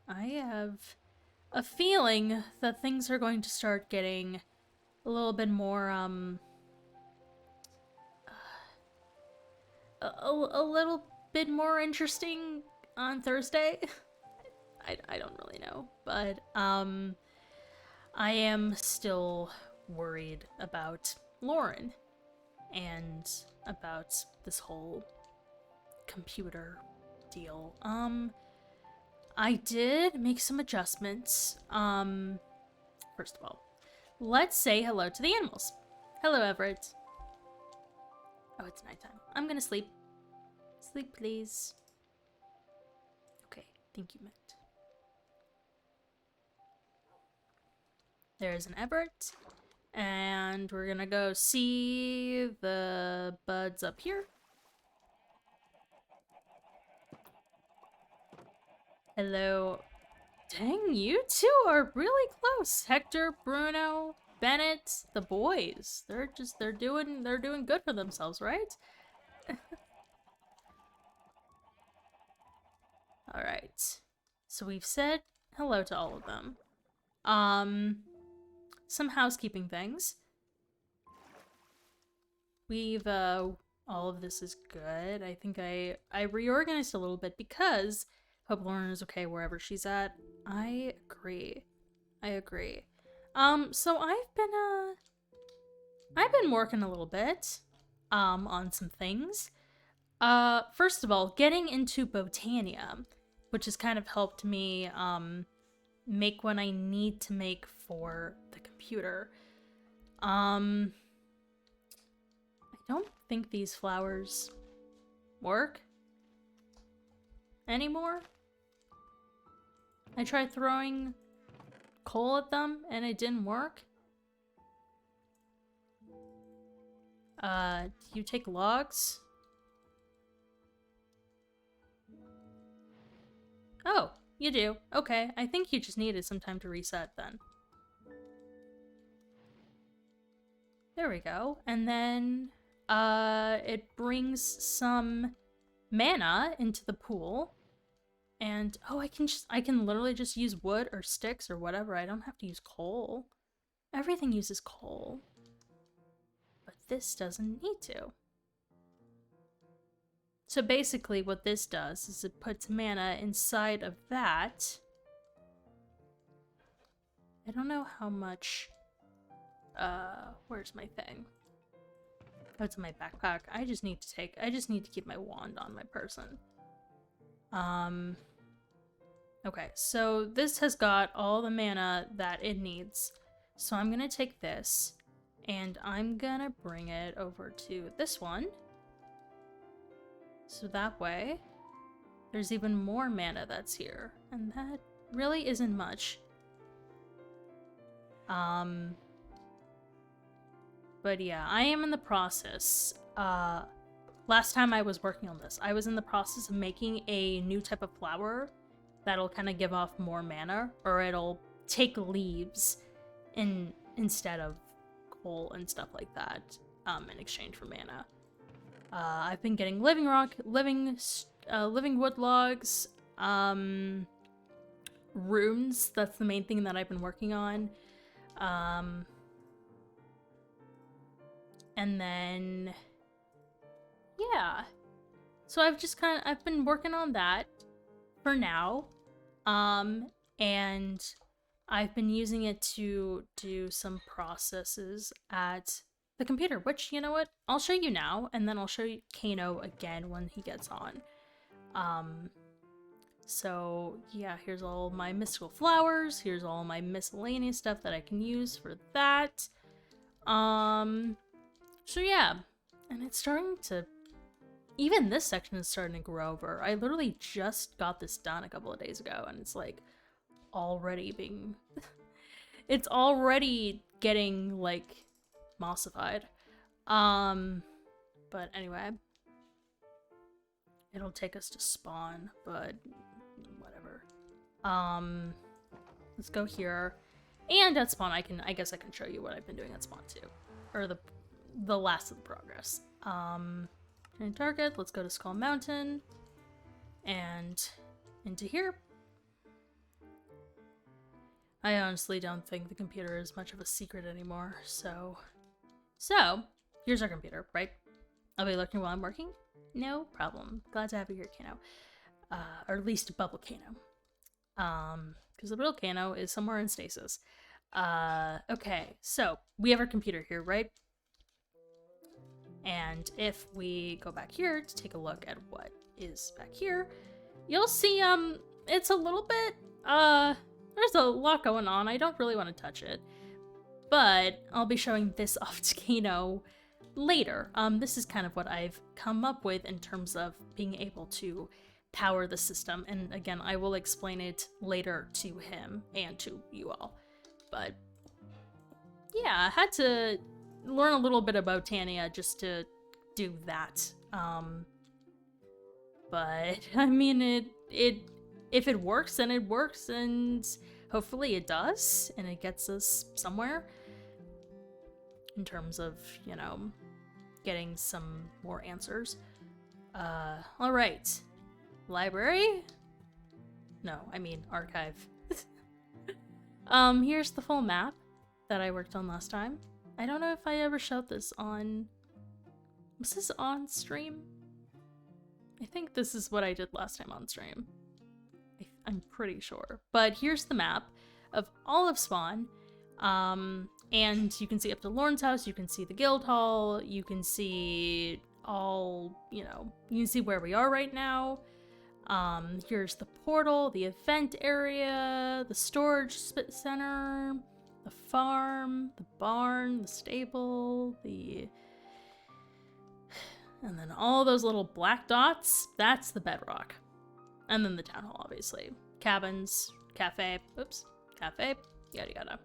I have a feeling that things are going to start getting a little bit more, a little bit more interesting on Thursday. I don't really know, but, I am still worried about Lauren and about this whole computer deal. I did make some adjustments. First of all, let's say hello to the animals. Hello, Everett. Oh, it's nighttime. I'm gonna sleep. Sleep, please. Okay, thank you, Matt. There's an Everett. And we're gonna go see the buds up here. Hello. Dang, you two are really close. Hector, Bruno, Bennett, the boys. They're doing good for themselves, right? All right. So we've said hello to all of them. Some housekeeping things. We've all of this is good. I think I reorganized a little bit because hope Lauren is okay wherever she's at. I agree. So I've been working a little bit on some things. First of all, getting into Botania, which has kind of helped me make what I need to make for the computer. I don't think these flowers work anymore. I tried throwing coal at them and it didn't work. Do you take logs? Oh, you do. Okay, I think you just needed some time to reset then. There we go. And then it brings some mana into the pool. And oh, I can literally just use wood or sticks or whatever. I don't have to use coal. Everything uses coal. But this doesn't need to. So basically what this does is it puts mana inside of that. I don't know how much where's my thing? Oh, it's in my backpack. I just need to keep my wand on my person. Okay, so this has got all the mana that it needs. So I'm gonna take this, and I'm gonna bring it over to this one. So that way, there's even more mana that's here. And that really isn't much. But yeah, I am in the process. Last time I was working on this, I was in the process of making a new type of flower that'll kind of give off more mana, or it'll take leaves instead of coal and stuff like that, in exchange for mana. I've been getting living wood logs, runes. That's the main thing that I've been working on. And then, yeah. So I've been working on that for now. And I've been using it to do some processes at the computer, which, you know what? I'll show you now, and then I'll show you Kano again when he gets on. So yeah, here's all my mystical flowers. Here's all my miscellaneous stuff that I can use for that. So yeah, and it's starting to, even this section is starting to grow over. I literally just got this done a couple of days ago, and it's like already being, it's already getting like mossified. But anyway, it'll take us to spawn, but whatever. Let's go here. And at spawn, I guess I can show you what I've been doing at spawn too. Or the last of the progress. Turn target, let's go to Skull Mountain. And into here. I honestly don't think the computer is much of a secret anymore, so... here's our computer, right? I'll be looking while I'm working? No problem. Glad to have you here, Kano. Or at least Bubble Kano. Because the real Kano is somewhere in stasis. Okay, so we have our computer here, right? And if we go back here to take a look at what is back here, you'll see, it's a little bit, there's a lot going on. I don't really want to touch it, but I'll be showing this off to Kano later. This is kind of what I've come up with in terms of being able to power the system, and again, I will explain it later to him and to you all. But yeah, I had to learn a little bit about Tania just to do that. But I mean, if it works, then it works, and hopefully it does, and it gets us somewhere in terms of, you know, getting some more answers. All right. Library? No, I mean archive. Here's the full map that I worked on last time. I don't know if I ever showed this on... Was this on stream? I think this is what I did last time on stream. I'm pretty sure. But here's the map of all of Spawn. And you can see up to Lauren's house, you can see the guild hall, you can see all, you know, you can see where we are right now. Here's the portal, the event area, the storage center, the farm, the barn, the stable, and then all those little black dots, that's the bedrock. And then the town hall, obviously. Cabins, cafe, yada yada.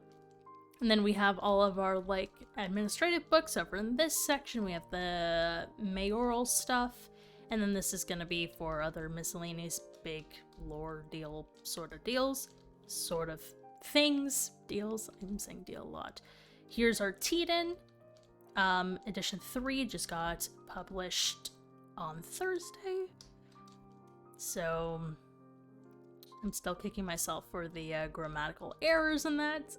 And then we have all of our, like, administrative books over in this section. We have the mayoral stuff. And then this is gonna be for other miscellaneous big lore deal sort of deals. Sort of things. Deals. I'm saying deal a lot. Here's our Teton. Edition 3 just got published on Thursday. So I'm still kicking myself for the grammatical errors in that.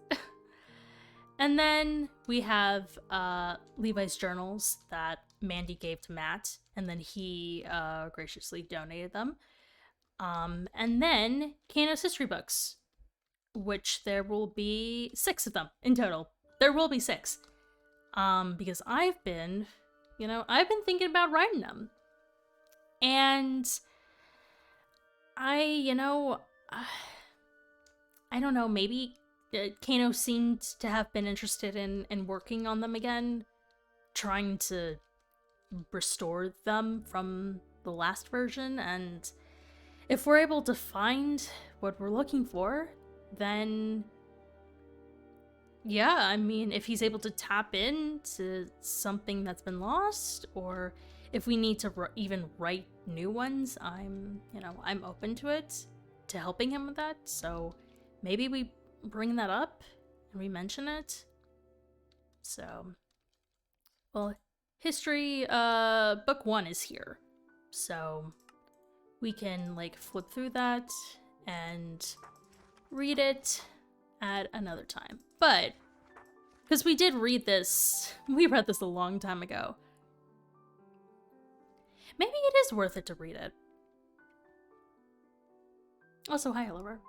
And then we have Levi's journals that Mandy gave to Matt, and then he graciously donated them. And then Kano's history books, which there will be 6 of them in total. There will be 6. Because I've been thinking about writing them. And I don't know, maybe Kano seemed to have been interested in working on them again, trying to restore them from the last version, and if we're able to find what we're looking for, then yeah, I mean, if he's able to tap into something that's been lost, or if we need to even write new ones, I'm open to it, to helping him with that, so maybe we bring that up and we mention it. So, well, history, book 1 is here, so we can, like, flip through that and read it at another time. But, because we did read this, we read this a long time ago. Maybe it is worth it to read it. Also, hi, Oliver.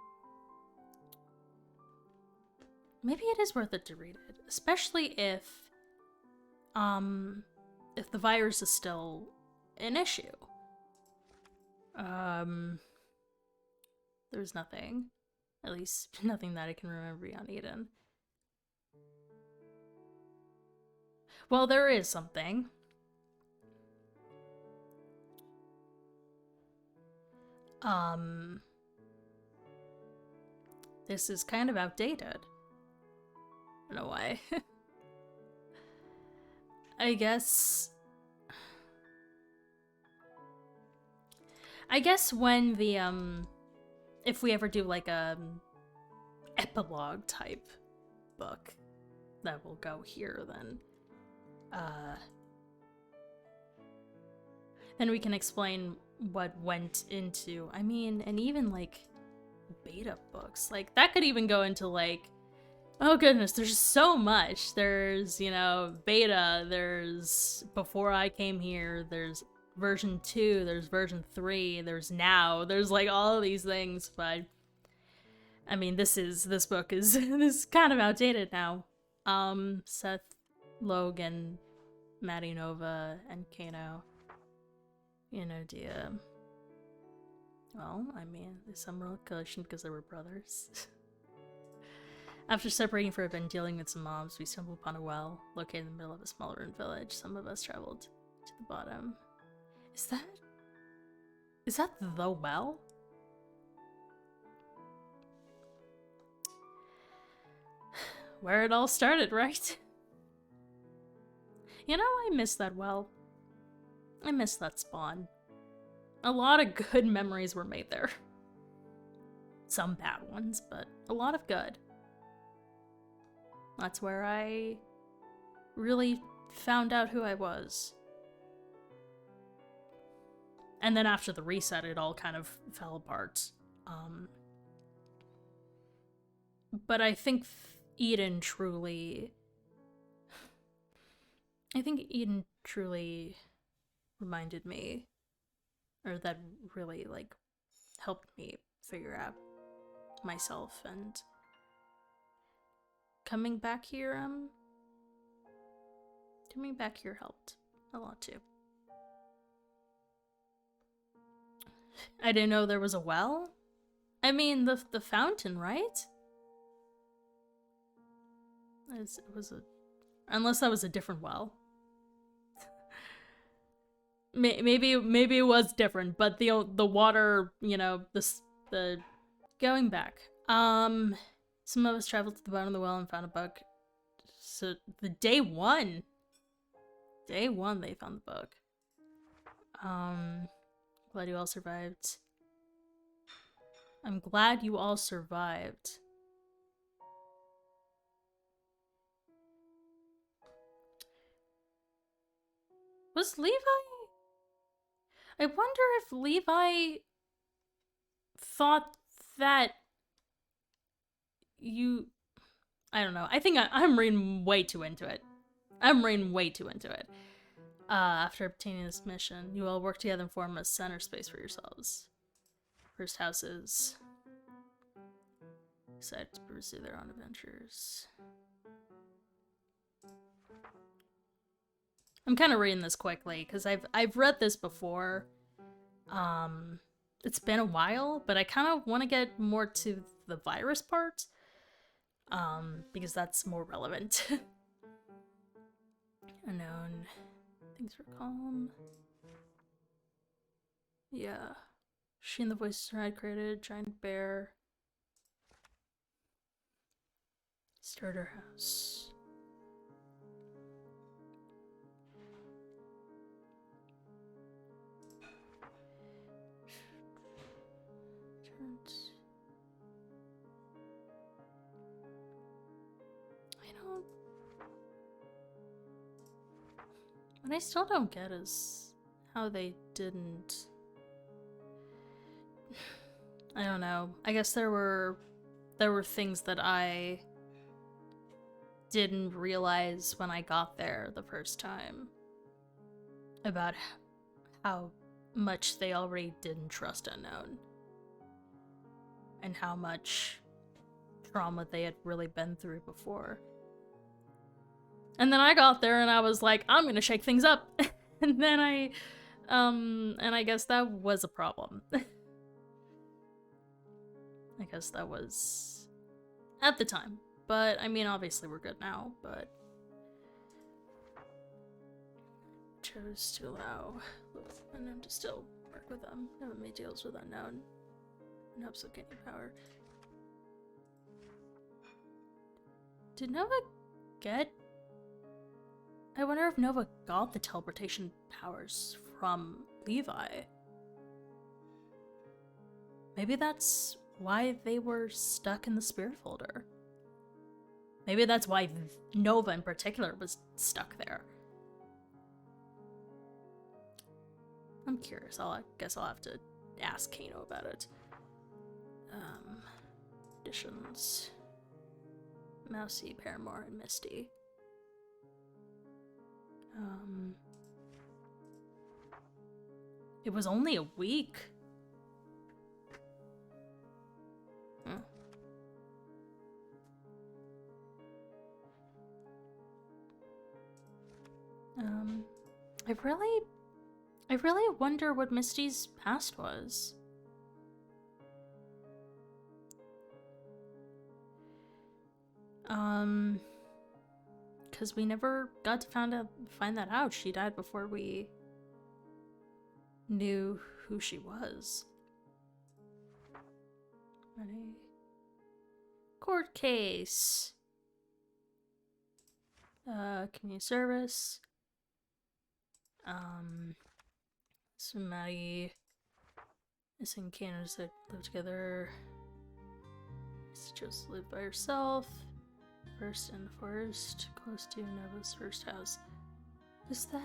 Maybe it is worth it to read it, especially if the virus is still an issue. There's nothing. At least, nothing that I can remember beyond Eden. Well, there is something. This is kind of outdated. I don't know why. I guess when the, if we ever do, like, a epilogue type book that will go here, then we can explain what went into, I mean, and even, like, beta books. Like, that could even go into, like, oh goodness, there's so much. There's, you know, beta, there's before I came here, there's version 2, there's version 3, there's now, there's like all of these things, but I mean, this book is this is kind of outdated now. Seth, Logan, Maddie Nova, and Kano. You know, well, I mean, there's some relation because they were brothers. After separating for a bit and dealing with some mobs, we stumbled upon a well located in the middle of a small ruined village. Some of us traveled to the bottom. Is that the well? Where it all started, right? You know, I miss that well. I miss that spawn. A lot of good memories were made there. Some bad ones, but a lot of good. That's where I really found out who I was. And then after the reset, it all kind of fell apart. But I think Eden truly reminded me, or that really, like, helped me figure out myself, and coming back here helped a lot too. I didn't know there was a well. I mean, the fountain, right? It was a, unless that was a different well. Maybe it was different, but the water, you know, the going back. Some of us traveled to the bottom of the well and found a book. So the day one they found the book. Glad you all survived. I'm glad you all survived. Was Levi? I wonder if Levi thought that you... I don't know. I think I'm reading way too into it. After obtaining this mission, you all work together and form a center space for yourselves. First houses decide to pursue their own adventures. I'm kind of reading this quickly because I've read this before. It's been a while, but I kind of want to get more to the virus part, because that's more relevant. Unknown. Things were calm. Yeah. She and the voices her had created, giant bear. Stirred her house. What I still don't get is how they didn't... I don't know. I guess there were things that I didn't realize when I got there the first time about how much they already didn't trust Unknown and how much trauma they had really been through before. And then I got there and I was like, I'm gonna shake things up. And then and I guess that was a problem. I guess that was at the time. But, I mean, obviously we're good now, but... chose to allow Unknown to still work with them. Never made deals with Unknown in hopes of gaining power. Did Nova get... I wonder if Nova got the teleportation powers from Levi. Maybe that's why they were stuck in the spirit folder. Maybe that's why Nova in particular was stuck there. I'm curious. I guess I'll have to ask Kano about it. Additions. Mousy, Paramore, and Misty. It was only a week. Huh. I really wonder what Misty's past was. Because we never got to find that out. She died before we knew who she was. Ready? Court case. Community service. So Maddie missing cannons that live together. She chose to live by herself. First in the forest, close to Nova's first house. Is that?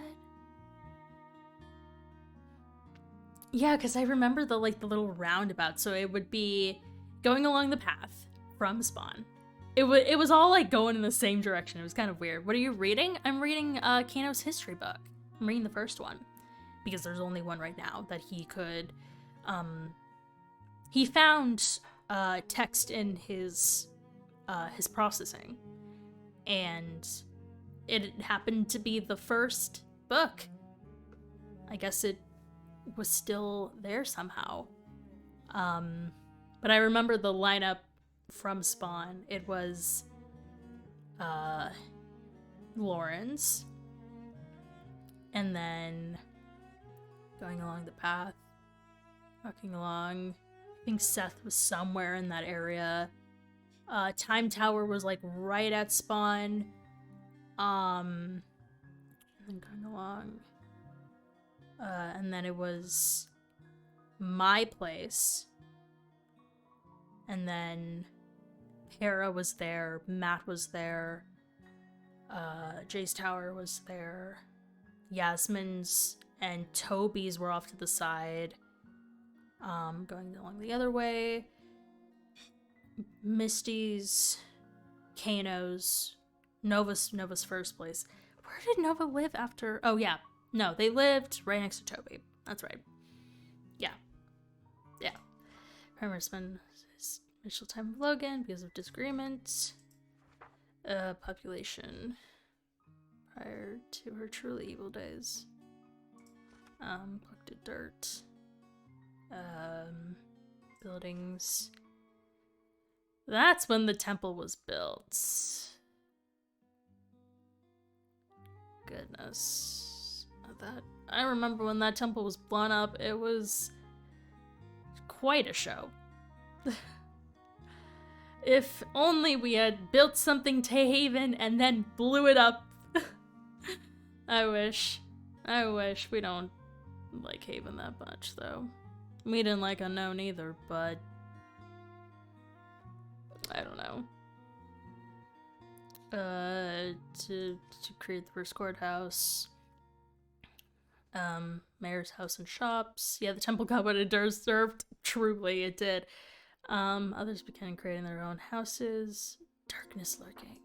Yeah, because I remember the little roundabout. So it would be going along the path from spawn. It was all like going in the same direction. It was kind of weird. What are you reading? I'm reading Kano's history book. I'm reading the first one because there's only one right now that he could. He found text in his processing, and it happened to be the first book. I guess it was still there somehow. But I remember the lineup from Spawn. It was Lawrence, and then going along the path, walking along. I think Seth was somewhere in that area. Time Tower was like right at Spawn. And then going along. And then it was my place. And then Hera was there, Matt was there, Jay's Tower was there, Yasmin's and Toby's were off to the side, going along the other way, Misty's, Kano's, Nova's first place. Where did Nova live after? Oh yeah, no, they lived right next to Toby. That's right. Yeah. Primer spent his initial time with Logan because of disagreement. Population prior to her truly evil days. Collected dirt. Buildings. That's when the temple was built. Goodness. I remember when that temple was blown up. It was quite a show. If only we had built something to Haven and then blew it up. I wish. We don't like Haven that much, though. We didn't like Unknown either, but I don't know. To create the first courthouse. Mayor's house and shops. Yeah, the temple got what it deserved. Truly, it did. Others began creating their own houses. Darkness lurking.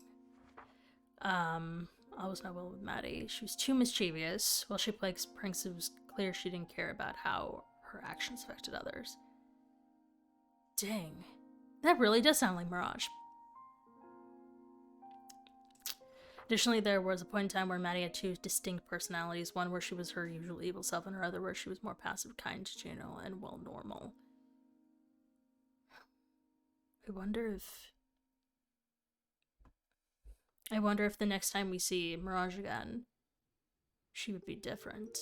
All was not well with Maddie. She was too mischievous. While she played pranks, it was clear she didn't care about how her actions affected others. Dang. That really does sound like Mirage. Additionally, there was a point in time where Maddie had two distinct personalities, one where she was her usual evil self, and her other where she was more passive, kind, genial, and, well, normal. I wonder if the next time we see Mirage again, she would be different.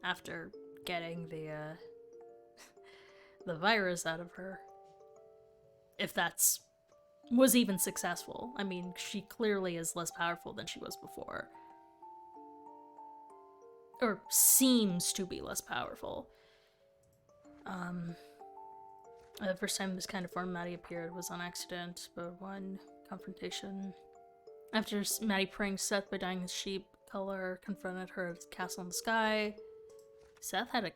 After getting the virus out of her. If that's was even successful. I mean, she clearly is less powerful than she was before. Or seems to be less powerful. The first time this kind of form Maddie appeared was on accident, but one confrontation. After Maddie pranked Seth by dyeing his sheep color, confronted her at the castle in the sky. Seth had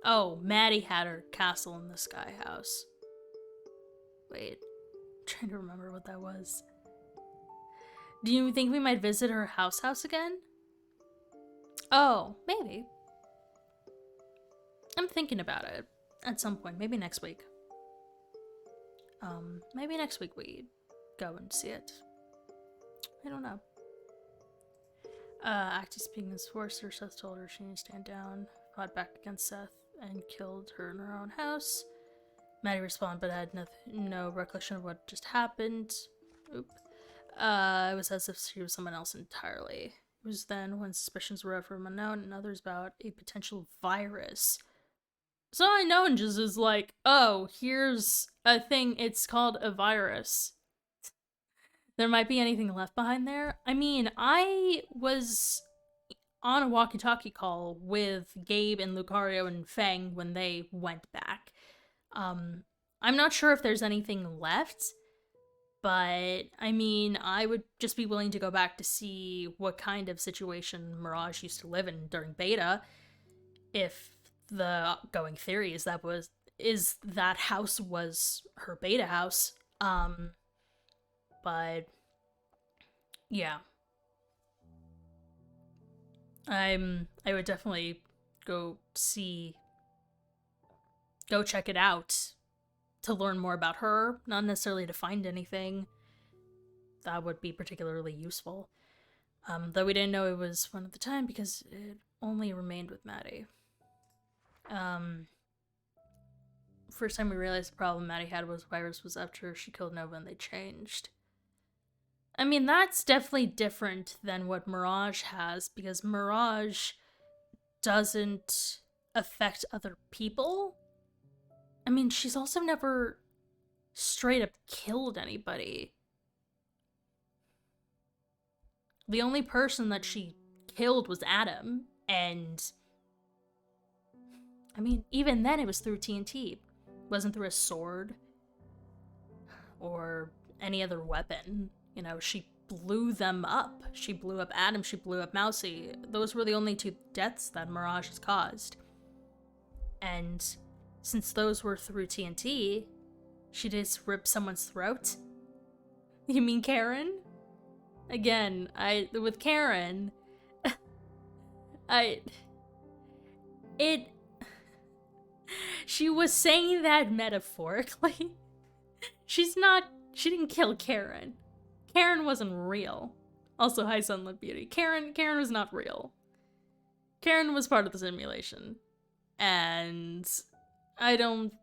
Oh, Maddie had her castle in the sky house. Wait, I'm trying to remember what that was. Do you think we might visit her house again? Oh, maybe. I'm thinking about it at some point, maybe next week. Maybe next week we go and see it. I don't know. Acting speaking as Forcer, Seth told her she needed to stand down, fought back against Seth, and killed her in her own house. Maddie responded, but had no recollection of what just happened. Oop. It was as if she was someone else entirely. It was then when suspicions were from unknown and others about a potential virus. So unknown just is like, oh, here's a thing, it's called a virus. There might be anything left behind there. I mean, I was on a walkie-talkie call with Gabe and Lucario and Feng when they went back. I'm not sure if there's anything left, but I mean, I would just be willing to go back to see what kind of situation Mirage used to live in during beta, if the going theory is that house was her beta house. But yeah, I would definitely go check it out to learn more about her, not necessarily to find anything that would be particularly useful. Though we didn't know it was one at the time because it only remained with Maddie. First time we realized the problem Maddie had was virus was after she killed Nova and they changed. I mean, that's definitely different than what Mirage has, because Mirage doesn't affect other people. I mean, she's also never straight up killed anybody. The only person that she killed was Adam, and I mean, even then it was through TNT. It wasn't through a sword or any other weapon. You know, she blew them up. She blew up Adam, she blew up Mousy. Those were the only 2 deaths that Mirage has caused. And since those were through TNT, she just ripped someone's throat? You mean Karen? Again, with Karen, she was saying that metaphorically. She didn't kill Karen. Karen wasn't real. Also, hi Sunlit Beauty. Karen was not real. Karen was part of the simulation. And I don't...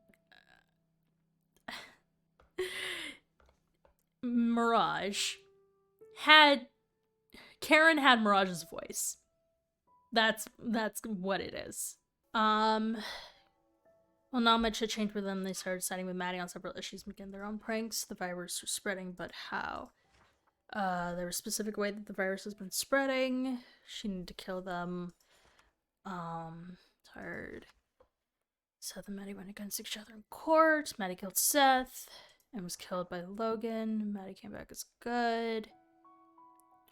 Karen had Mirage's voice. That's what it is. Well, not much had changed with them. They started siding with Maddie on several issues, making their own pranks. The virus was spreading, but how? There was a specific way that the virus has been spreading. She needed to kill them. Tired. Seth and Maddie went against each other in court. Maddie killed Seth and was killed by Logan. Maddie came back as good,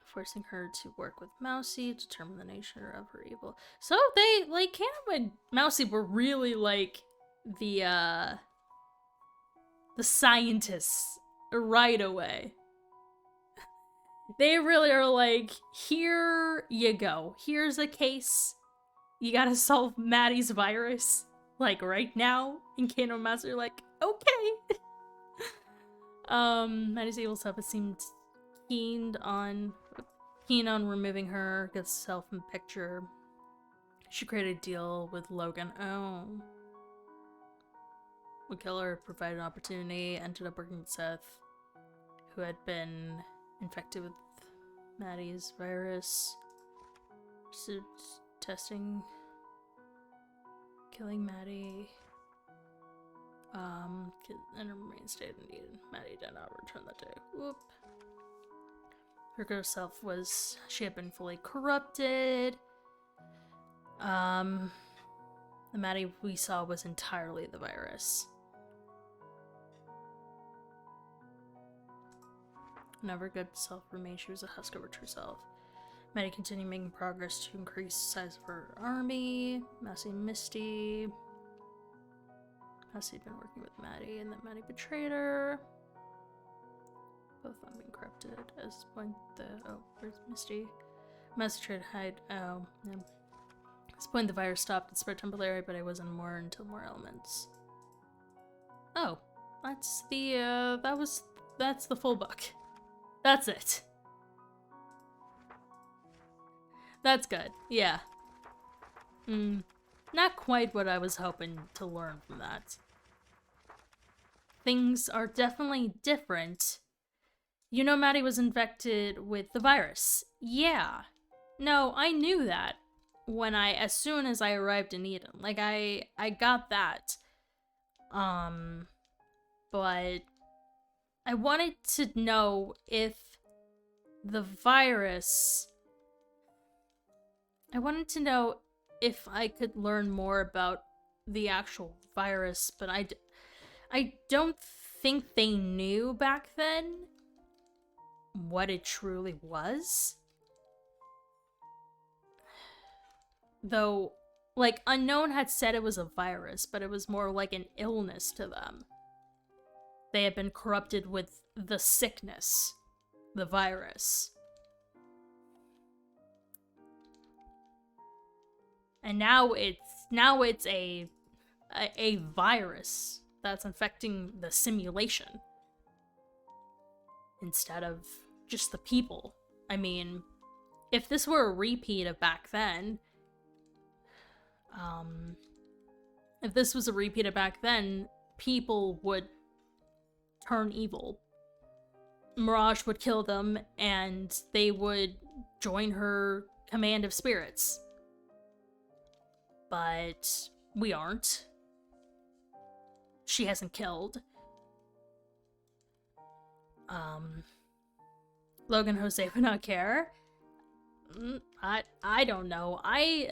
forcing her to work with Mousy to determine the nature of her evil. So they, like, Cannon and Mousy were really, like, the scientists right away. They really are like, here you go. Here's a case. You gotta solve Maddie's virus, like, right now. And Cannon and Mousy are like, okay. Maddie's evil self seemed keen on removing her, gets herself in the picture. She created a deal with Logan. Oh. The killer provided an opportunity, ended up working with Seth, who had been infected with Maddie's virus. So, testing, killing Maddie. And remain stayed in Eden. Maddie did not return that day. Whoop. Her girl self she had been fully corrupted. The Maddie we saw was entirely the virus. Never good self remained. She was a husk of her true self. Maddie continued making progress to increase the size of her army. Mousy and Misty. Has he been working with Maddie and that Maddie betrayed her? Both of them been corrupted. At this point, oh, where's Misty? Massacred hide. Oh, yeah. At this point, the virus stopped and spread temporarily, but I wasn't immune until more elements. Oh, that's the, that's the full book. That's it. That's good. Yeah. Not quite what I was hoping to learn from that. Things are definitely different. You know Maddie was infected with the virus. Yeah. No, I knew that as soon as I arrived in Eden. Like, I got that. But I wanted to know if the virus... I wanted to know if I could learn more about the actual virus, but I don't think they knew back then what it truly was. Though, like, Unknown had said it was a virus, but it was more like an illness to them. They had been corrupted with the sickness, the virus. And now it's a virus that's infecting the simulation instead of just the people. I mean, if this were a repeat of back then, people would turn evil. Mirage would kill them, and they would join her command of spirits. But we aren't. She hasn't killed. Logan Jose would not care. I don't know. I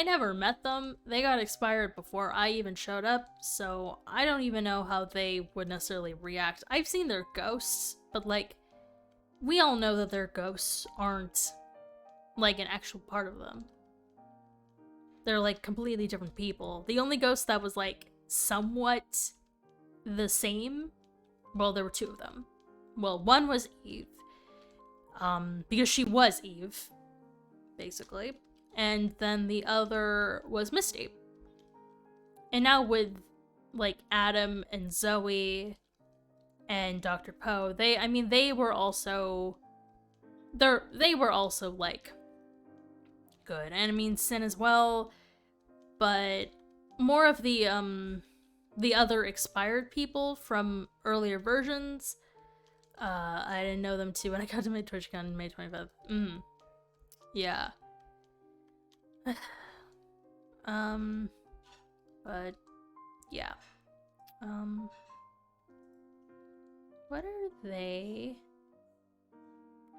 never met them. They got expired before I even showed up, so I don't even know how they would necessarily react. I've seen their ghosts, but like, we all know that their ghosts aren't like an actual part of them. They're like completely different people. The only ghost that was like somewhat the same, well, there were two of them. Well, one was Eve, because she was Eve, basically. And then the other was Misty. And now with like Adam and Zoe and Dr. Poe, they were also like good. And I mean Sin as well, but more of the other expired people from earlier versions. I didn't know them too when I got to my TwitchCon on May 25th. Yeah. But yeah. What are they?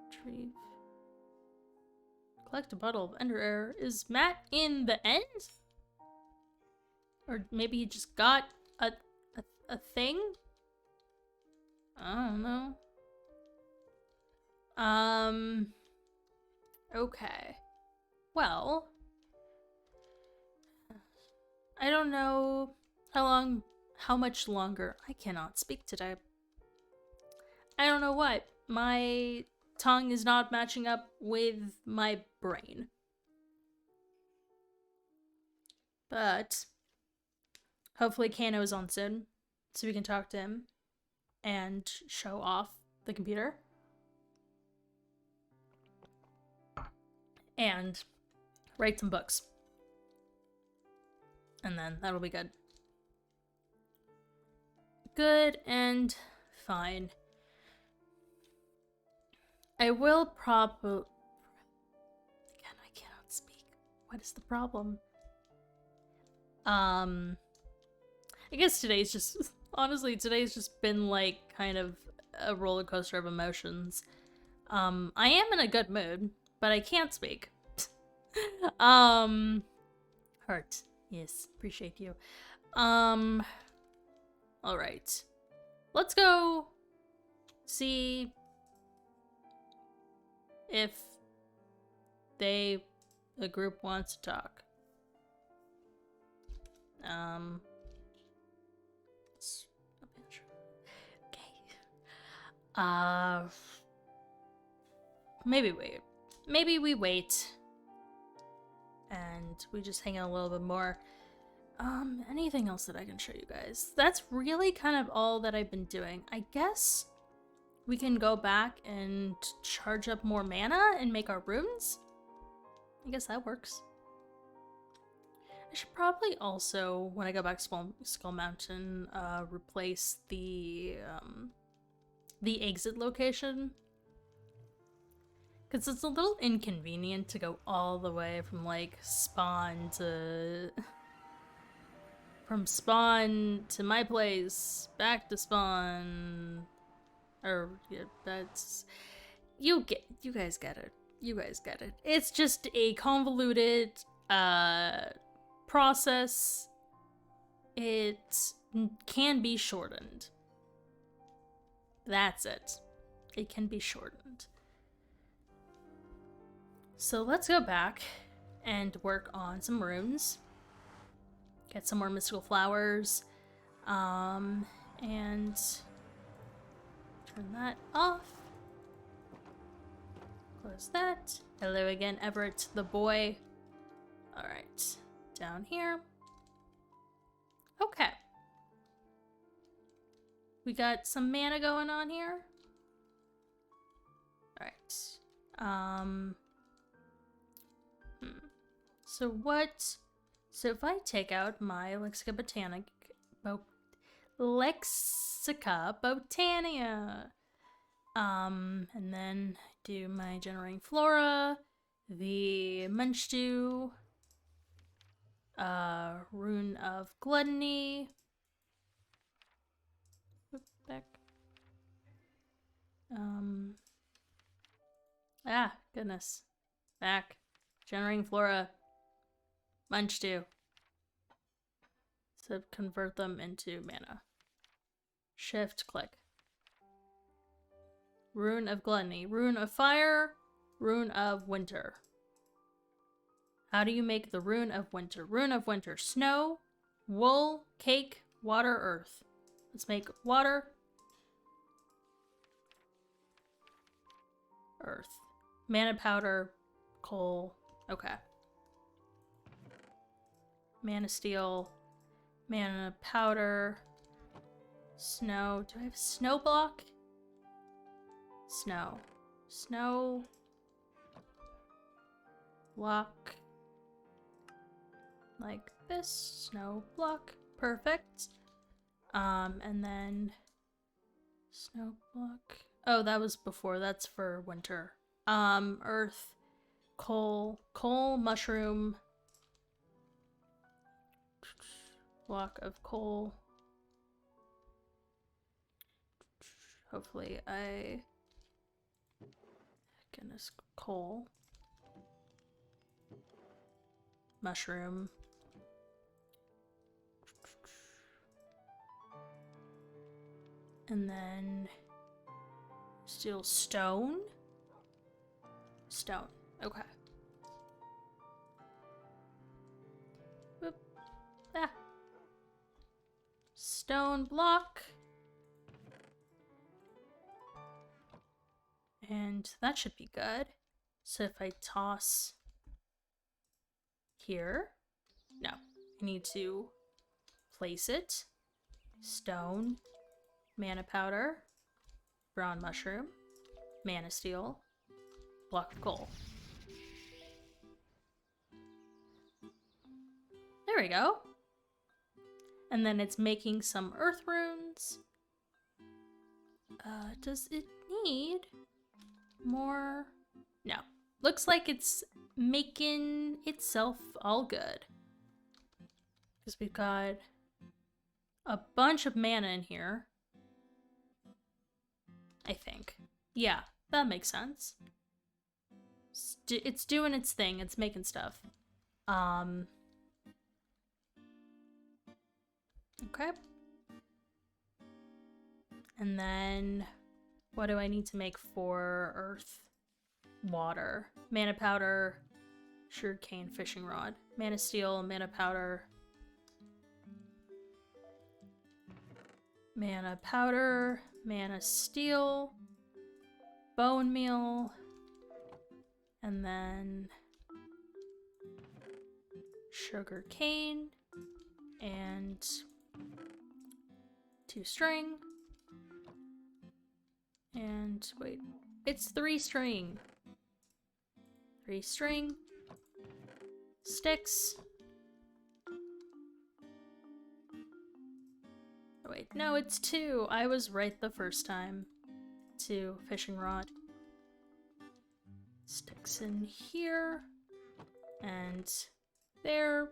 Retrieve. Collect a bottle of Ender Air. Is Matt in the end? Or maybe he just got a thing? I don't know. Okay. Well, I don't know how much longer. I cannot speak today. I don't know what. My tongue is not matching up with my brain. But hopefully Kano is on soon, so we can talk to him and show off the computer. And write some books. And then that'll be good. Good and fine. I will probably... Again, I cannot speak. What is the problem? I guess today's just... Honestly, today's just been, like, kind of a roller coaster of emotions. I am in a good mood, but I can't speak. Heart. Yes, appreciate you. Alright. Let's go see if the group wants to talk. Uh, maybe wait. Maybe we wait. And we just hang out a little bit more. Anything else that I can show you guys? That's really kind of all that I've been doing. I guess we can go back and charge up more mana and make our runes. I guess that works. I should probably also, when I go back to Skull Mountain, replace the exit location. Because it's a little inconvenient to go all the way from, like, spawn to... From spawn to my place, back to spawn... Or, yeah, that's... You guys get it. You guys get it. It's just a convoluted, process. It can be shortened. That's it. It can be shortened. So let's go back and work on some runes. Get some more mystical flowers. And turn that off. Close that. Hello again, Everett the boy. Alright. Down here. Okay. We got some mana going on here. Alright. So if I take out my Lexica Botania, and then do my Generating Flora, the Munchdew, Rune of Gluttony, back, goodness, back, Generating Flora, Munchdew. So convert them into mana. Shift click. Rune of Gluttony. Rune of Fire. Rune of Winter. How do you make the Rune of Winter? Rune of Winter. Snow, wool, cake, water, earth. Let's make water. Earth. Mana powder. Coal. Okay. Mana steel. Mana powder. Snow. Do I have snow block? Snow. Snow. Block. Like this. Snow block. Perfect. And then snow block. Oh, that was before. That's for winter. Earth. Coal. Coal, mushroom. Block of coal. Hopefully goodness, coal. Mushroom. And then still stone. Stone. Okay. Whoop. Ah. Stone block. And that should be good. So if I toss here, no, I need to place it. Stone, mana powder, brown mushroom, mana steel, block of coal. There we go. And then it's making some earth runes. Does it need more? No. Looks like it's making itself all good. Because we've got a bunch of mana in here. I think. Yeah, that makes sense. It's doing its thing. It's making stuff. Okay. And then what do I need to make for earth? Water. Mana powder. Sugarcane fishing rod. Mana steel, mana powder. Mana powder. Mana steel. bone meal. And then sugar cane and 2 string. And wait, it's 3 string. 3 string. Sticks. Oh, wait, no, it's 2. I was right the first time. 2 fishing rod. Sticks in here. And there.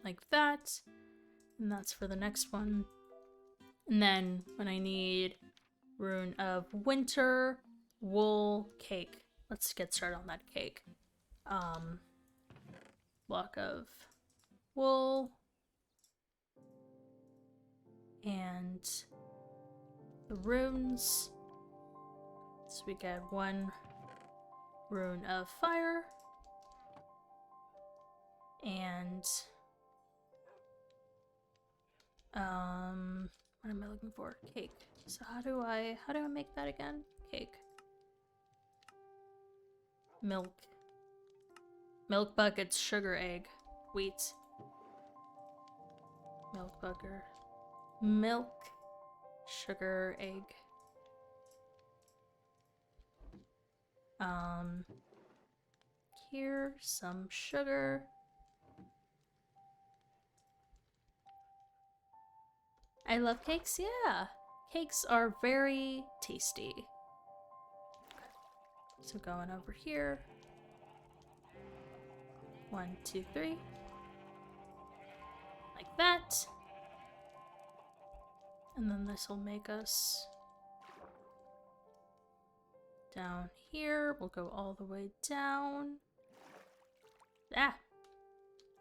Like that. And that's for the next one. And then when I need Rune of Winter, wool, cake. Let's get started on that cake. Block of wool. And the runes. So we get 1 rune of fire. And what am I looking for? Cake. So how do I make that again? Cake. Milk. Milk buckets, sugar, egg, wheat. Milk butter. Milk, sugar, egg. Here, some sugar. I love cakes, yeah. Cakes are very tasty. So going over here. 1, 2, 3. Like that. And then this will make us down here. We'll go all the way down. Ah!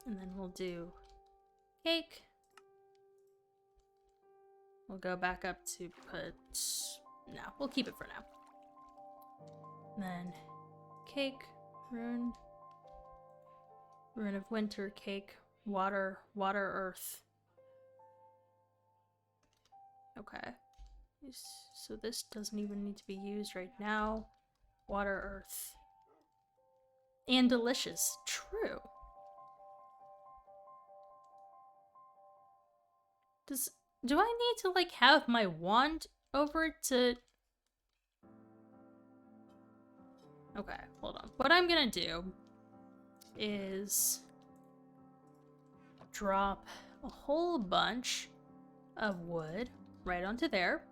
And then we'll do cake. We'll go back up to put... No, we'll keep it for now. And then cake, rune. Rune of winter, cake, water, water, earth. Okay. So this doesn't even need to be used right now. Water, earth. And delicious. True. Do I need to, like, have my wand over to... Okay, hold on. What I'm gonna do is drop a whole bunch of wood right onto there.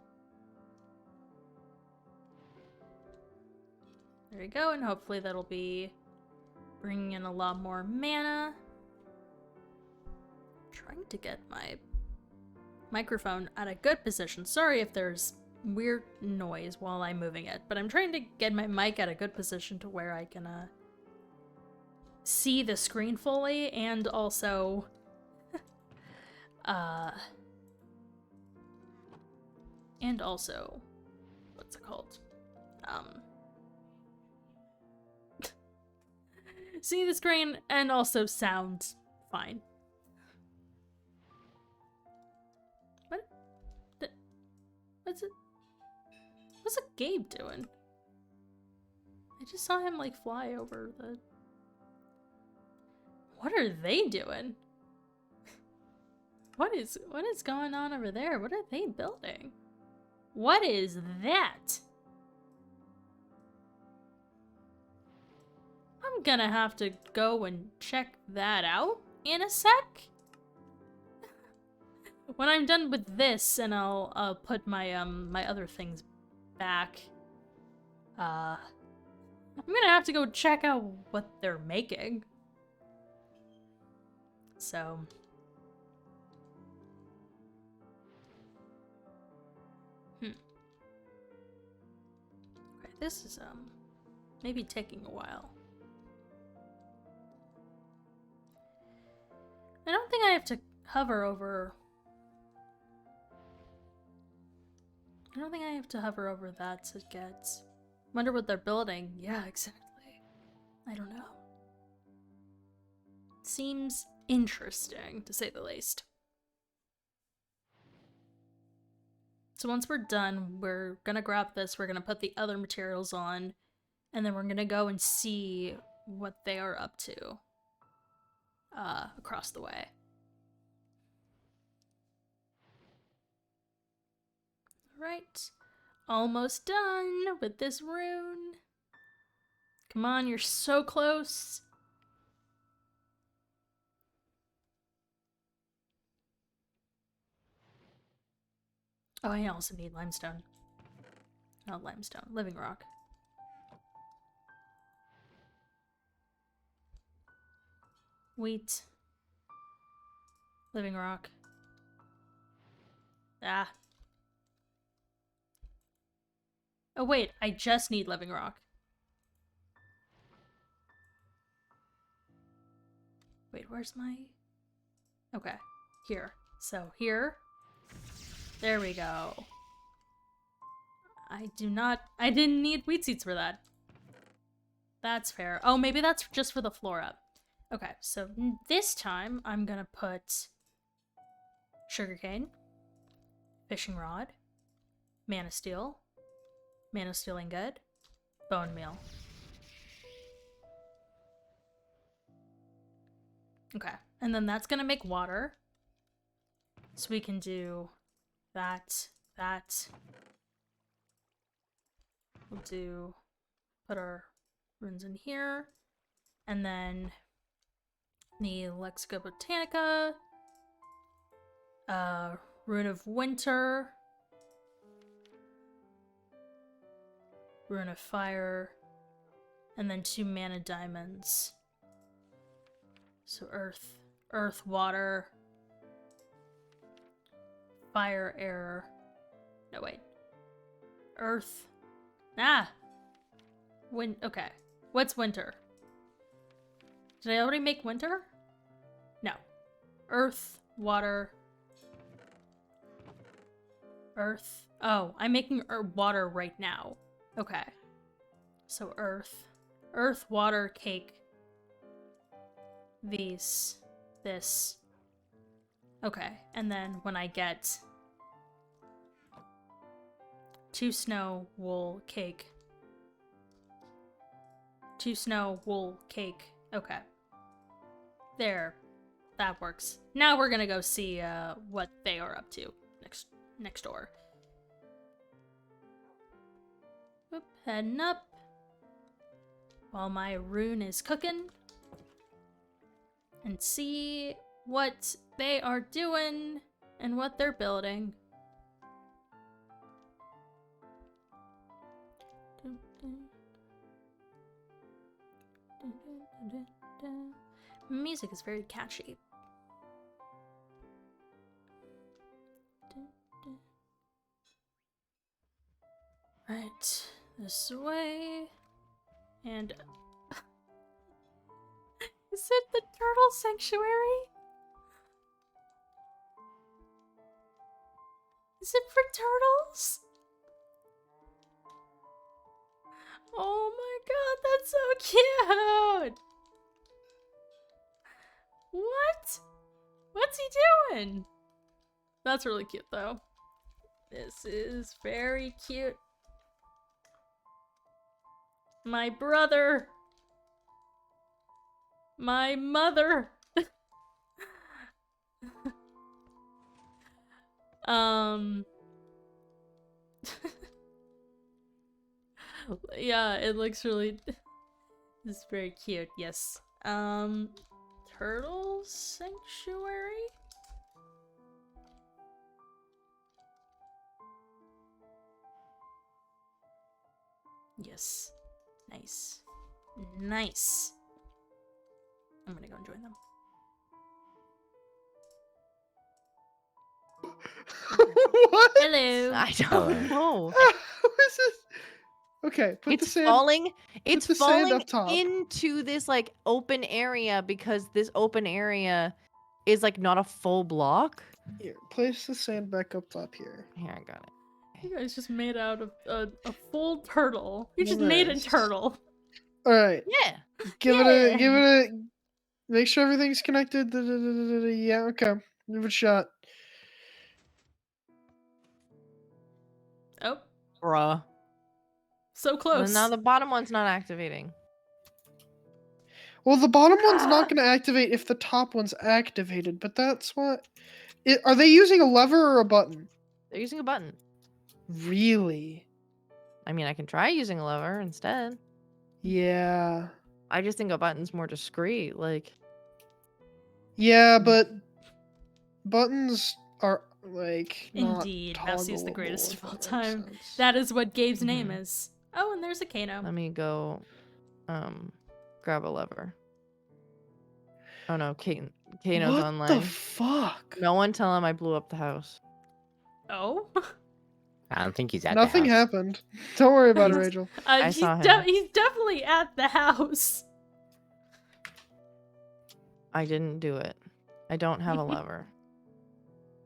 There we go, and hopefully that'll be bringing in a lot more mana. I'm trying to get my microphone at a good position. Sorry if there's weird noise while I'm moving it, but I'm trying to get my mic at a good position to where I can see the screen fully, and also what's it called? See the screen and also sound fine. What? What's it? What's Gabe doing? I just saw him like fly over the... What are they doing? What is going on over there? What are they building? What is that? I'm gonna have to go and check that out in a sec. When I'm done with this, and I'll put my my other things back. I'm gonna have to go check out what they're making. So okay, this is maybe taking a while. I don't think I have to hover over... I don't think I have to hover over that to get... Wonder what they're building. Yeah, exactly. I don't know. Seems interesting, to say the least. So once we're done, we're gonna grab this, we're gonna put the other materials on, and then we're gonna go and see what they are up to across the way. Alright. Almost done with this rune. Come on, you're so close. Oh, I also need limestone. Not limestone, living rock. Wheat. Living rock. Ah. Oh wait, I just need living rock. Wait, where's my... Okay, here. So here. There we go. I didn't need wheat seeds for that. That's fair. Oh, maybe that's just for the flora. Okay, so this time I'm gonna put sugarcane, fishing rod, mana steel ingot, bone meal. Okay, and then that's gonna make water. So we can do that. We'll put our runes in here, and then the Lexica Botanica, Rune of Winter, Rune of Fire, and then 2 mana diamonds. So earth, water, fire, air. No, wait. Earth. Ah! Okay. What's winter? Did I already make winter? No. Earth, water. Earth. Oh, I'm making water right now. Okay. So earth, water, cake. This. Okay, and then when I get 2 snow, wool, cake. 2 snow, wool, cake. Okay. There. That works. Now we're gonna go see what they are up to next door. Oop, heading up. While my rune is cooking. And see what they are doing and what they're building. Music is very catchy. Right, this way. And is it the turtle sanctuary? Is it for turtles? Oh my god, that's so cute! What? What's he doing? That's really cute though. This is very cute. My brother. My mother. Yeah, it looks really... It's very cute, yes. Turtle sanctuary? Yes. Nice. Nice. I'm gonna go and join them. What? Hello. I don't know. How is this? Okay, put the It's sand. falling. It's the sand falling up top. into this like open area because this open area is like not a full block. Here, place the sand back up top here. Here, I got it. You guys just made out of a full turtle. You just made a Nice. turtle. All right. Yeah. Give it a. Make sure everything's connected. Yeah. Okay. Give it a shot. Oh, Bruh. so And close. now the bottom one's not activating. Well, the bottom one's not going to activate if the top one's activated, but that's what... are they using a lever or a button? They're using a button. Really? I mean, I can try using a lever instead. Yeah. I just think a button's more discreet. Like, Yeah, but buttons are, like, not Indeed, Mousy is the toggleable, greatest if of all that makes time. sense. That is what Gabe's name Mhm. is. Oh, and there's a Kano. let me go grab a lever. Oh no, Kano's What online. the fuck? No one tell him I blew up the house. Oh? I don't think he's at Nothing the house. happened. Don't worry about it, Rachel. I saw him. He's definitely at the house. I didn't do it. I don't have a lever.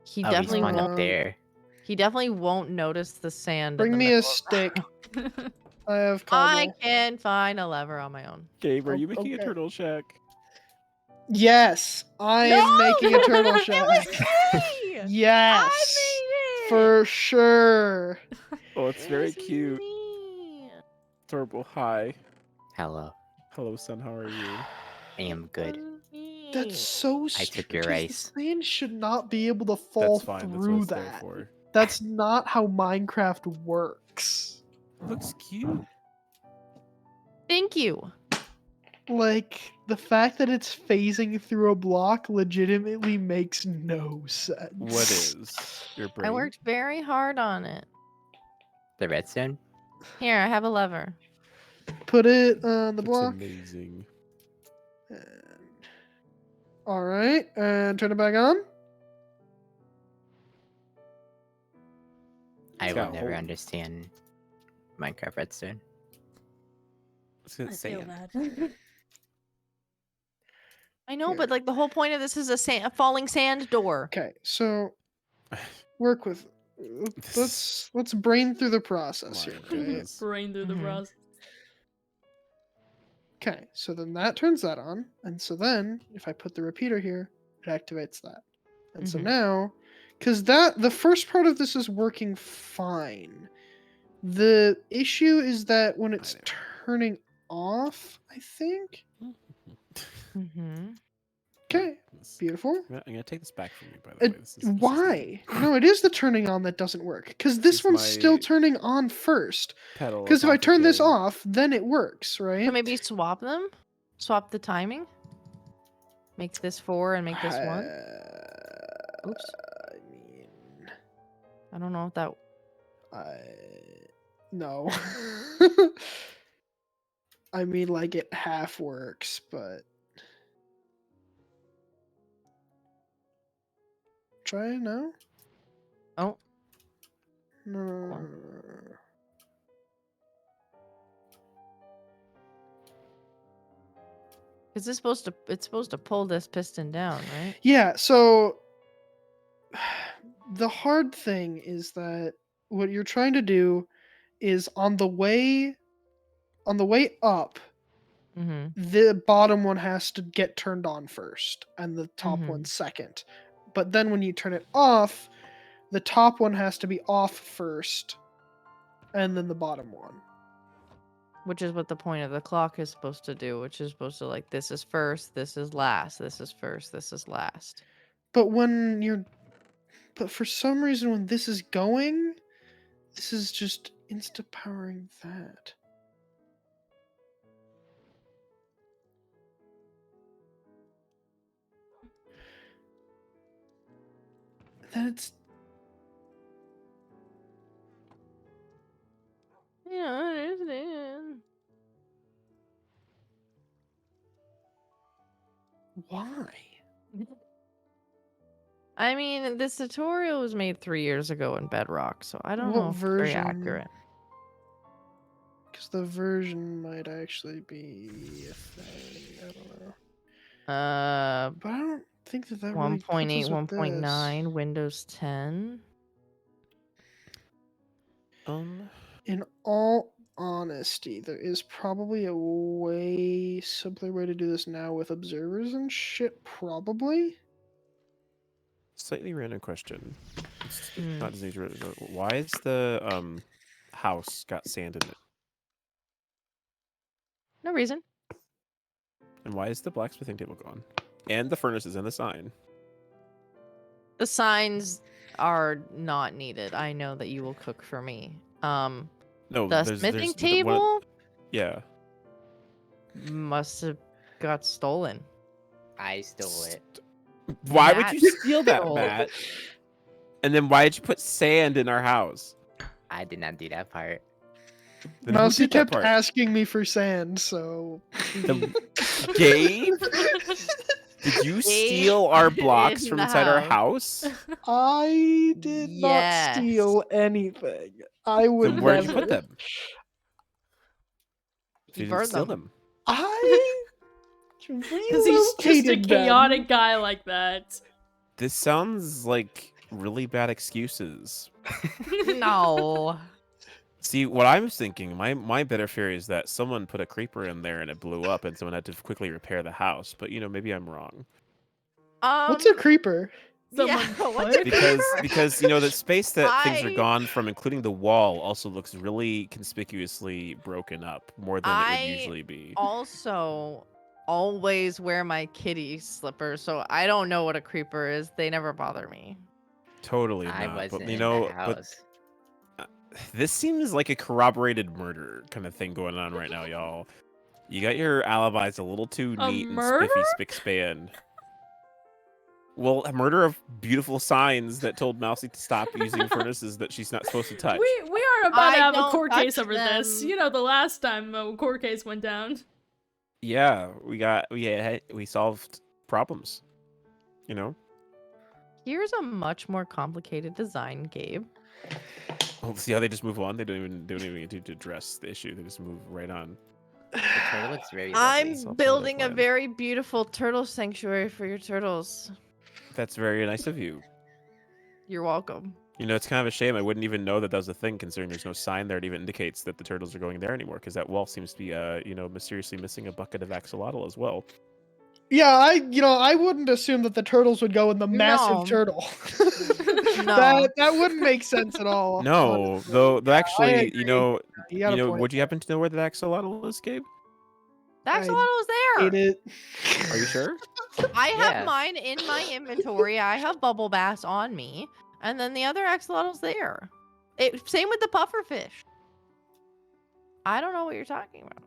He Oh, he's definitely fun won't. up there. He definitely won't notice the sand. Bring in the me middle a of the stick. house. I have I cobble. can find a lever on my own. Gabe, are Oh, you making okay. a turtle shack? Yes, I am making a turtle shack. It was me! Yes, I made it! for sure. Oh, it's It very was cute. me. Adorable. Hi. Hello. Hello, son. How are you? I am It good. was me. That's so I took your strange. rice. The sand should not be able to fall That's fine. That's what through it's there that. for. That's not how Minecraft works. Looks cute. Thank you. Like, the fact that it's phasing through a block legitimately makes no sense. What is your brain? I worked very hard on it. The redstone? Here, I have a lever. Put it on the That's block. amazing. Alright, and turn it back on. I It's will got never holes. understand Minecraft redstone. It's gonna I feel sand. that. I know, Here. but like the whole point of this is a falling sand door. Okay, so work with. Let's brain through the process My here. Okay. goodness. Brain through the Mhm. process. Okay, so then that turns that on, and so then if I put the repeater here, it activates that. And so Mhm. now, because the first part of this is working fine. The issue is that when it's know. turning off, I think. Mm-hmm. Okay, beautiful. I'm gonna take this back from you, by the way. This is Why? No, it is the turning on that doesn't work. Because this is one's still my turning on first. pedal. Because if I off turn this again. off, then it works, right? So maybe swap them? Swap the timing? Make this 4 and make this 1? Oops. I mean, I don't know if that... no. I mean, like it half works, but try it now. Oh. No. Is this supposed to... It's supposed to pull this piston down, right? Yeah, so the hard thing is that what you're trying to do is on the way up, Mm-hmm. the bottom one has to get turned on first and the top one second. But then when you turn it off, the top one has to be off first and then the bottom one. Which is what the point of the clock is supposed to do, which is supposed to like, this is first, this is last, this is first, this is last. But for some reason when this is going, this is just insta powering that. Then it's Yeah, I understand. why? I mean, this tutorial was made 3 years ago in Bedrock, so I don't What know if it's very version? accurate. Because the version might actually be a thing. I don't know. But I don't think that really 1.8, puts us with 1.9, this. Windows 10. In all honesty, there is probably a way simpler way to do this now with observers and shit. Probably. Slightly random question. not disease. Why is the house got sand in it? No reason. And why is the blacksmithing table gone? And the furnaces and the sign. The signs are not needed. I know that you will cook for me. No, The smithing table yeah. must have got stolen. I stole it. Why would Matt you steal that, stole- Matt? And then why did you put sand in our house? I did not do that part. Then who Mousy did that kept part? asking me for sand, so Gabe? Did you steal our blocks in from the inside our house. house? I did not Yes. steal anything. I would Then where did you never. put them? If You you didn't burned steal them. I Because he's just a relocated them. chaotic guy like that. This sounds like really bad excuses. No. See, what I was thinking, my better fear is that someone put a creeper in there and it blew up and someone had to quickly repair the house. But, maybe I'm wrong. What's a creeper? Someone what's a put- Because the space that things are I- gone from, including the wall, also looks really conspicuously broken up more than it I would usually be. also always wear my kitty slippers, so I don't know what a creeper is. They never bother me. Totally I not. wasn't But in the but house. this seems like a corroborated murder kind of thing going on right now, y'all. You got your alibis a little too A neat and murder? spiffy spick-span. Well, a murder of beautiful signs that told Mousy to stop using furnaces that she's not supposed to touch. We aren't about I to have a don't court case touch over this. them. You know, the last time a court case went down. Yeah, we solved problems. Here's a much more complicated design, Gabe. Oh, see how they just move on? They don't even need to address the issue. They just move right on. The turtle looks very lovely. I'm It's all part of building the a plan. very beautiful turtle sanctuary for your turtles. That's very nice of you. You're welcome. It's kind of a shame. I wouldn't even know that was a thing, considering there's no sign there that even indicates that the turtles are going there anymore. Because that wall seems to be, mysteriously missing a bucket of axolotl as well. Yeah, I wouldn't assume that the turtles would go in the massive No. turtle. No. That wouldn't make sense at all. No, honestly. though I actually, agree. You got a point. would you happen to know where the axolotl is, Gabe? The axolotl was there. Hate it. Are you sure? I have Yeah. mine in my inventory. I have bubble bass on me, and then the other axolotl's there. Same with the pufferfish. I don't know what you're talking about.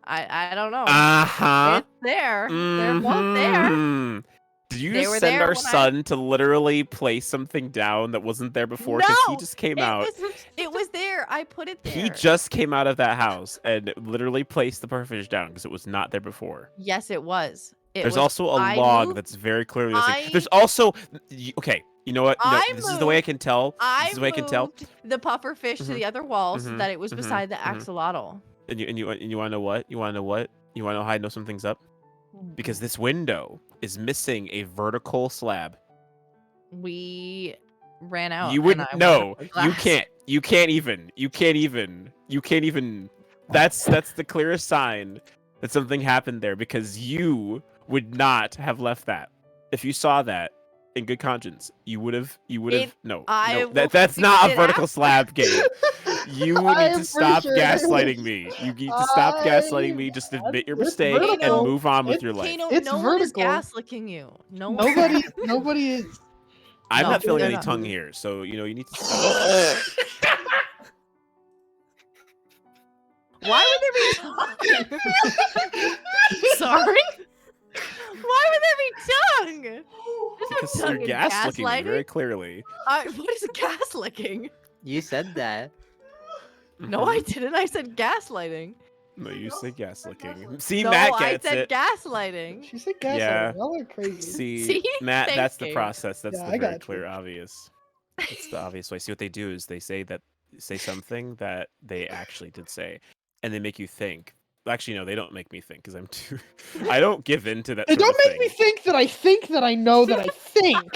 I don't know. Uh-huh. It's there. They're both there. Mhm. Did you They just were send there our when I- son to literally place something down that wasn't there before? Because he No, just came out. It was there. I put it there. He just came out of that house and literally placed the pufferfish down because it was not there before. Yes, it was. There's also a I log moved- that's very clearly missing. I- There's also okay. You know what? I This is the way I moved- can tell. I This is the way I can tell. moved the pufferfish to Mhm, the other wall so mhm, that it was mhm, beside the mhm. axolotl. And you want to know what? You want to know what? You want to know how I know something's up? Because this window is missing a vertical slab. We ran out. You and wouldn't I know. wanted You glass. can't. You can't even. That's the clearest sign that something happened there because you would not have left that. If you saw that in good conscience, you would have no. I will That's fix not a it vertical after. slab, Gabe. You need I'm to pretty stop sure- gaslighting me. You need to stop gaslighting me. Just admit your It's mistake and vertical. move on with It's- your life. Kano, It's no one is vertical. gas licking you. No one. Nobody is. I'm No, not feeling they're any not. tongue here, so you need to stop. Why would there be tongue? Sorry? Why would there be tongue? There's no Because tongue you're in gaslighting me gaslighting. very clearly. What is gas licking? You said that. No, I didn't. I said gaslighting. No, you say gaslicking. See, No, Matt I gets said it. gaslighting. She said gaslighting. Yeah. Y'all are crazy. See, See? Matt, Thanks, that's the Gabe. process. That's Yeah, the I very got clear, you. obvious. It's the obvious way. See, what they do is they say something that they actually did say, and they make you think. Actually, no, they don't make me think because I'm too. I don't give in to that. Hey, sort don't of make me thing. think that I know that I think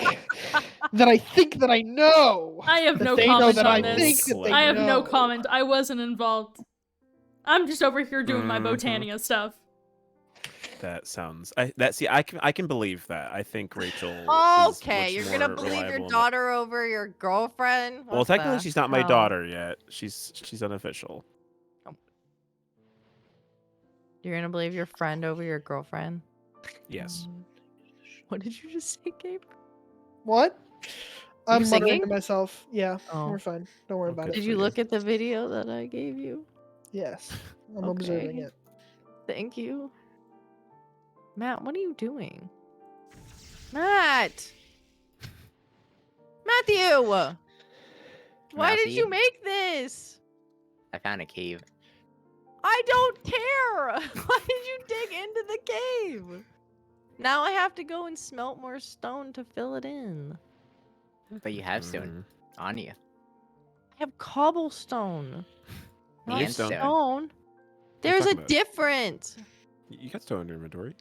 that I think that I know. I have That no they know comment that on I this. think that they I have no know. comment. I wasn't involved. I'm just over here doing my Mhm. Botania stuff. That sounds. I can believe that. I think Rachel. is Okay, much you're more gonna believe your reliable in that- daughter over your girlfriend? Well, What technically, the she's not my hell? daughter yet. She's unofficial. You're gonna believe your friend over your girlfriend? Yes. What did you just say, Gabe? What? You I'm muttering singing? to myself. Yeah, Oh. we're fine. Don't worry Oh, about good it. Did for you you. look at the video that I gave you? Yes, I'm observing Okay. it. Thank you. Matt, what are you doing? Matt! Matthew! Why did Mousy? you make this? I found a cave. I don't care! Why did you dig into the cave? Now I have to go and smelt more stone to fill it in. But you have stone on you. I have cobblestone. Not And stone. stone. are you There's a talking about? difference. You got stone in your inventory.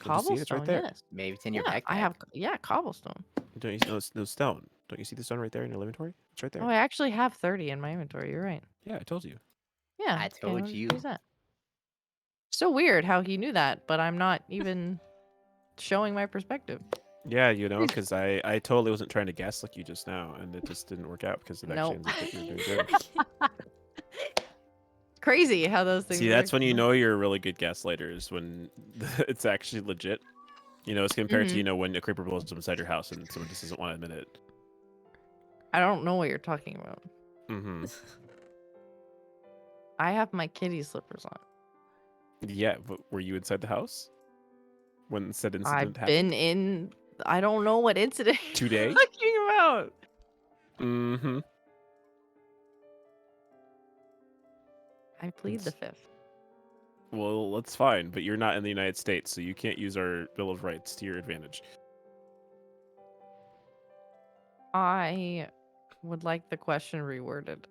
Don't you see it? It's Cobblestone, right there. yes. Maybe it's in your Yeah, backpack. I have cobblestone. Don't you no stone? Don't you see the stone right there in your inventory? It's right there. Oh, I actually have 30 in my inventory. You're right. Yeah, I told you. Yeah. I okay, told I'll just you. use that. So weird how he knew that, but I'm not even showing my perspective. Yeah, because I totally wasn't trying to guess like you just now, and it just didn't work out because it actually Nope. ends up that you were doing good. Crazy how those things See, that's work, when you you know you're a really good gaslighter is when it's actually legit. It's compared Mhm. to when a creeper blows up inside your house and someone just doesn't want to admit it. I don't know what you're talking about. Mm-hmm. I have my kitty slippers on. Yeah, but were you inside the house when said incident I've happened? been in. I don't know what incident Today? you're talking about. Mm-hmm. I plead the fifth. Well, that's fine, but you're not in the United States, so you can't use our Bill of Rights to your advantage. I would like the question reworded.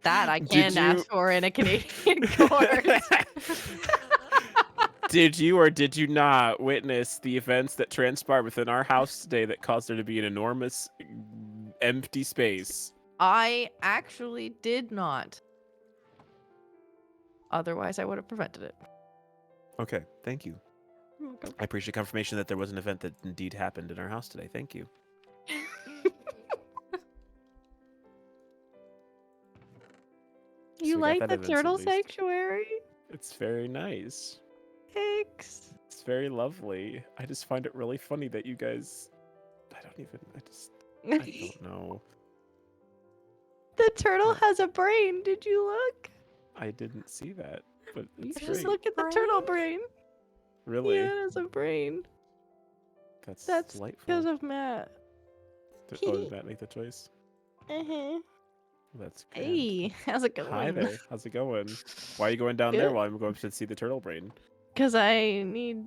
That I Did can ask for in a Canadian court. Did you or did you not witness the events that transpired within our house today that caused there to be an enormous empty space? I actually did not. Otherwise, I would have prevented it. Okay, thank you. You're welcome. I appreciate confirmation that there was an event that indeed happened in our house today. Thank you. You we got like that the evidence at turtle least. sanctuary? It's very nice. Thanks. It's very lovely. I just find it really funny that you guys. I don't know. The turtle What? has a brain. Did you look? I didn't see that, but You it's just great. look at the turtle brain. Really? Yeah, it has a brain. That's That's delightful. because of Matt. Oh, did Matt make the choice? Uh-huh. That's grand. Hey, how's it going? Hi there. How's it going? Why are you going down there Good. while I'm going to see the turtle brain? Because I need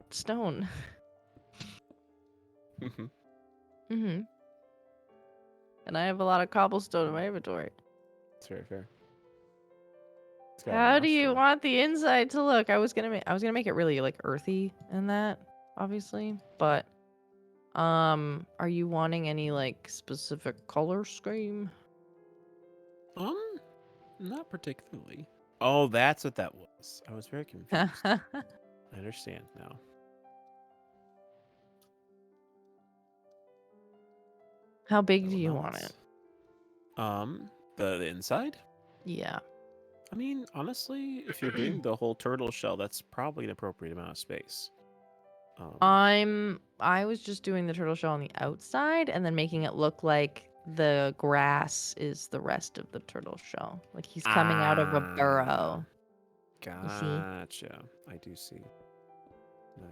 stone. Mm-hmm. Mm-hmm. And I have a lot of cobblestone in my inventory. It's very fair. It's got a How do you mushroom. want the inside to look? I was gonna make it really like earthy and that, obviously. But are you wanting any like specific color scheme? Not particularly. Oh, that's what that was. I was very confused. I understand now. How big I do will you not- want it? The inside? Yeah. I mean, honestly, if you're doing the whole turtle shell, that's probably an appropriate amount of space. I was just doing the turtle shell on the outside and then making it look like the grass is the rest of the turtle shell. Like he's coming out of a burrow. see? Gotcha. I do see.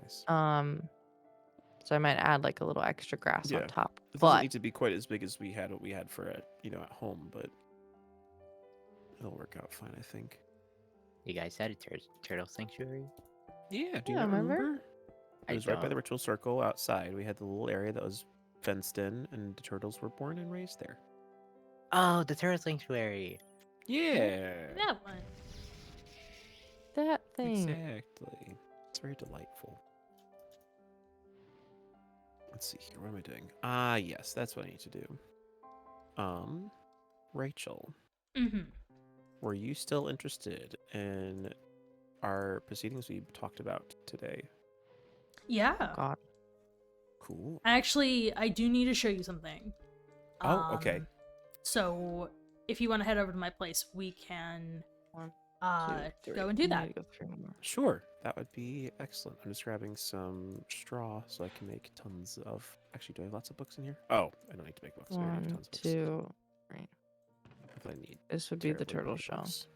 Nice. So I might add like a little extra grass Yeah. on top. It doesn't But need to be quite as big as what we had for at home, but it'll work out fine, I think. You guys had a turtle sanctuary? Yeah, do you Yeah, not remember? remember? It I was right by the don't. ritual circle outside. We had the little area that was fenced in, and the turtles were born and raised there. Oh, the turtle sanctuary. Yeah. That one. that thing. Exactly. It's very delightful. Let's see here. What am I doing? Ah, yes, that's what I need to do. Rachel, Mm-hmm. were you still interested in our proceedings we talked about today. Yeah. Oh God. Cool. Actually, I do need to show you something. Oh, okay. So, if you want to head over to my place, we can One, go and do that. Go 3 more. Sure, that would be excellent. I'm just grabbing some straw so I can make tons of. Actually, do I have lots of books in here? Oh, I don't need to make books. I already have 1, tons of books. 2, 3. If I need This would be the terribly turtle many shell. books,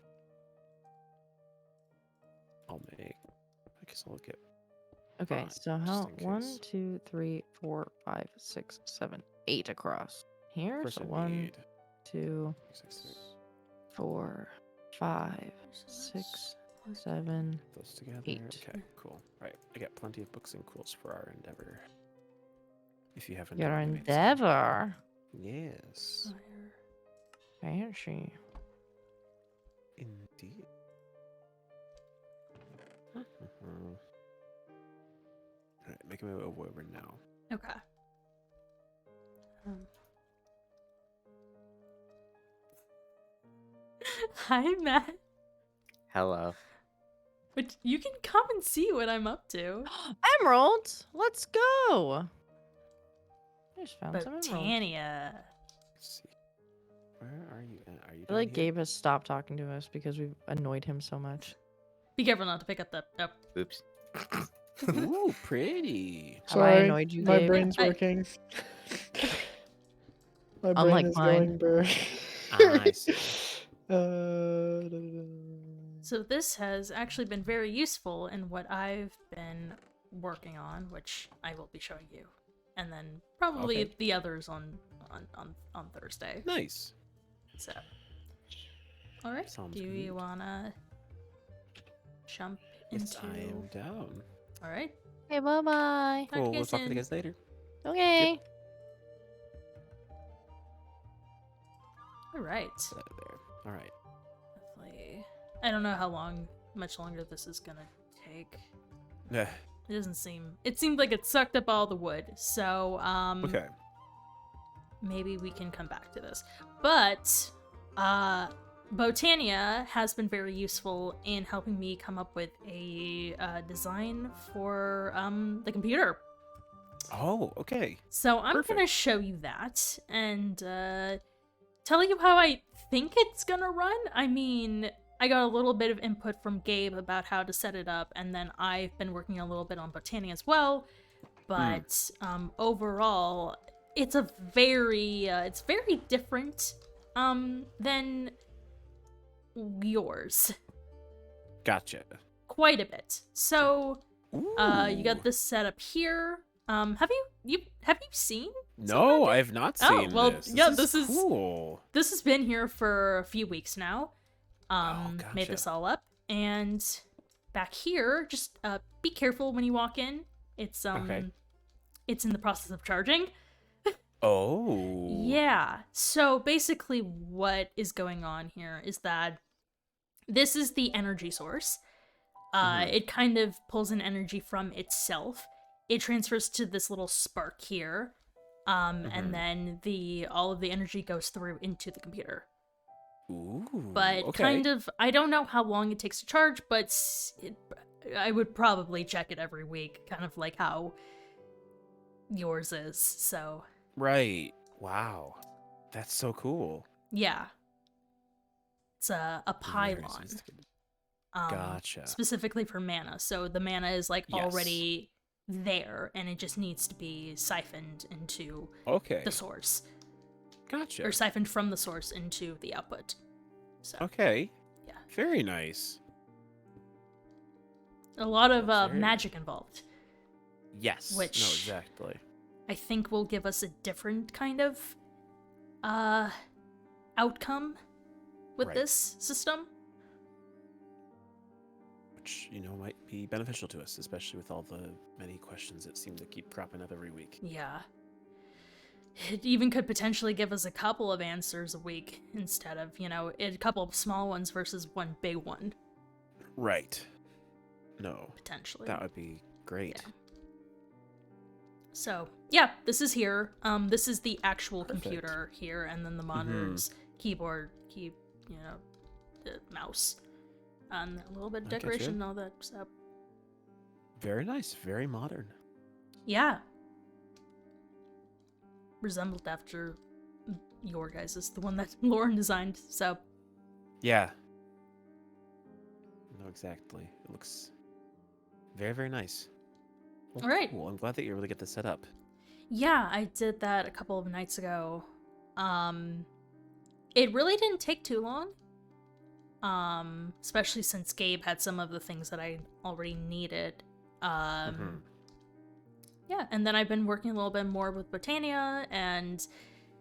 I'll make. I guess I'll get. Okay, 5, so just how? in 1, case. 2, 3, 4, 5, 6, 7, 8 across here. First, So I 1, need 2, 6, 4, 5, 6, 7. those together. 8. Okay, cool. Right, I got plenty of books and quills for our endeavor. If you haven't. Your already made some. endeavor. Yes, Fancy. indeed. Alright, making my way over now. Okay. Hi, Matt. Hello. But you can come and see what I'm up to. Emerald, let's go. I just found some emeralds. Botania. Let's see. Where are you? Are you? I feel like down here? Gabe has stopped talking to us because we've annoyed him so much. Be careful not to pick up the. Oh. Oops. Ooh, pretty. Have I annoyed you, my Gabe? brain's I- working. My brain Unlike is mine. going burr. I see. So this has actually been very useful in what I've been working on, which I will be showing you, and then probably Okay. the others on Thursday. Nice. So, all right. Sounds Do you good. wanna jump Yes, into? I am down. All right. Okay, bye-bye. Talk to Cool. you We'll guys talk to you soon. guys later. Okay. All right. Get out of there. All right. Definitely. I don't know how much longer this is gonna take. Yeah. It doesn't seem. It seemed like it sucked up all the wood. So Okay. maybe we can come back to this. But Botania has been very useful in helping me come up with a design for the computer. Oh, okay. So I'm Perfect. gonna show you that and tell you how I think it's gonna run. I mean, I got a little bit of input from Gabe about how to set it up, and then I've been working a little bit on Botania as well. But overall, it's a it's very different than yours, Gotcha. quite a bit. So you Ooh. got this set up here. Have you seen? No, I have not Oh, seen well, this. yeah, this this is- cool. This has been here for a few weeks now. Made this gotcha. all up, and back here, just be careful when you walk in. It's Okay. it's in the process of charging. Oh. Yeah. So basically, what is going on here is that this is the energy source. It kind of pulls in energy from itself. It transfers to this little spark here, and then all of the energy goes through into the computer. Ooh. But okay. kind of, I don't know how long it takes to charge, but I would probably check it every week, kind of like how yours is. So Right. Wow. That's so cool. yeah, it's a Very pylon, sophisticated. um, Gotcha. specifically for mana. So the mana is like Yes. already there, and it just needs to be siphoned into Okay. the source, Gotcha. or siphoned from the source into the output. So Okay. yeah, Very nice. a lot of That's very magic involved. Yes. Which- No, exactly. I think will give us a different kind of outcome with Right. this system. Which, might be beneficial to us, especially with all the many questions that seem to keep cropping up every week. Yeah. It even could potentially give us a couple of answers a week instead of, a couple of small ones versus one big one, Right. No. potentially. That would be great. Yeah. So, yeah, this is here. This is the actual Perfect. computer here, and then the monitors, keyboard, the mouse. And a little bit of I get you. decoration and all that stuff. Very nice. Very modern. Yeah. Resembled after your guys' is the one that Lauren designed, so. Yeah. No, exactly. It looks very, very nice. Well, All right. Cool. I'm glad that you were able to get this set up. Yeah, I did that a couple of nights ago. It really didn't take too long. Especially since Gabe had some of the things that I already needed. Yeah, and then I've been working a little bit more with Botania and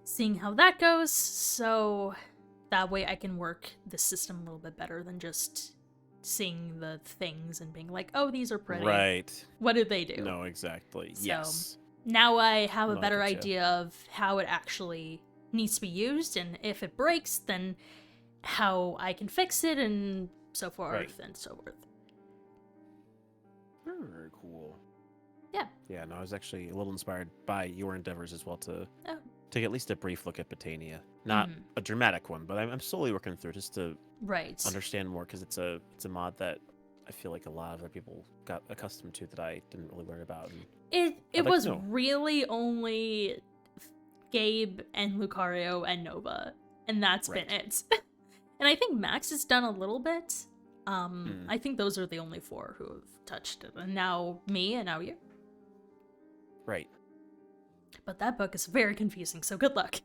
seeing how that goes, so that way I can work the system a little bit better than just seeing the things and being like, oh, these are pretty. Right. What do they do? No, exactly. So- Yes. Now I have a No, I better getcha. idea of how it actually needs to be used, and if it breaks, then how I can fix it, and so forth Right. and so forth. Very, very cool. Yeah. Yeah, no, I was actually a little inspired by your endeavors as well to Oh. take at least a brief look at Botania. Not Mhm. a dramatic one, but I'm slowly working through just to Right. understand more because it's a mod that I feel like a lot of other people got accustomed to that I didn't really learn about. And It I'd like to was know. really only Gabe and Lucario and Nova, and that's been Right. it. And I think Max has done a little bit. Mm. I think those are the only 4 who have touched it, and now me and now you. Right. But that book is very confusing, so good luck.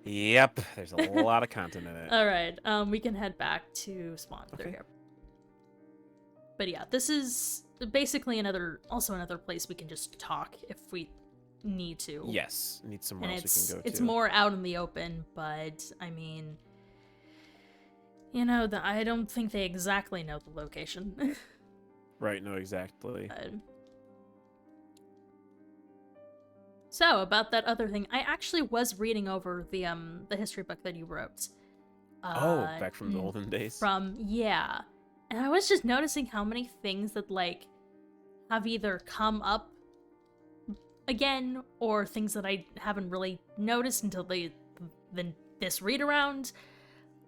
Yep. There's a lot of content in it. All right, we can head back to Spawn through Okay. here. But yeah, this is basically another place we can just talk if we need to. Yes. Need somewhere And else we can go it's to. more out in the open, but I mean, you know, I don't think they exactly know the location. Right. No, exactly. So about that other thing, I actually was reading over the history book that you wrote. Back from the olden days. Yeah, and I was just noticing how many things that like have either come up again or things that I haven't really noticed until this read around.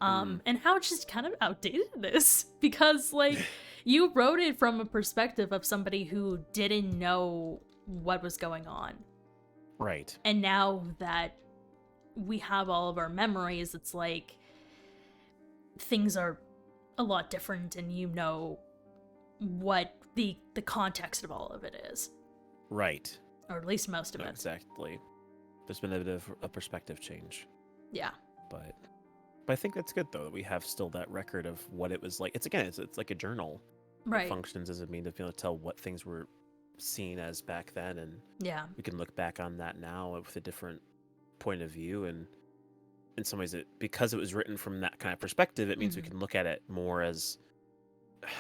And how it's just kind of outdated it is because like you wrote it from a perspective of somebody who didn't know what was going on. Right. And now that we have all of our memories, it's like things are a lot different and you know what the context of all of it is. Right. Or at least most of No, it. exactly. There's been a bit of a perspective change. Yeah. But I think that's good though that we have still that record of what it was like. It's like a journal. Right. It functions as a means of being able to tell what things were seen as back then, and Yeah. we can look back on that now with a different point of view. And in some ways, because it was written from that kind of perspective, it means we can look at it more as,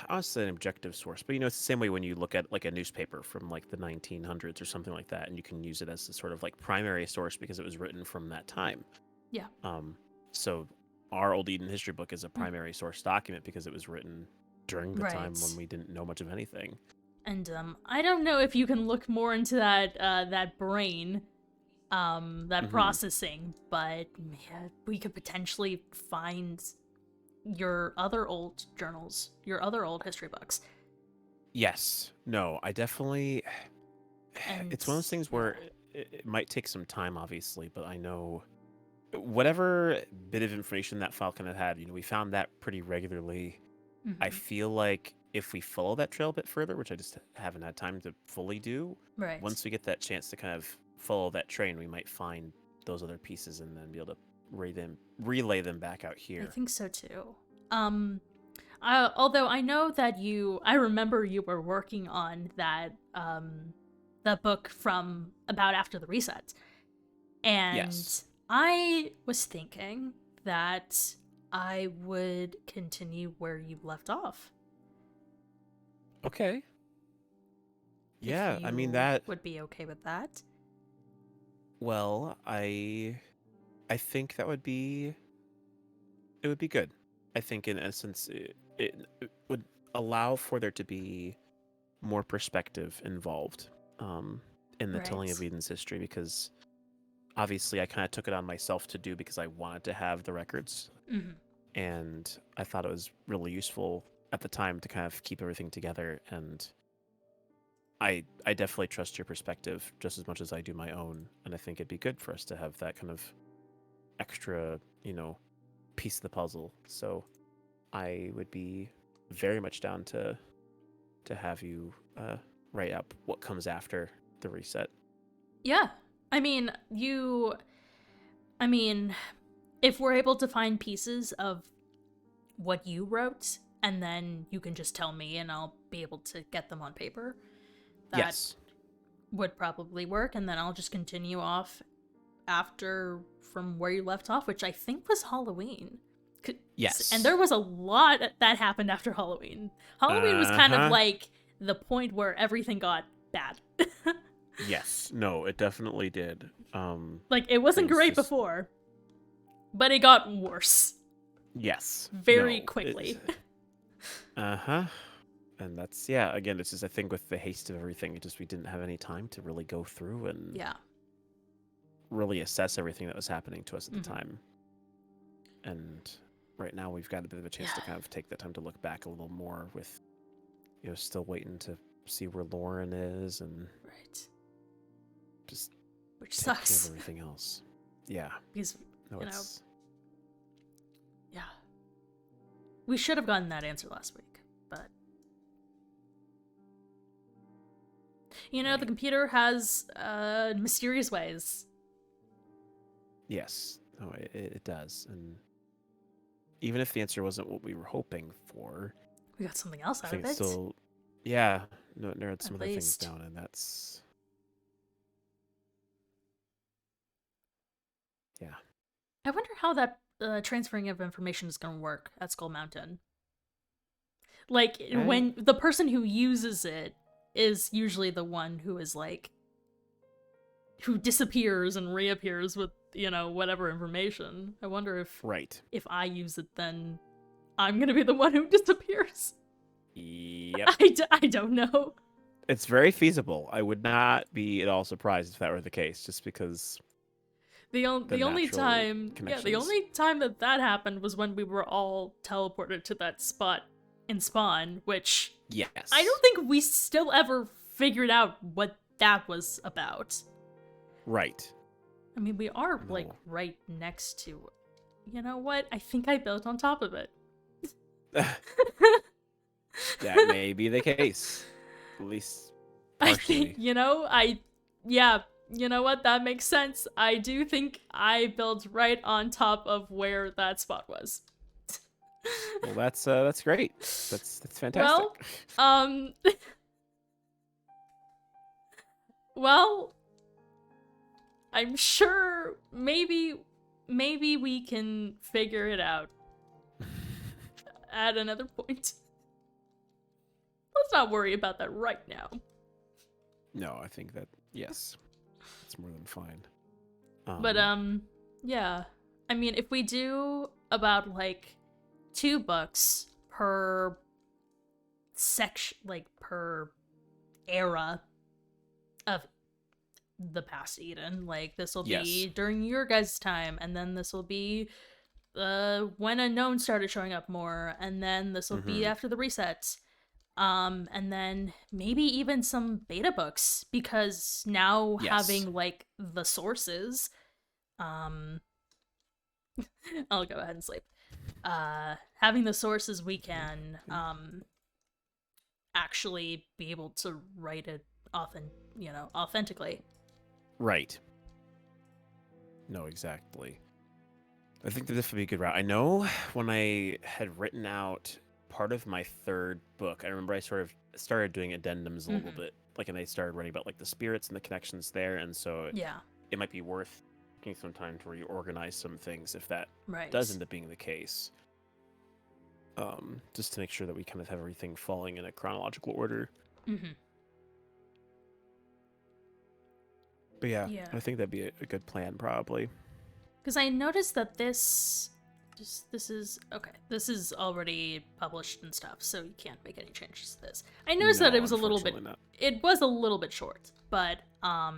I don't say an objective source, but it's the same way when you look at like a newspaper from like the 1900s or something like that, and you can use it as a sort of like primary source because it was written from that time. Yeah. So our old Eden history book is a primary source document because it was written during the time when we didn't know much of anything. And I don't know if you can look more into that brain, that processing, but yeah, we could potentially find your other old journals, your other old history books. Yes. No, I definitely. And It's one of those things where it might take some time, obviously, but I know whatever bit of information that file kind of had, we found that pretty regularly. I feel like if we follow that trail a bit further, which I just haven't had time to fully do, right. once we get that chance to kind of follow that train, we might find those other pieces and then be able to relay them back out here. I think so too. Although I know that I remember you were working on that book from about after the reset. And Yes. I was thinking that I would continue where you left off. Okay. Yeah, If I mean you that. would be okay with that. Well, I think it would be good. I think in essence it would allow for there to be more perspective involved in the telling of Right. Eden's history, because obviously I kind of took it on myself to do because I wanted to have the records. and I thought it was really useful at the time to kind of keep everything together. And I definitely trust your perspective just as much as I do my own, and I think it'd be good for us to have that kind of extra, piece of the puzzle. So I would be very much down to have you write up what comes after the reset. Yeah. I mean, if we're able to find pieces of what you wrote, and then you can just tell me and I'll be able to get them on paper, that Yes. would probably work, and then I'll just continue off after from where you left off, which I think was Halloween. Yes. And there was a lot that happened after Halloween. Halloween was kind of Uh-huh. like the point where everything got bad. Yes. No, it definitely did. Like, it wasn't Things great just- before, but it got worse Yes. very No, quickly. Uh-huh. And that's, yeah, again, it's just, I think with the haste of everything, we didn't have any time to really go through and Yeah. really assess everything that was happening to us at the Mhm. time. And right now we've got a bit of a chance to Yeah. kind of take the time to look back a little more with, still waiting to see where Lauren is and Right. just Which take care sucks. of everything else. Yeah. Because, No, you know, it's... yeah. We should have gotten that answer last week, but... the Right. computer has mysterious ways. Yes. No, it does. And even if the answer wasn't what we were hoping for, We got something else I out think of it's it. still, yeah, no, it narrowed some At other things least. down, and that's, yeah. I wonder how that transferring of information is going to work at Skull Mountain. Like, when the person who uses it is usually the one who is, like, who disappears and reappears with, whatever information. I wonder if Right. I use it, then I'm going to be the one who disappears. Yep. I don't know. It's very feasible. I would not be at all surprised if that were the case, just because... The only natural time, the connections. only time that happened was when we were all teleported to that spot in Spawn, which Yes. I don't think we still ever figured out what that was about. Right. I mean, we are, like, No. right next to... You know what? I think I built on top of it. That may be the case. At least I partially. think, yeah, you know what? That makes sense. I do think I built right on top of where that spot was. Well, that's great. That's fantastic. Well, well, I'm sure maybe we can figure it out at another point. Let's not worry about that right now. No, I think that, yes, it's more than fine. But yeah. I mean, if we do about, like, 2 books per section, like, per era of the past Eden, like, this will be Yes. during your guys' time, and then this will be when Unknown started showing up more, and then this will be Mhm. after the reset. And then maybe even some beta books, because now Yes. having, like, the sources, I'll go ahead and sleep. Having the sources, we can actually be able to write it authentically. Right. No, exactly. I think that this would be a good route. I know when I had written out part of my 3rd book, I remember I sort of started doing addendums a little bit, like, and I started writing about, like, the spirits and the connections there, and so Yeah, it might be worth taking some time to reorganize some things if that right. does end up being the case. Just to make sure that we kind of have everything falling in a chronological order. Mm-hmm. But yeah, Yeah. I think that'd be a good plan, probably. Because I noticed that this is already published and stuff, so you can't make any changes to this. I noticed that No, it was a little bit, unfortunately not. it was a little bit short, but I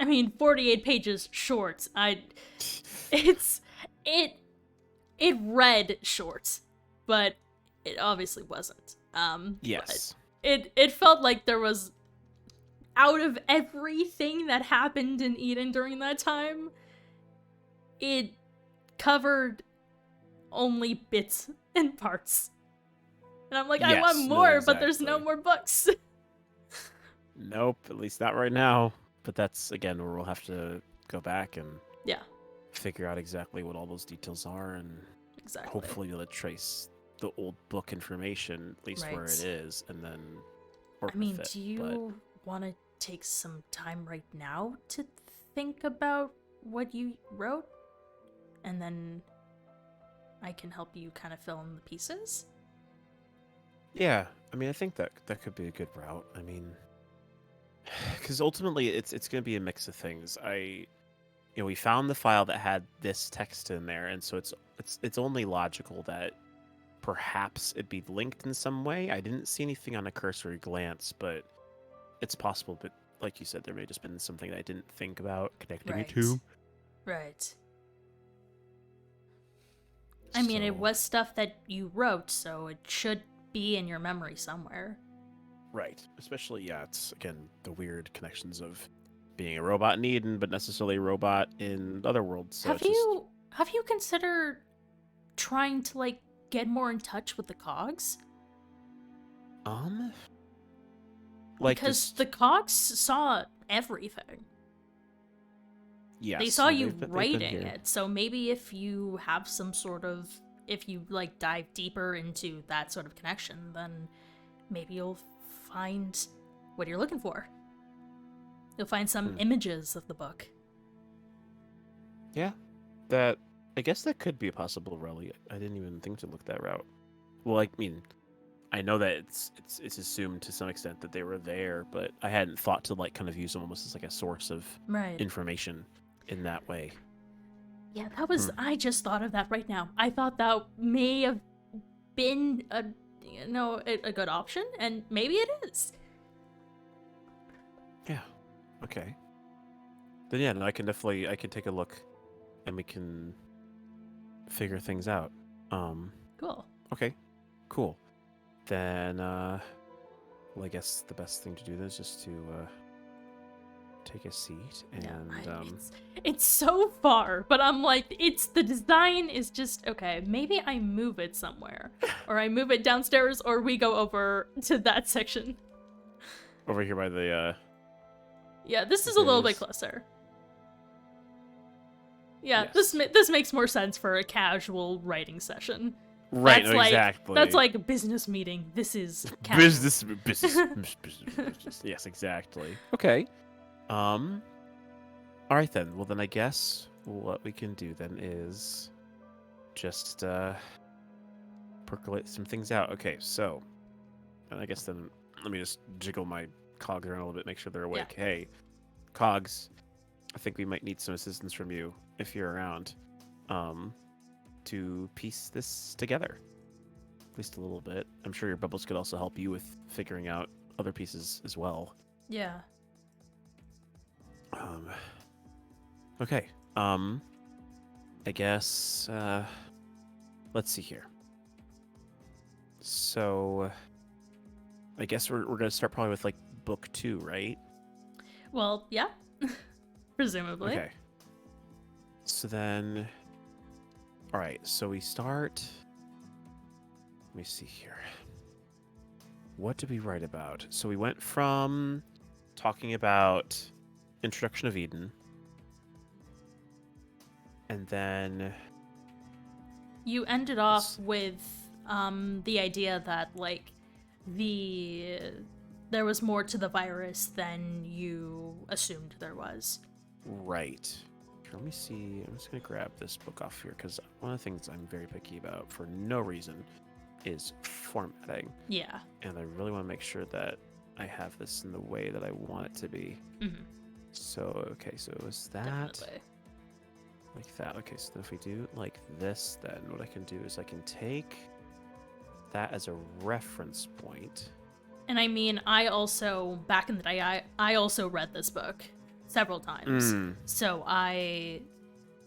mean, 48 pages short. It's it read short, but it obviously wasn't. Yes. But it felt like there was, out of everything that happened in Eden during that time, it covered only bits and parts. And I'm like, I Yes, want no, more, but there's no exactly. more books. Nope, at least not right now. But that's, again, where we'll have to go back and Yeah, figure out exactly what all those details are, and exactly. hopefully be able to trace the old book information, at least where Right. it is, and then work I mean, with it. do you want to take some time right now to think about what you wrote? And then I can help you kind of fill in the pieces? Yeah, I mean, I think that could be a good route. I mean, because ultimately it's going to be a mix of things. We found the file that had this text in there, and so it's only logical that perhaps it'd be linked in some way. I didn't see anything on a cursory glance, but it's possible. But like you said, there may have just been something that I didn't think about connecting it to. Right. I mean, it So- was stuff that you wrote, so it should be in your memory somewhere. Right. Especially, yeah, it's, again, the weird connections of being a robot in Eden, but necessarily a robot in other worlds. So Have you considered trying to, like, get more in touch with the cogs? like Because just, the cogs saw everything. yes, They saw no, you they've been writing here. it, so maybe if you have some sort of, if you, like, dive deeper into that sort of connection, then maybe you'll find what you're looking for. You'll find some images of the book. Yeah, I guess that could be a possible route. I didn't even think to look that route. Well, I mean, I know that it's assumed to some extent that they were there, but I hadn't thought to like kind of use them almost as like a source of Right. information in that way. Yeah, that was, I just thought of that right now. I thought that may have been a good option, and maybe it is. Yeah. Okay. Then yeah, no, I can take a look, and we can figure things out. Cool. Okay. Cool. Then well, I guess the best thing to do then is just to take a seat and It's so far, but I'm like, the design is just okay. Maybe I move it somewhere, or I move it downstairs, or we go over to that section. over here by the Yeah, this is a little bit There's- closer. Yeah, Yes. this makes more sense for a casual writing session. right, That's no, like, exactly. That's like a business meeting. This is casual. business. Yes, exactly. Okay. All right then. Well, then I guess what we can do then is just percolate some things out. Okay, so, and I guess then let me just jiggle my cogs around a little bit, make sure they're awake. Hey, cogs, I think we might need some assistance from you if you're around, to piece this together. At least a little bit. I'm sure your bubbles could also help you with figuring out other pieces as well. Yeah. Okay. I guess let's see here. So I guess we're gonna start probably with like book 2, right? Well, yeah. Presumably. Okay. So then alright, so we start. Let me see here. What did we write about? So we went from talking about Introduction of Eden. And then You ended off with the idea that like there was more to the virus than you assumed there was. right. Here, let me see. I'm just gonna grab this book off here because one of the things I'm very picky about for no reason is formatting. Yeah. And I really want to make sure that I have this in the way that I want it to be. Mm-hmm. So okay, so it was that. Definitely. Like that. Okay, so if we do it like this, then what I can do is I can take that as a reference point. And I mean, I also, back in the day, I also read this book several times. So I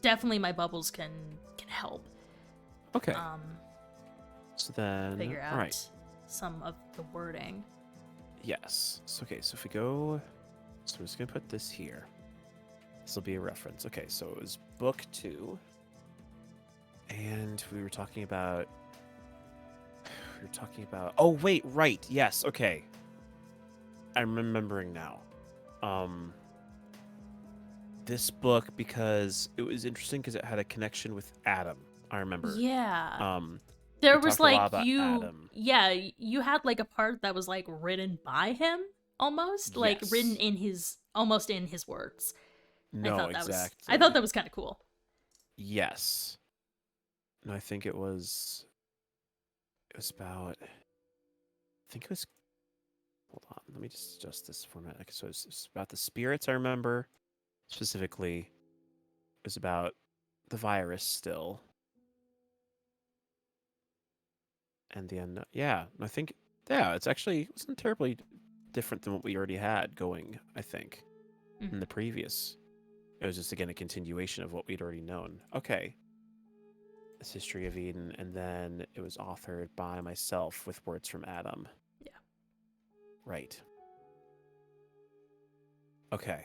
definitely, my bubbles can help. Okay. So then, Figure out all right. some of the wording. Yes. So, okay, so if we go, so I'm just gonna put this here. This will be a reference. Okay, so it was book 2, and we were talking about. Oh wait, right. Yes. Okay. I'm remembering now. This book, because it was interesting because it had a connection with Adam. I remember. Yeah. We There was talked a lot like about Adam. you had like a part that was like written by him almost, like written Yes. in his almost in his words. I No, thought that exactly. was kind of cool. Yes. No, I think it was about. I think it was. Hold on. Let me just adjust this format. Okay, so it's about the spirits. I remember specifically. It was about the virus still, and the unknown. Yeah, I think. Yeah, it's actually it wasn't terribly different than what we already had going. I think in the previous. It was just again a continuation of what we'd already known. Okay. This History of Eden, and then it was authored by myself with words from Adam. Yeah. Right. Okay.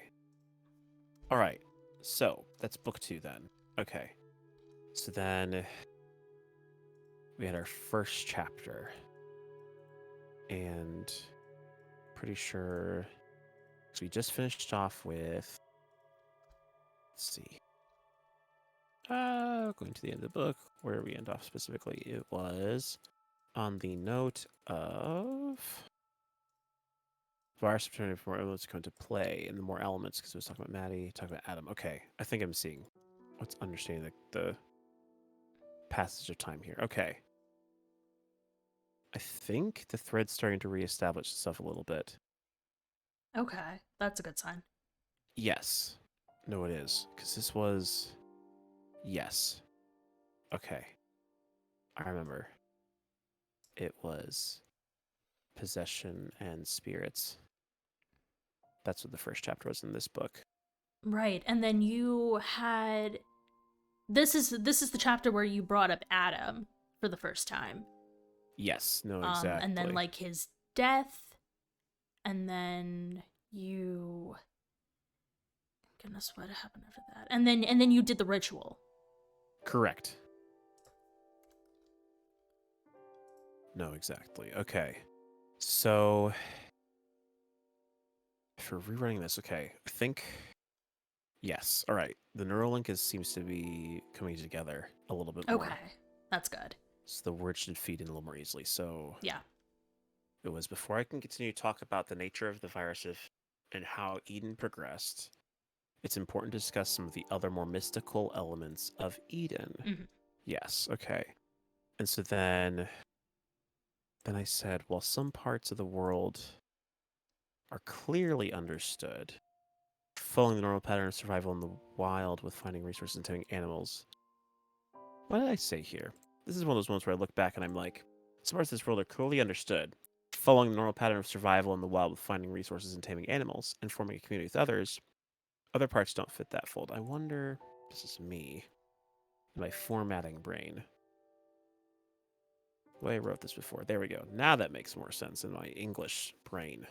All right. So that's book 2 then. Okay. So then we had our first chapter, and pretty sure we just finished off with. Let's see. Going to the end of the book, where we end off specifically, it was on the note of virus opportunity for more elements to come into play, and the more elements, because it was talking about Maddie, talking about Adam. Okay, I think I'm seeing what's understanding the passage of time here. Okay. I think the thread's starting to reestablish itself a little bit. Okay, that's a good sign. Yes. No, it is. Because this was. Yes. Okay. I remember. It was possession and spirits. That's what the first chapter was in this book. Right, and then you had this is the chapter where you brought up Adam for the first time. Yes. No, exactly. And then like his death, and then goodness, what happened after that? And then you did the ritual. Correct. No, exactly. Okay. So, if we're rerunning this, okay, I think. Yes. All right. The Neuralink seems to be coming together a little bit more. Okay, that's good. So the words should feed in a little more easily. So Yeah. it was before I can continue to talk about the nature of the virus and how Eden progressed. It's important to discuss some of the other more mystical elements of Eden. Mm-hmm. Yes. Okay. And so then I said, while some parts of the world are clearly understood, following the normal pattern of survival in the wild with finding resources and taming animals. What did I say here? This is one of those moments where I look back and I'm like, some parts of this world are clearly understood, following the normal pattern of survival in the wild with finding resources and taming animals and forming a community with others. Other parts don't fit that fold. I wonder, this is me, my formatting brain. The way I wrote this before. There we go. Now that makes more sense in my English brain.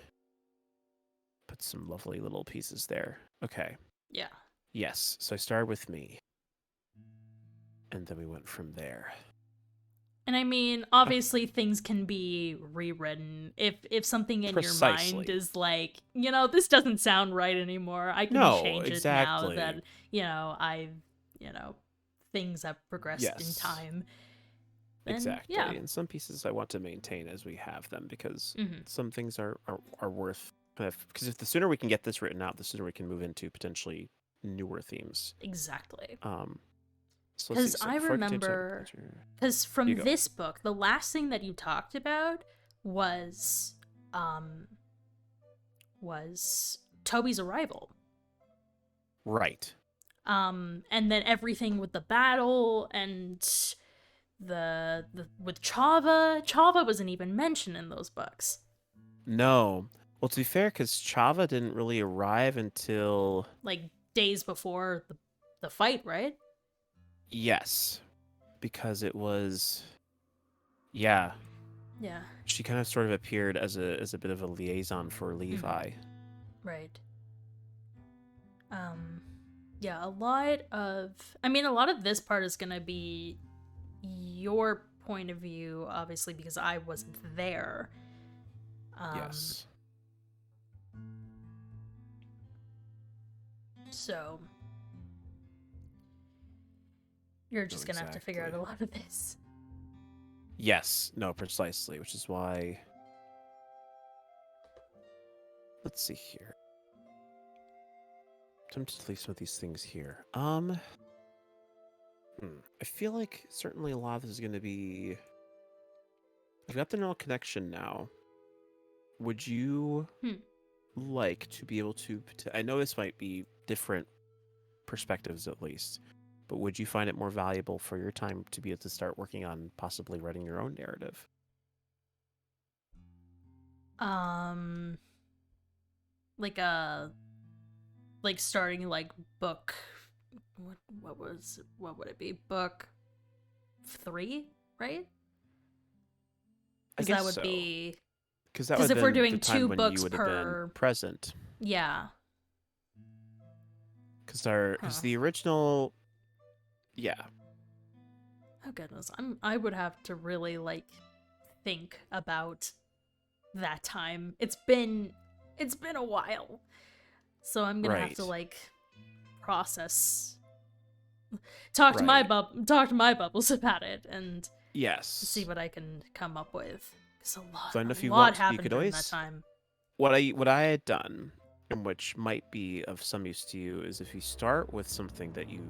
Put some lovely little pieces there. Okay. Yeah. Yes. So I started with me. And then we went from there. And I mean, obviously things can be rewritten. If something in your mind is like, this doesn't sound right anymore, I can change it now that, things have progressed in time. Then, exactly. Yeah. And some pieces I want to maintain as we have them, because some things are worth kind of, because if the sooner we can get this written out, the sooner we can move into potentially newer themes. Exactly. So because I remember, because from this book, the last thing that you talked about was Toby's arrival. Right. And then everything with the battle and the with Chava. Chava wasn't even mentioned in those books. No. Well, to be fair, because Chava didn't really arrive until like days before the fight, right? Yes. because it was, yeah, Yeah. she kind of sort of appeared as a bit of a liaison for Levi. Right. Yeah, a lot of this part is gonna be your point of view, obviously, because I wasn't there. Yes. So you're just No, gonna have to figure out a exactly. lot of this. Yes. No, precisely. Which is why. Let's see here. Tempted to leave some of these things here. I feel like certainly a lot of this is going to be. I've got the neural connection now. Would you like to be able to? I know this might be different perspectives at least, but would you find it more valuable for your time to be able to start working on possibly writing your own narrative? Like starting like book. What would it be? Book 3, right? I Because guess that would so. be Because that 'cause would if have we're been doing the time 2 when books you would have per- been present. yeah. Because Huh. the original, yeah, Oh goodness, I would have to really like think about that time. It's been a while, so I'm gonna have to right, like process, talk to my right, bubbles about it, and see yes. what I can come up with. Because So, and a if you lot want, you happened could during that always time. what I had done, and which might be of some use to you, is if you start with something that you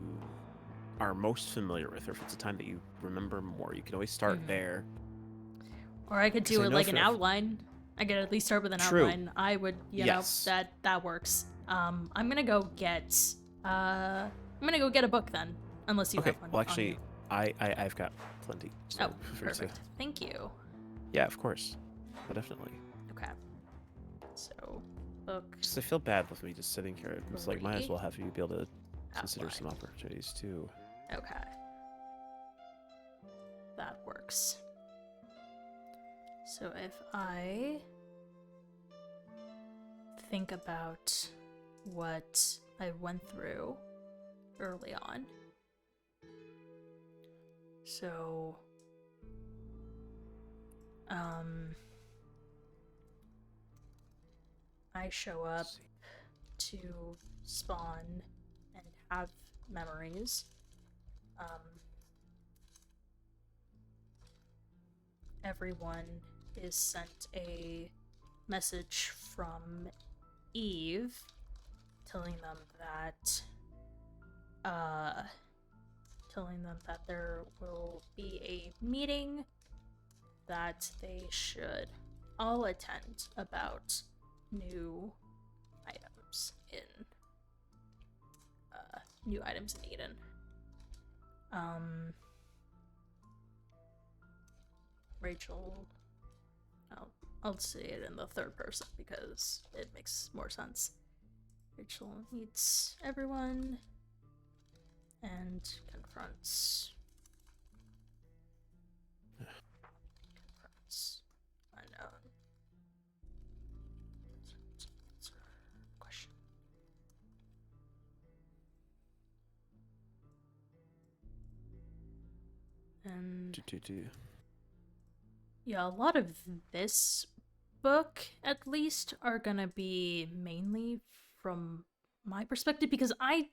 are most familiar with, or if it's a time that you remember more, you can always start there. Or I could 'Cause do I it know like an for outline. I could at least start with an true, outline. I would, yes, that works. I'm gonna go get a book then, unless you okay. have one Well, on you. actually, I've got plenty. So Oh, feel free to. perfect. Thank you. Yeah, of course, definitely. Okay. So, book Because I feel bad with me just sitting here. It's like, might as 3 well have you be able to consider some outline. opportunities too. Okay. That works. So if I think about what I went through early on. So, I show up to spawn and have memories. Everyone is sent a message from Eve telling them that there will be a meeting that they should all attend about new items in Eden. Rachel, I'll say it in the third person because it makes more sense. Rachel meets everyone and confronts unknown. Question. And yeah, a lot of this book, at least, are gonna be mainly from my perspective because I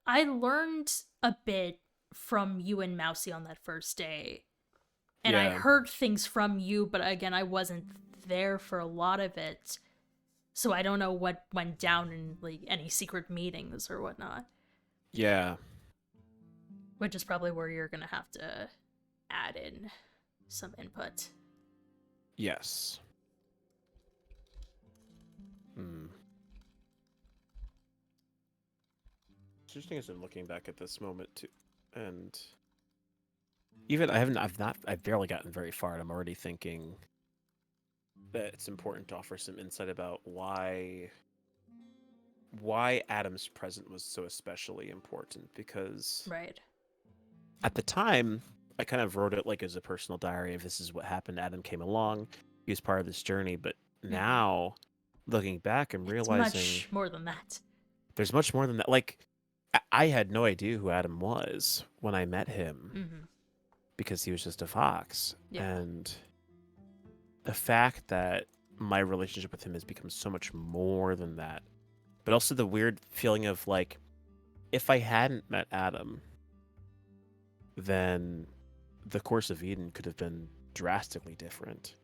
learned a bit from you and Mousy on that first day. And I heard things from you, but again, I wasn't there for a lot of it. So I don't know what went down in like any secret meetings or whatnot. Yeah. Which is probably where you're gonna have to add in some input. Yes. It's interesting as I'm looking back at this moment too, and even I've barely gotten very far, and I'm already thinking that it's important to offer some insight about why Adam's presence was so especially important, because Right. at the time, I kind of wrote it like as a personal diary of this is what happened. Adam came along. He was part of this journey. But now, looking back, I'm It's realizing much more than that. there's much more than that. Like, I had no idea who Adam was when I met him Mm-hmm. because he was just a fox. Yeah. And the fact that my relationship with him has become so much more than that. But also the weird feeling of like, if I hadn't met Adam, then the course of Eden could have been drastically different.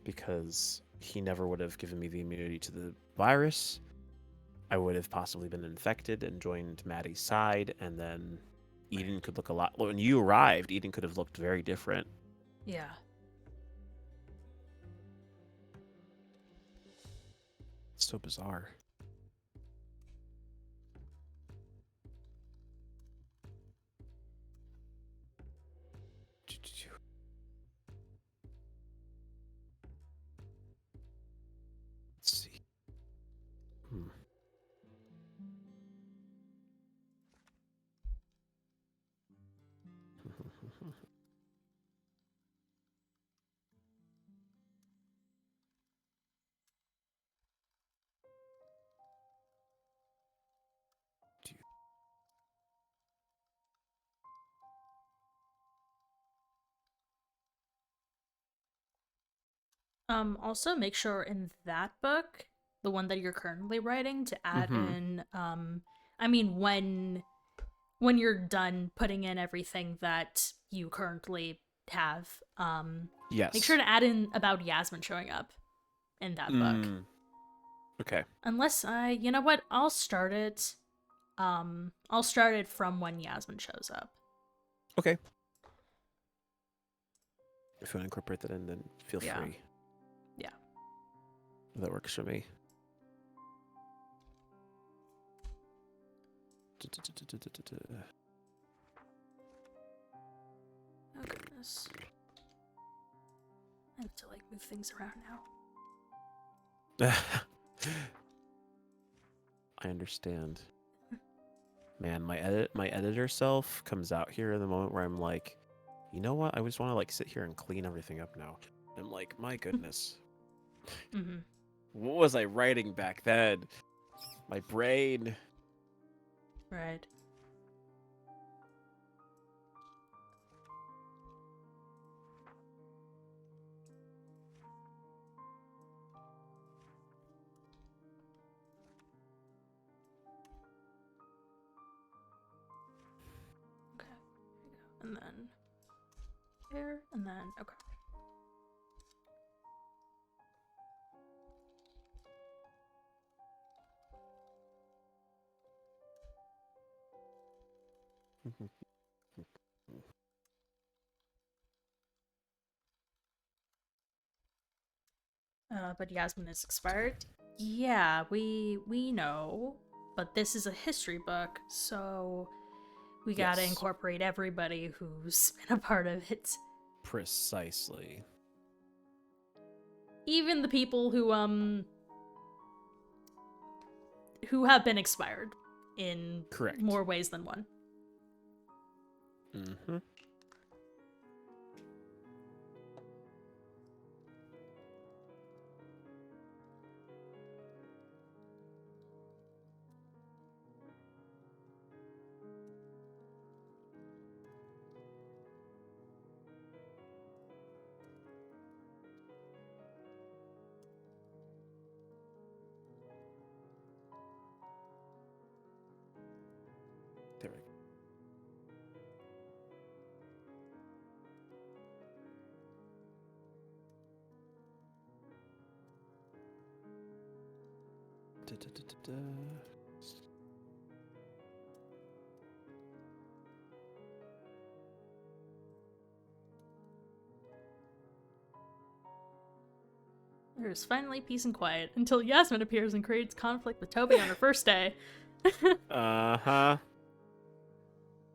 Because he never would have given me the immunity to the virus. I would have possibly been infected and joined Maddie's side, and then Eden could look a lot. When you arrived, Eden could have looked very different. Yeah. It's so bizarre. Let's see. Also make sure in that book, the one that you're currently writing, to add in, I mean, when you're done putting in everything that you currently have, Yes. make sure to add in about Yasmin showing up in that book. Okay. Unless you know what, I'll start it from when Yasmin shows up. Okay. If you want to incorporate that in, then feel Yeah. free. Yeah. That works for me. Oh goodness. I have to like move things around now. I understand. Man, my editor self comes out here in the moment where I'm like, you know what? I just want to like sit here and clean everything up now. I'm like, my goodness. Mm-hmm. What was I writing back then? My brain. Right. Okay. Here we go. And then here, and then okay. But Yasmin is expired. Yeah, we know, but this is a history book, so we gotta Yes. incorporate everybody who's been a part of it. Precisely. Even the people who have been expired in Correct. more ways than one. Mm-hmm. There we go. Da-da-da-da-da. There's finally peace and quiet until Yasmin appears and creates conflict with Toby on her first day. Uh-huh.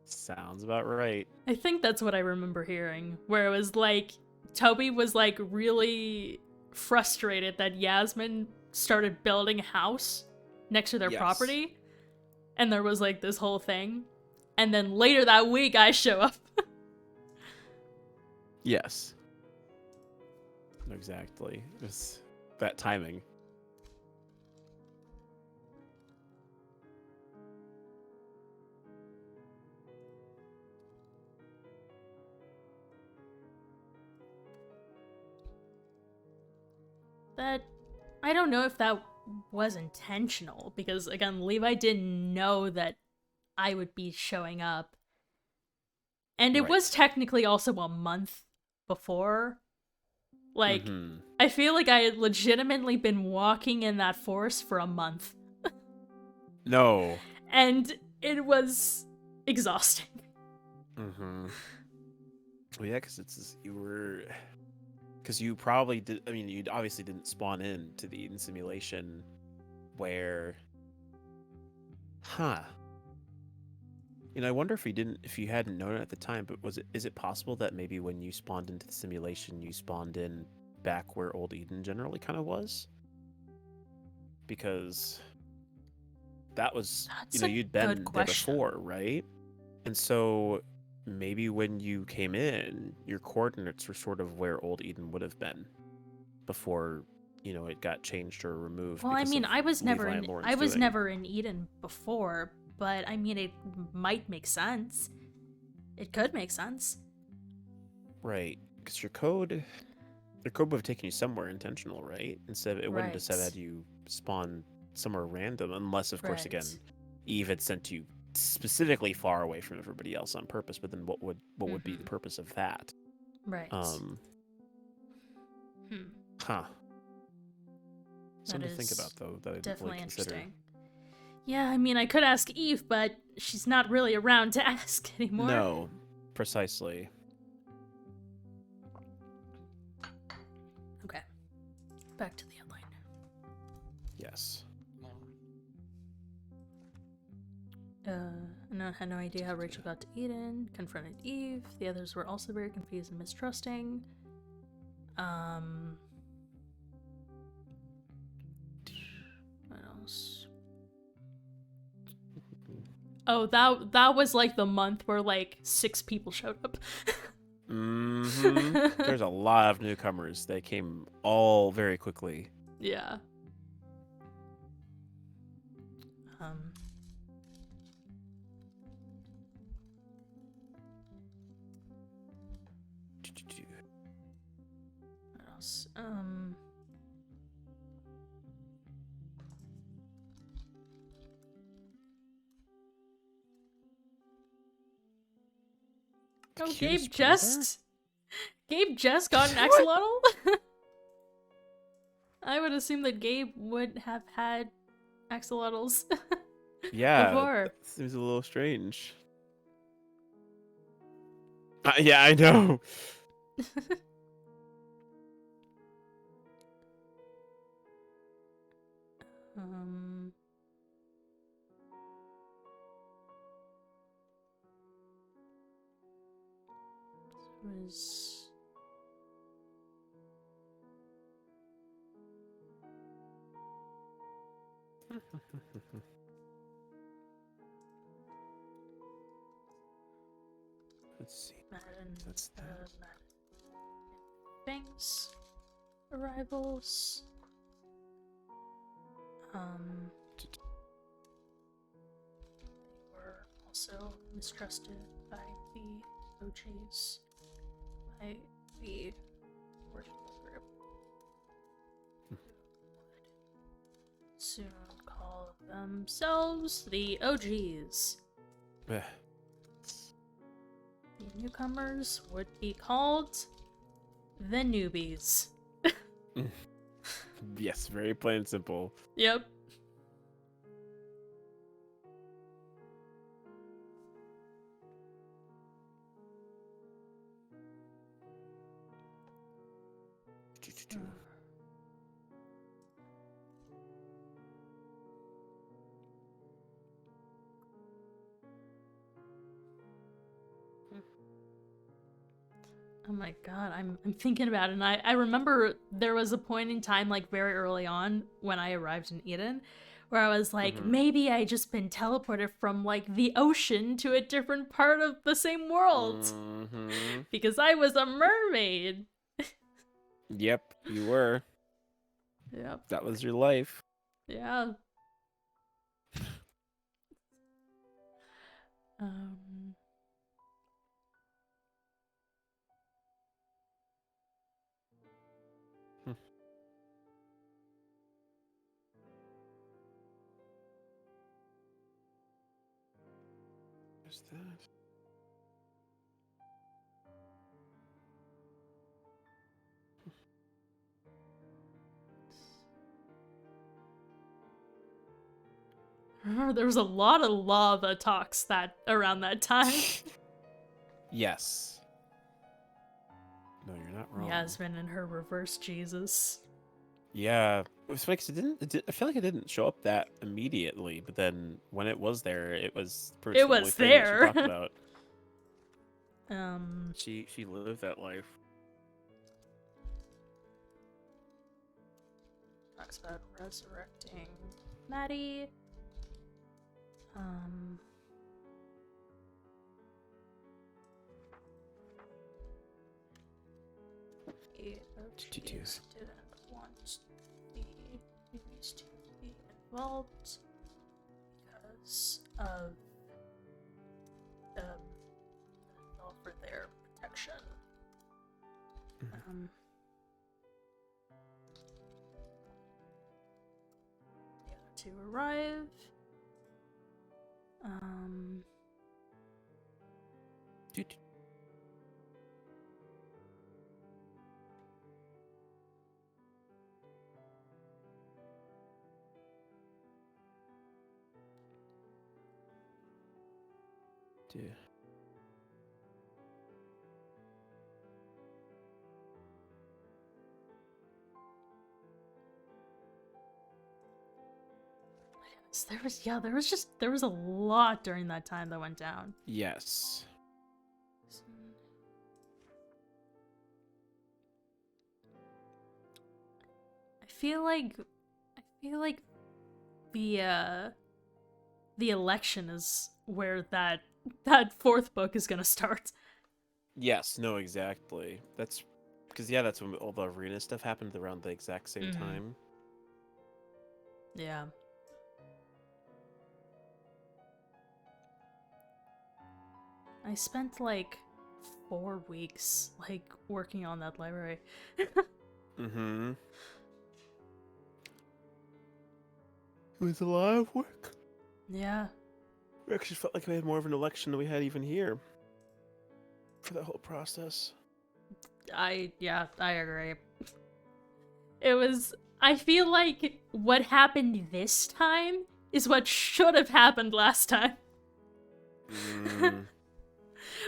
Sounds about right. I think that's what I remember hearing, where it was like Toby was like really frustrated that Yasmin started building a house next to their Yes. property, and there was like this whole thing, and then later that week I show up. Yes. Exactly. It's that timing. That, I don't know if that was intentional, because again, Levi didn't know that I would be showing up. And it was Right. technically also a month before. Like, Mhm. I feel like I had legitimately been walking in that forest for a month. No. And it was exhausting. Mm-hmm. Well, yeah, because you probably did. I mean, you obviously didn't spawn in to the Eden simulation where, huh? You know, I wonder if you hadn't known it at the time, but is it possible that maybe when you spawned into the simulation, you spawned in back where Old Eden generally kind of was? Because that was, That's you'd a good been there question. before, right? And so maybe when you came in, your coordinates were sort of where Old Eden would have been before, it got changed or removed. Well, I Because mean, of I was never Levi and in Lauren's doing. never in Eden before, but I mean, it might make sense. It could make sense. Right, because your code would have taken you somewhere intentional, right? Instead, it wouldn't just have Right. had you spawn somewhere random, unless, of course, again, Right. Eve had sent you specifically far away from everybody else on purpose. But then, what would be the purpose of that? Right. Huh. That Something to think is about, though, that I didn't definitely really consider. interesting. Yeah, I mean, I could ask Eve, but she's not really around to ask anymore. No, precisely. Okay. Back to the headline. Yes. I had no idea how Rachel got to Eden, confronted Eve. The others were also very confused and mistrusting. What else? Oh, that was like the month where like 6 people showed up. Mm-hmm. There's a lot of newcomers. They came all very quickly. Yeah. What else? Oh, Cutest Gabe just got an axolotl? I would assume that Gabe would have had axolotls Yeah, before. that seems a little strange. Yeah, I know. Was Let's see. Madden, That's that. Banks arrivals. They were also mistrusted by the OGs, by the original group. Who would soon call themselves the OGs. Eh, The newcomers would be called the newbies. yes, very plain and simple. Yep. Oh my god, I'm thinking about it, and I remember there was a point in time, like very early on, when I arrived in Eden, where I was like, Mhm. maybe I just been teleported from like the ocean to a different part of the same world Mhm. because I was a mermaid. Yep, you were. Yep. That was your life. Yeah. Um. Hmm. What's that? Remember, there was a lot of lava talks that around that time. Yes. No, you're not wrong. Yasmin and her reverse Jesus. Yeah, it was funny 'cause I feel like it didn't show up that immediately, but then when it was there, it was pretty It much the only was thing that she there. talked about. Um. She lived that life. Talks about resurrecting Maddie. Um. Ortiz didn't want these to be involved because of well, for their protection. Mhm. The other two arrive. Dude. Dude. There was a lot during that time that went down. Yes. I feel like the election is where that fourth book is gonna start. Yes, no, exactly. That's because, yeah, that's when all the arena stuff happened around the exact same Mhm. time. Yeah. I spent like 4 weeks like working on that library. Mm-hmm. It was a lot of work. Yeah. We actually felt like we had more of an election than we had even here for that whole process. I agree. I feel like what happened this time is what should have happened last time. Mm.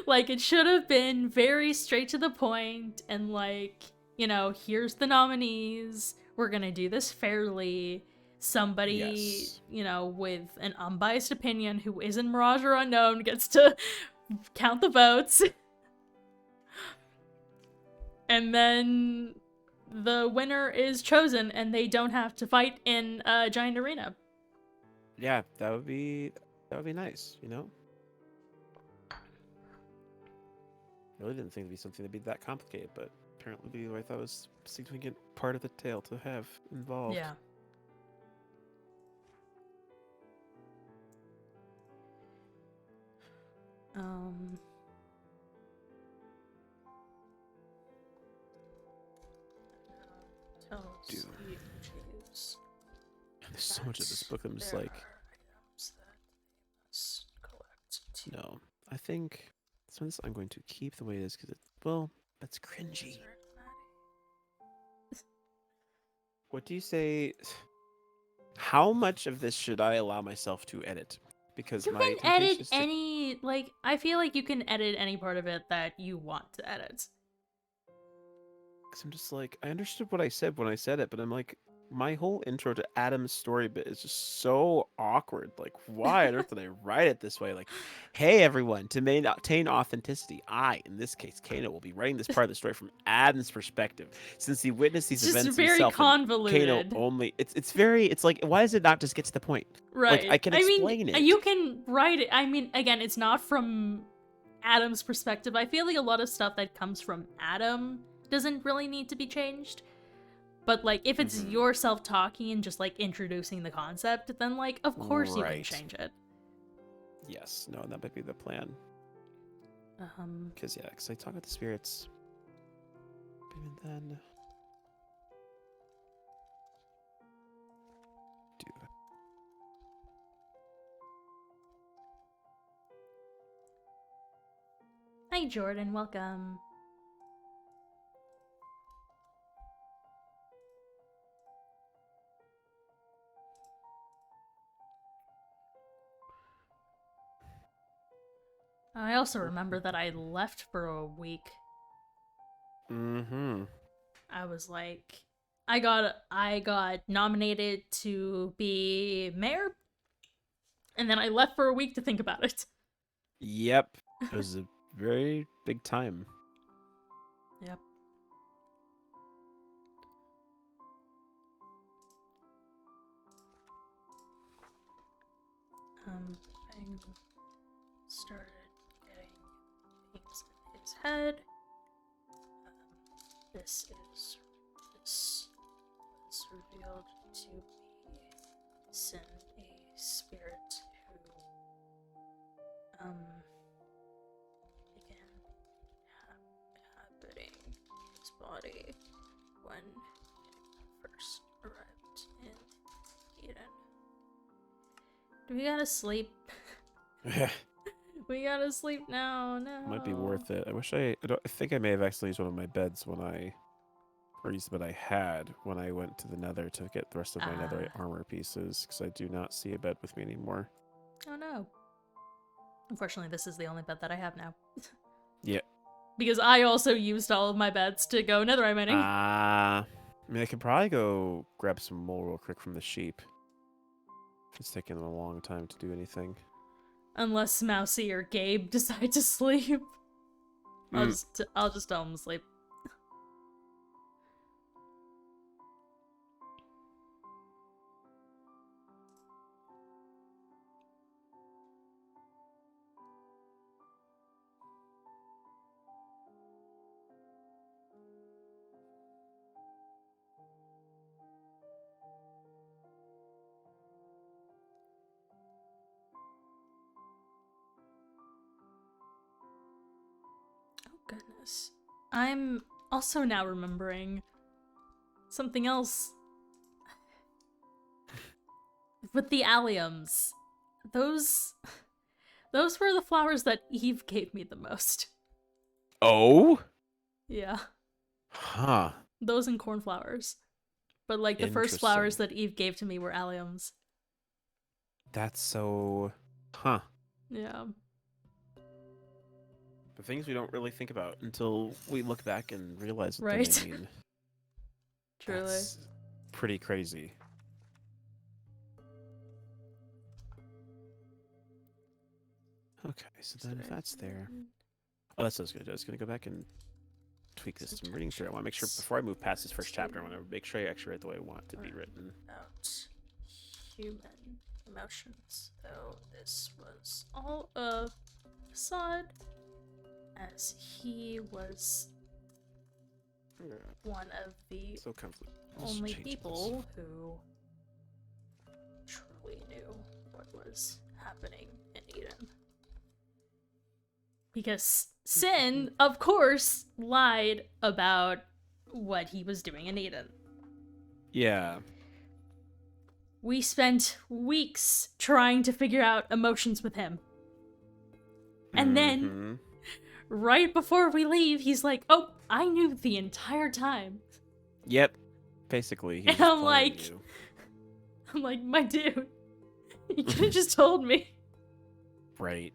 Like, it should have been very straight to the point and like, here's the nominees. We're gonna do this fairly. Somebody, Yes. with an unbiased opinion who isn't Mirage or Unknown gets to count the votes. And then the winner is chosen and they don't have to fight in a giant arena. Yeah, that would be nice, you know? I really didn't think it'd be something that'd be that complicated, but apparently I thought it was a significant part of the tale to have involved. Yeah. Dude. There's so much of this book I'm just like, no. I think some of this I'm going to keep the way it is because that's cringy. What do you say? How much of this should I allow myself to edit? Because You my can temptation edit is to... any, like, I feel like you can edit any part of it that you want to edit. Because I'm just like, I understood what I said when I said it, but I'm like, my whole intro to Adam's story bit is just so awkward. Like, why on earth did I write it this way? Like, hey everyone, to maintain authenticity, I, in this case, Kano, will be writing this part of the story from Adam's perspective, since he witnessed these It's just events very himself. And Kano convoluted. only. It's like, why does it not just get to the point? Right. Like, I can explain it. You can write it. I mean, again, it's not from Adam's perspective. I feel like a lot of stuff that comes from Adam doesn't really need to be changed. But, like, if it's yourself talking and just, like, introducing the concept, then, like, of course you can Right. change it. Yes, no, that might be the plan. Because I talk with the spirits. And then... Hi, Jordan. Welcome. I also remember that I left for a week. Mm-hmm. I was like, I got nominated to be mayor, and then I left for a week to think about it. Yep. It was a very big time. Yep. I started getting things in his head. This was revealed to be Sin, a spirit who began inhabiting his body when it first arrived in Eden. Do we gotta sleep? We gotta sleep now. No. Might be worth it. I think I may have actually used one of my beds or used the bed I had when I went to the nether to get the rest of my netherite armor pieces, because I do not see a bed with me anymore. Oh no. Unfortunately, this is the only bed that I have now. Yeah. Because I also used all of my beds to go netherite mining. I mean, I could probably go grab some wool real quick from the sheep. It's taking them a long time to do anything. Unless Mousy or Gabe decide to sleep. I'll just tell them to sleep. Goodness. I'm also now remembering something else. With the alliums. Those were the flowers that Eve gave me the most. Oh? Yeah. Huh. Those and cornflowers. But like the first flowers Interesting. that Eve gave to me were alliums. That's so... Huh. Yeah. The things we don't really think about until we look back and realize what Right. they mean. Truly. That's pretty crazy. Okay, so then if that's there... Oh, that's what I was going to do. I was going to go back and tweak this some reading through. I want to make sure, before I move past this first chapter, I want to make sure I actually write the way I want it to be written. About human emotions, though this was all a facade, as he was one of the So comfortable. Let's only change people who truly knew what was happening in Eden. Because Sin, of course, lied about what he was doing in Eden. Yeah. We spent weeks trying to figure out emotions with him. And then, right before we leave, he's like, oh, I knew the entire time. Yep. Basically, he's And just I'm playing like, you. my dude, you could have just told me. Right.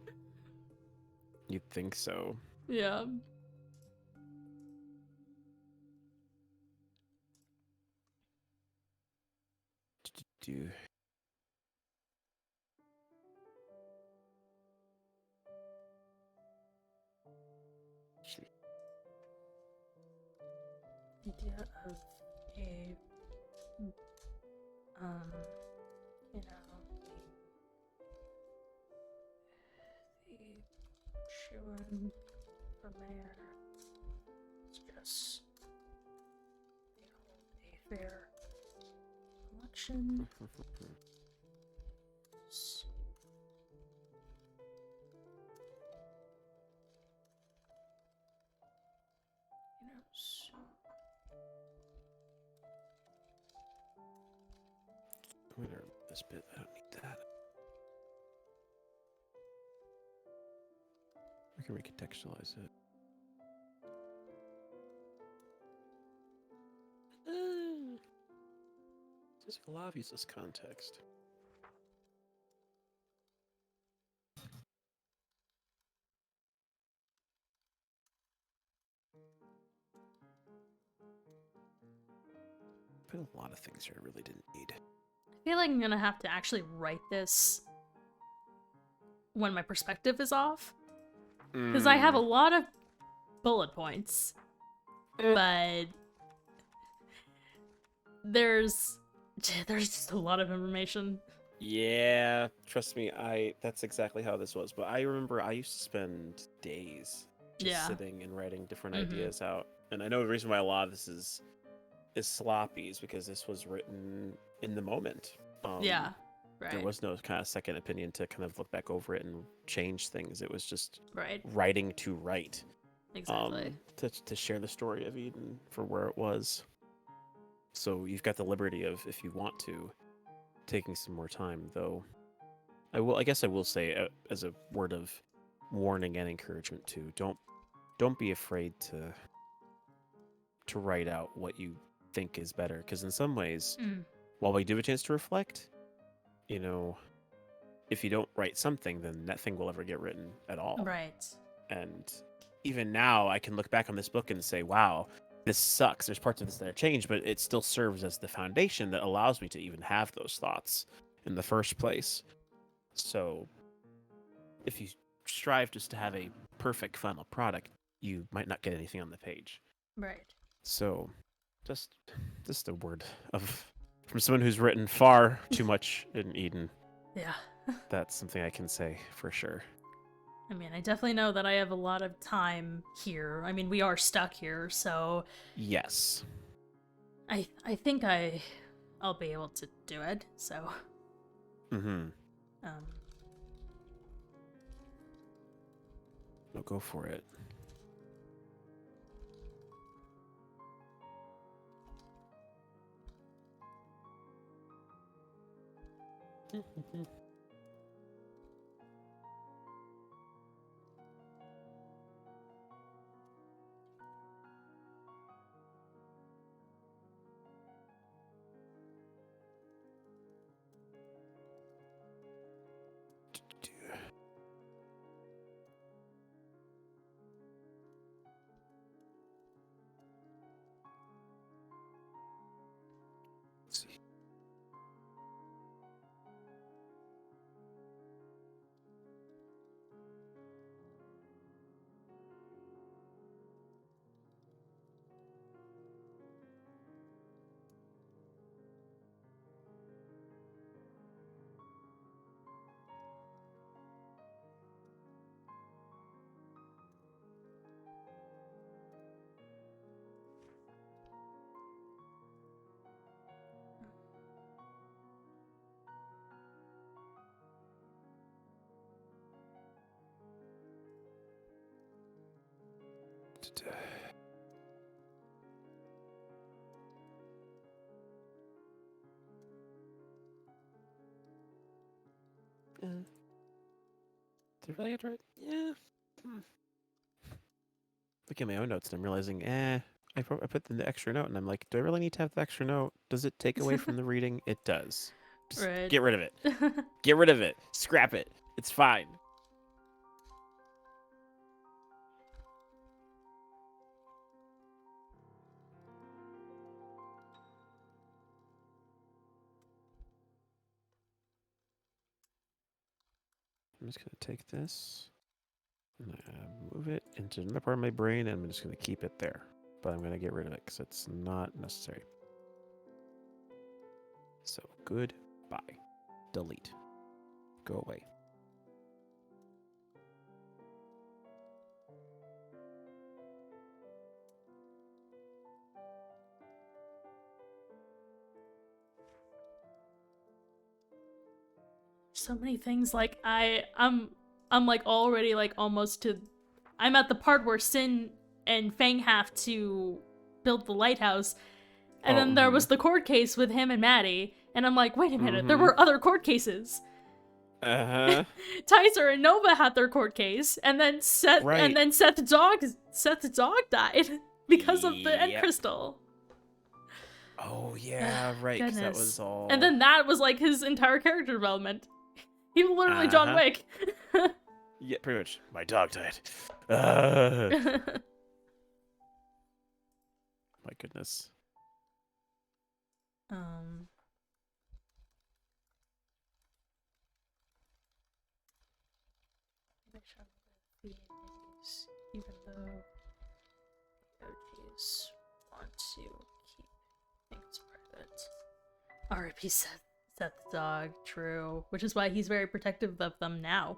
You'd think so. Yeah. do. Idea of a, you know, the chewing for mayor is just, you know, a fair election. You know, so I'm gonna remove this bit. I don't need that. We can recontextualize it. This law uses context. Put a lot of things here I really didn't need. I feel like I'm gonna have to actually write this when my perspective is off. Because I have a lot of bullet points. But there's just a lot of information. Yeah, trust me, that's exactly how this was. But I remember I used to spend days just sitting and writing different ideas out. And I know the reason why a lot of this is sloppy is because this was written in the moment. Yeah, right. There was no kind of second opinion to kind of look back over it and change things. It was just right. writing to write. Exactly. To share the story of Eden for where it was. So you've got the liberty of, if you want to, taking some more time. Though, I guess I will say, as a word of warning and encouragement too, don't be afraid to write out what you think is better, because in some ways, while we do have a chance to reflect, you know, if you don't write something, then nothing will ever get written at all. Right. And even now, I can look back on this book and say, wow, this sucks. There's parts of this that are changed, but it still serves as the foundation that allows me to even have those thoughts in the first place. So if you strive just to have a perfect final product, you might not get anything on the page. Right. So just a word from someone who's written far too much in Eden. Yeah. That's something I can say for sure. I mean, I definitely know that I have a lot of time here. I mean, we are stuck here, so Yes. I think I'll be able to do it. So No, go for it. Let's see. Did I really get right? Yeah. Look at my own notes and I'm realizing, I put the extra note and I'm like, do I really need to have the extra note? Does it take away from the reading? It does. Just right. get rid of it. Get rid of it. Scrap it. It's fine. I'm just gonna take this and move it into another part of my brain, and I'm just gonna keep it there. But I'm gonna get rid of it because it's not necessary. So goodbye. Delete. Go away. So many things. Like I'm like already like almost to. I'm at the part where Sin and Fang have to build the lighthouse, and then there was the court case with him and Maddie, and I'm like, wait a minute, there were other court cases. Uh-huh. Tyser and Nova had their court case, and then Seth Seth the dog died because of the end crystal. Oh yeah, right. 'Cause that was all. And then that was like his entire character development. He was literally John Wick. Yeah, pretty much. My dog died. My goodness. Even though the OGs want to keep things private. R.I.P. Seth the dog, true. Which is why he's very protective of them now.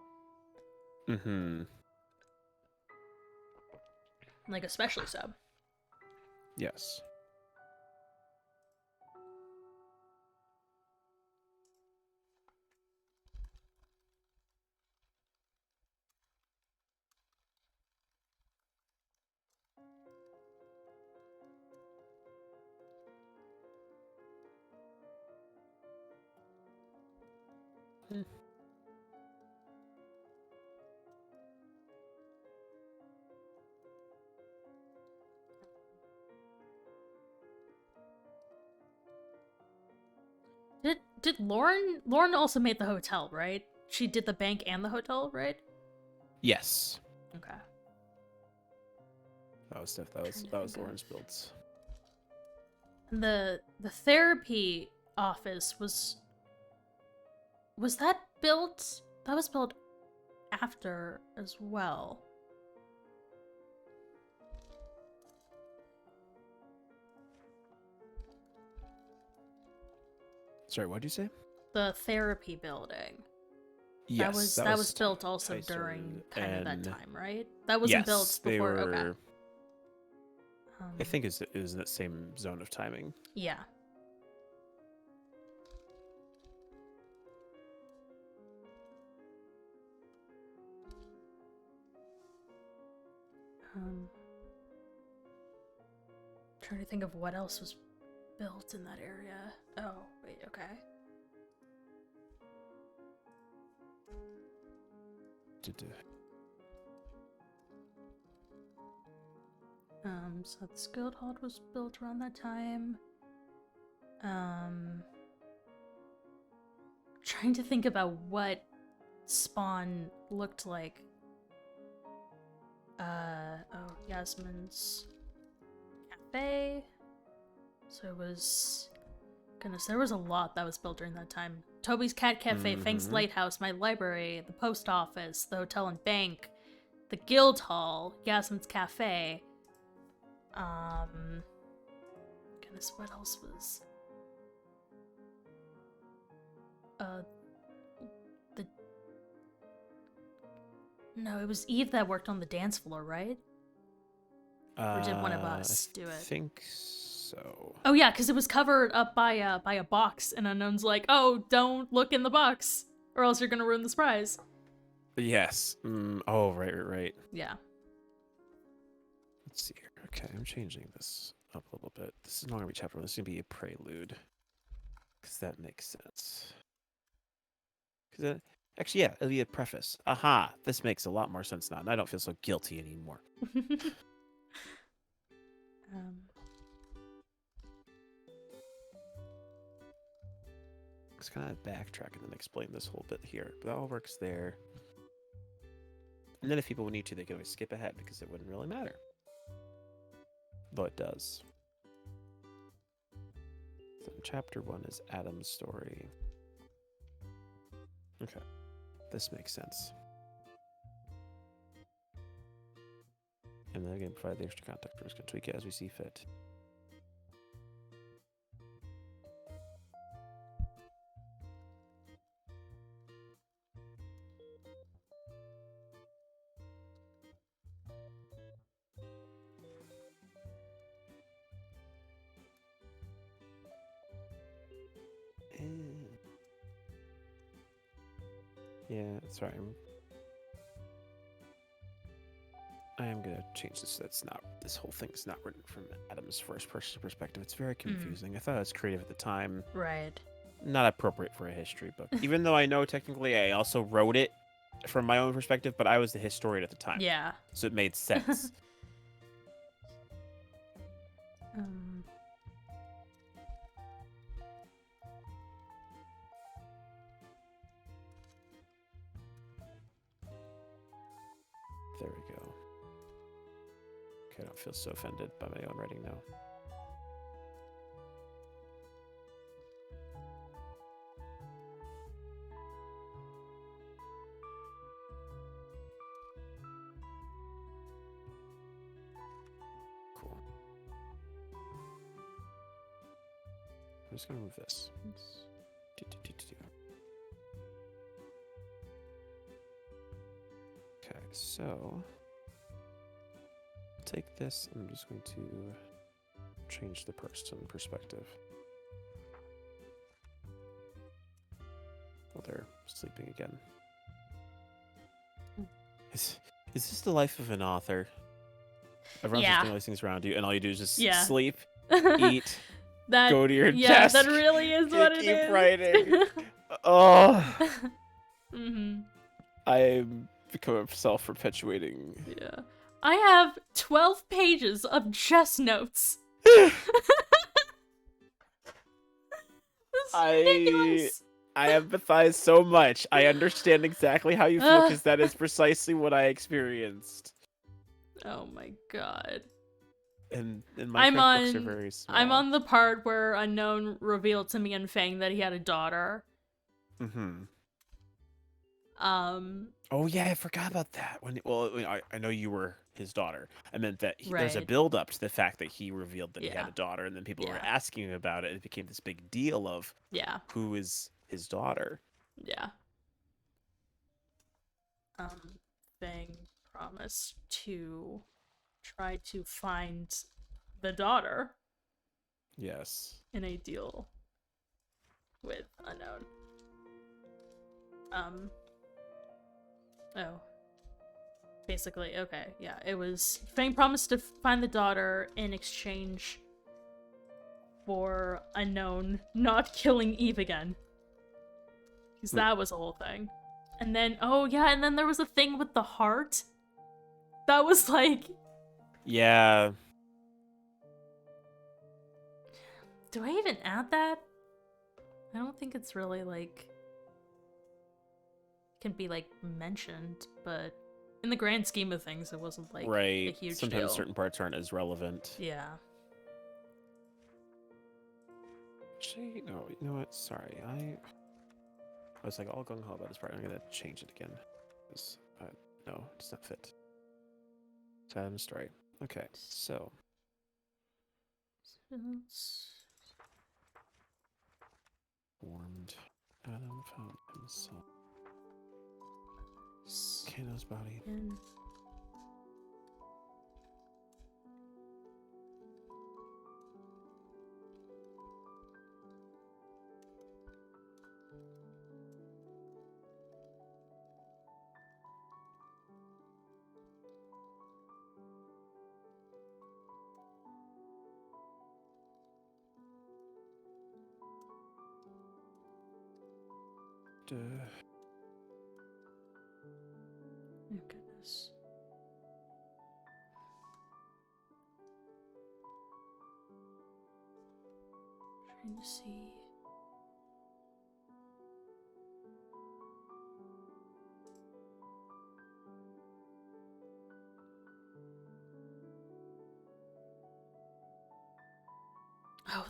Mm-hmm. Like, especially so. Yes. Did Lauren also made the hotel, right? She did the bank and the hotel, right? Yes. Okay. That was Lauren's builds. The therapy office was that built? That was built after as well. Sorry, what did you say? The therapy building. Yes, that was built also Tyson during kind of that and- time, right? That wasn't built they before. were. Okay. I think it was in that same zone of timing. Yeah. Trying to think of what else was built in that area. Oh, wait, okay. So the Skilled Hold was built around that time. Trying to think about what Spawn looked like. Oh, Yasmin's cafe. So it was... Goodness, there was a lot that was built during that time. Toby's Cat Cafe, Fang's Lighthouse, my library, the post office, the hotel and bank, the guild hall, Yasmin's cafe. Goodness, what else was... No, it was Eve that worked on the dance floor, right? Or did one of us do it? I think so. Oh yeah, because it was covered up by a box, and Unknown's like, "Oh, don't look in the box, or else you're gonna ruin the surprise." Yes. Oh, right. Yeah. Let's see here. Okay, I'm changing this up a little bit. This is not gonna be chapter 1. This is gonna be a prelude, because that makes sense. Because actually, yeah, it'll be a preface. Aha! This makes a lot more sense now, and I don't feel so guilty anymore. Let's kind of backtrack and then explain this whole bit here. But that all works there. And then if people need to, they can always skip ahead because it wouldn't really matter. Though it does. So chapter 1 is Adam's story. Okay. This makes sense. And then again, provide the extra context. We're just going to tweak it as we see fit. Yeah, sorry. I am gonna change this so that's not, this whole thing's not written from Adam's first person perspective. It's very confusing. I thought it was creative at the time. Right. Not appropriate for a history book. Even though I know technically I also wrote it from my own perspective, but I was the historian at the time. Yeah. So it made sense. There we go. Okay, I don't feel so offended by my own writing now. Cool. I'm just gonna move this. Okay, so take this. I'm just going to change the person perspective. Oh, they're sleeping again. Is this the life of an author? Everyone's just doing all these things around you, and all you do is just sleep, eat, That, go to your yeah, desk. that really is what it keep is. writing. Oh, Mm-hmm. I'm becoming self-perpetuating. Yeah. I have 12 pages of just notes. This is ridiculous. I empathize so much. I understand exactly how you feel because that is precisely what I experienced. Oh my god. And my books are very small. I'm on the part where Unknown revealed to me and Fang that he had a daughter. Mm-hmm. Oh yeah, I forgot about that. I know you were his daughter. I meant that there's a build up to the fact that he revealed that he had a daughter, and then people were asking him about it. And it became this big deal of who is his daughter. Yeah. Fang promised to try to find the daughter. Yes. In a deal with Unknown. Oh. Basically, okay, yeah. It was Fang promised to find the daughter in exchange for Unknown not killing Eve again. Because that was the whole thing. And then, oh yeah, and then there was a thing with the heart. That was like... Yeah. Do I even add that? I don't think it's really, like... can be, like, mentioned, but in the grand scheme of things, it wasn't, like, a huge Sometimes deal. certain parts aren't as relevant. Yeah. Actually, no, you know what? Sorry, I was, like, all gung-ho about this part. I'm gonna change it again. No, it does not fit. Sad story. Okay, so... Formed. Adam found himself. Kano's body. Oh, goodness. Trying to see. Oh,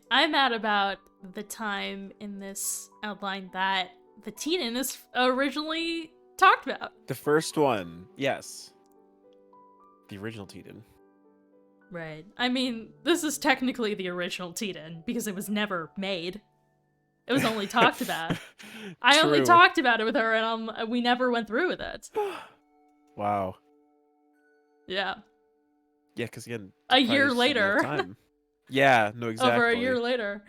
I'm at about the time in this outline that the Titan is originally talked about. The first one, yes. The original Teton. Right. I mean, this is technically the original Titan because it was never made. It was only talked about. I only True. talked about it with her, and we never went through with it. Wow. Yeah. Yeah, because again, A probably year just didn't have later. time. Yeah, no, exactly. Over a year later.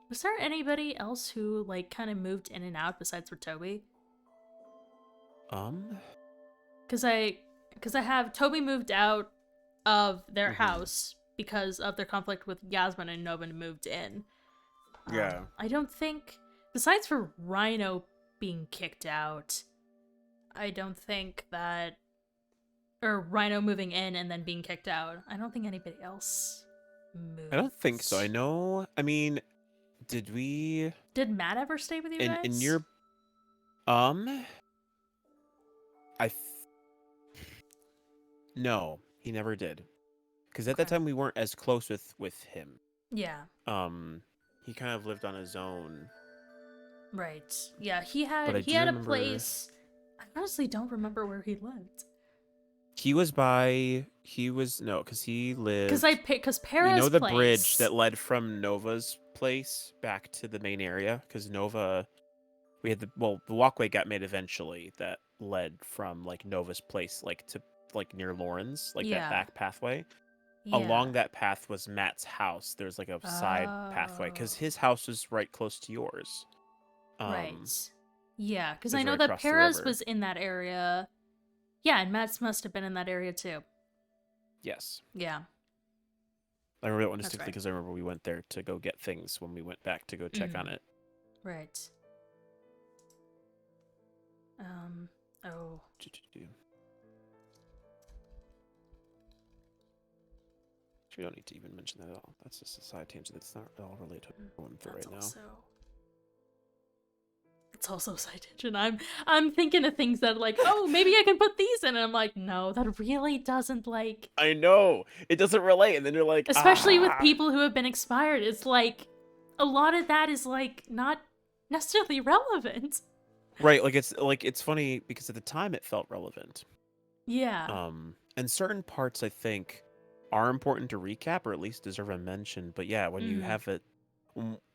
Was there anybody else who like kind of moved in and out besides for Toby? Because I have Toby moved out of their house because of their conflict with Yasmin, and Nova moved in. Yeah. I don't think, besides for Rhino being kicked out, I don't think that, or Rhino moving in and then being kicked out, I don't think anybody else moved. I don't think so. I know. I mean, did Matt ever stay with you guys? in your no, he never did. Because at that time we weren't as close with him. Yeah. He kind of lived on his own. Right. Yeah, he But I had do a remember- place. I honestly don't remember where he lived. He was no, because he lived. Because Para's You know the place, bridge that led from Nova's place back to the main area? Because Nova, we had the walkway got made eventually that led from like Nova's place, like to like near Lauren's, like Yeah. that back pathway. Yeah. Along that path was Matt's house. There's like a side pathway because Oh. his house was right close to yours. Right. Yeah, because it I was know right that across the Para's river. was in that area. Yeah, and Matt's must have been in that area too. Yes, Yeah. I remember that one That's distinctly right. because I remember we went there to go get things when we went back to go check on it. Right. Oh. We don't need to even mention that at all. That's just a side tangent that's not at all related to what I'm for right now. It's also a side tangent. I'm thinking of things that like, oh, maybe I can put these in, and I'm like, no, that really doesn't like. I know it doesn't relate, and then you're like, Especially with people who have been expired, it's like a lot of that is like not necessarily relevant. Right, it's funny because at the time it felt relevant. Yeah. And certain parts I think are important to recap or at least deserve a mention. But yeah, when you have it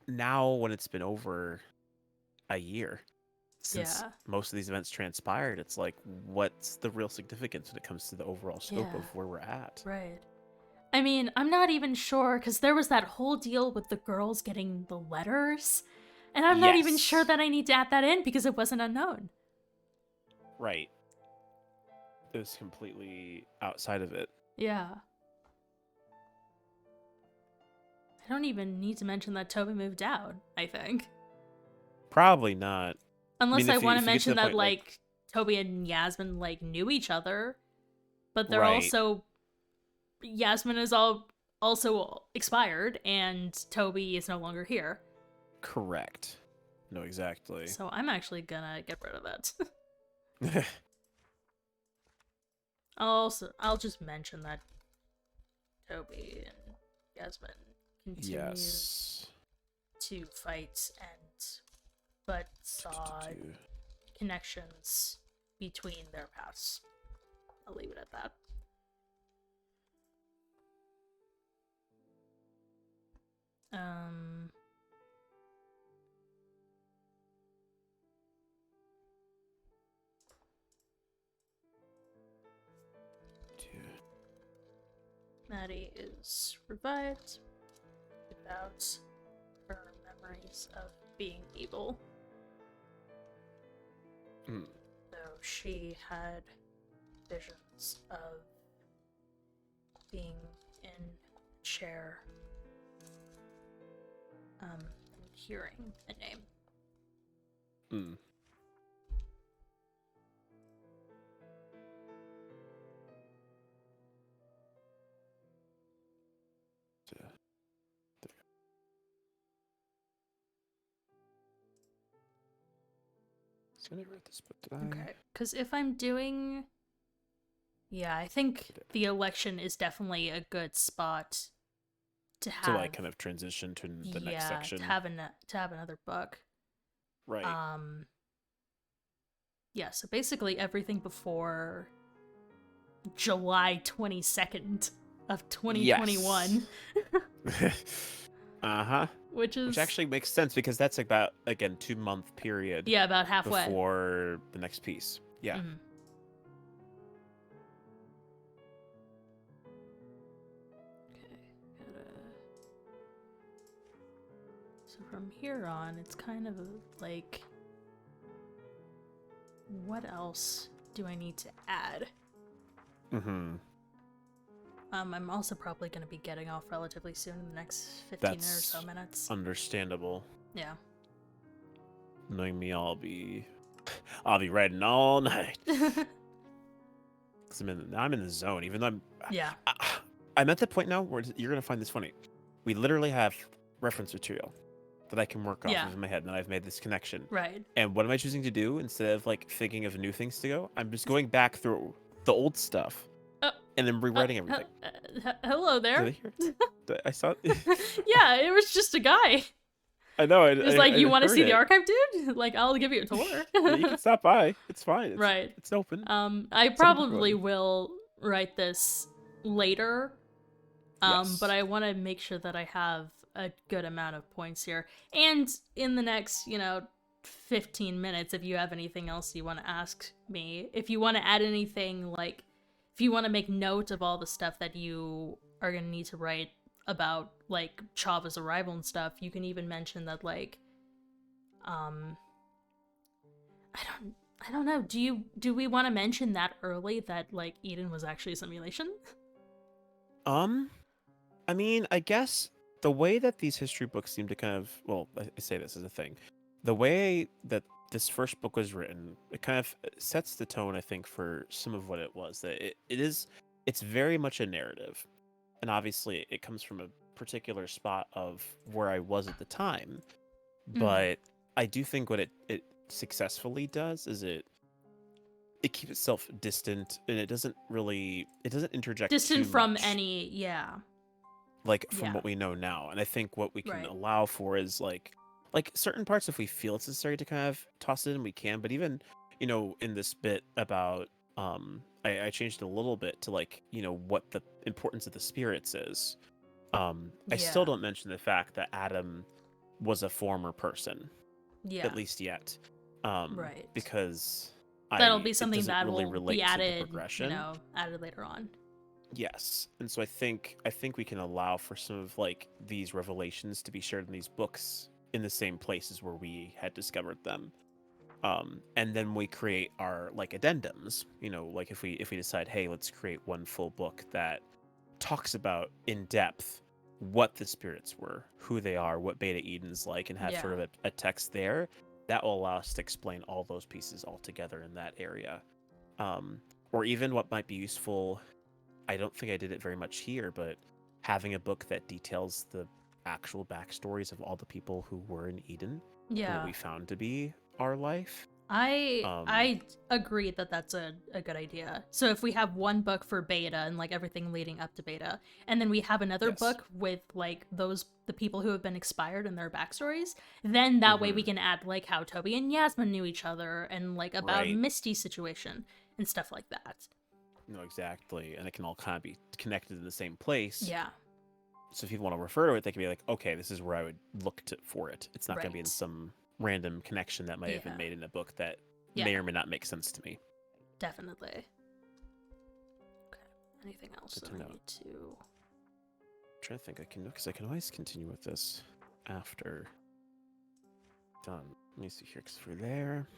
now, when it's been over a year since most of these events transpired, it's like, what's the real significance when it comes to the overall scope of where we're at? Right. I mean, I'm not even sure because there was that whole deal with the girls getting the letters, and I'm not even sure that I need to add that in because it wasn't unknown. Right. It was completely outside of it. Yeah. I don't even need to mention that Toby moved out, I think. Probably not. Unless I want to if you get mention the that, point, like, Toby and Yasmin, like, knew each other. But they're Right. also... Yasmin is also expired, and Toby is no longer here. Correct. No, exactly. So I'm actually gonna get rid of that. I'll just mention that Toby and Yasmin continue to fight but saw connections between their paths. I'll leave it at that. Maddie is revived without her memories of being evil. So she had visions of being in a chair and hearing a name. I never read this book, did I? Okay, because if I'm doing... Yeah, I think the election is definitely a good spot to to have like kind of transition to the next section. to have another book. Right. Yeah, so basically everything before July 22nd of 2021. Uh-huh. Which Which is actually makes sense because that's about, again, 2-month period yeah, about halfway. before the next piece. Yeah. Mhm. Okay, so from here on, it's kind of like, what else do I need to add? Mm-hmm. I'm also probably going to be getting off relatively soon in the next 15 or so minutes. Understandable. Yeah. Knowing me, I'll be writing all night. Cause I'm in the zone, even though Yeah. I'm at the point now where you're gonna find this funny. We literally have reference material that I can work off Yeah. of in my head, and I've made this connection. Right. And what am I choosing to do instead of like thinking of new things to go? I'm just going back through the old stuff and then rewriting everything. Hello there. Did I hear? I saw. Yeah, it was just a guy. I know. It's like, you want to heard see the it. archive, dude? Like, I'll give you a tour. Yeah, you can stop by. It's fine. Right. It's open. I Some probably people- will write this later. Yes. But I want to make sure that I have a good amount of points here. And in the next, 15 minutes, if you have anything else you want to ask me, if you want to add anything, like, if you want to make note of all the stuff that you are going to need to write about, like, Chava's arrival and stuff, you can even mention that, like, I don't know, do we want to mention that early, that, like, Eden was actually a simulation? I mean, I guess the way that these history books seem to kind of, well, I say this as a thing, the way that this first book was written, it kind of sets the tone, I think, for some of what it was. That it's very much a narrative, and obviously it comes from a particular spot of where I was at the time. But I do think what it successfully does is it keeps itself distant, and it doesn't interject Distant too from much, any, yeah. like from Yeah. what we know now. And I think what we can Right. allow for is like certain parts, if we feel it's necessary to kind of toss it in, we can. But even in this bit about I changed it a little bit to like what the importance of the spirits is. I still Yeah. don't mention the fact that Adam was a former person, Yeah. at least yet, Right. because That'll be it something doesn't that really will relate be to the added, progression. added later on. Yes, and so I think we can allow for some of like these revelations to be shared in these books in the same places where we had discovered them, and then we create our like addendums. Like if we decide, hey, let's create one full book that talks about in depth what the spirits were, who they are, what Beta Eden's like, and have sort of a text there that will allow us to explain all those pieces all together in that area, or even what might be useful. I don't think I did it very much here, but having a book that details the actual backstories of all the people who were in Eden and Yeah. what we found to be our life. I agree that that's a good idea. So if we have one book for Beta and like everything leading up to Beta, and then we have another Yes. book with like the people who have been expired and their backstories, then that way we can add like how Toby and Yasmin knew each other and like about Right. Misty's situation and stuff like that. No, exactly. And it can all kind of be connected in the same place. Yeah. So if people want to refer to it, they can be like, okay, this is where I would look for it. It's not going to be in Right. some random connection that might have been Yeah. made in a book that Yeah. may or may not make sense to me. Definitely. Okay. Anything else Good that to I know. need to? I'm trying to think because I can always continue with this after done. Let me see here, because we're there.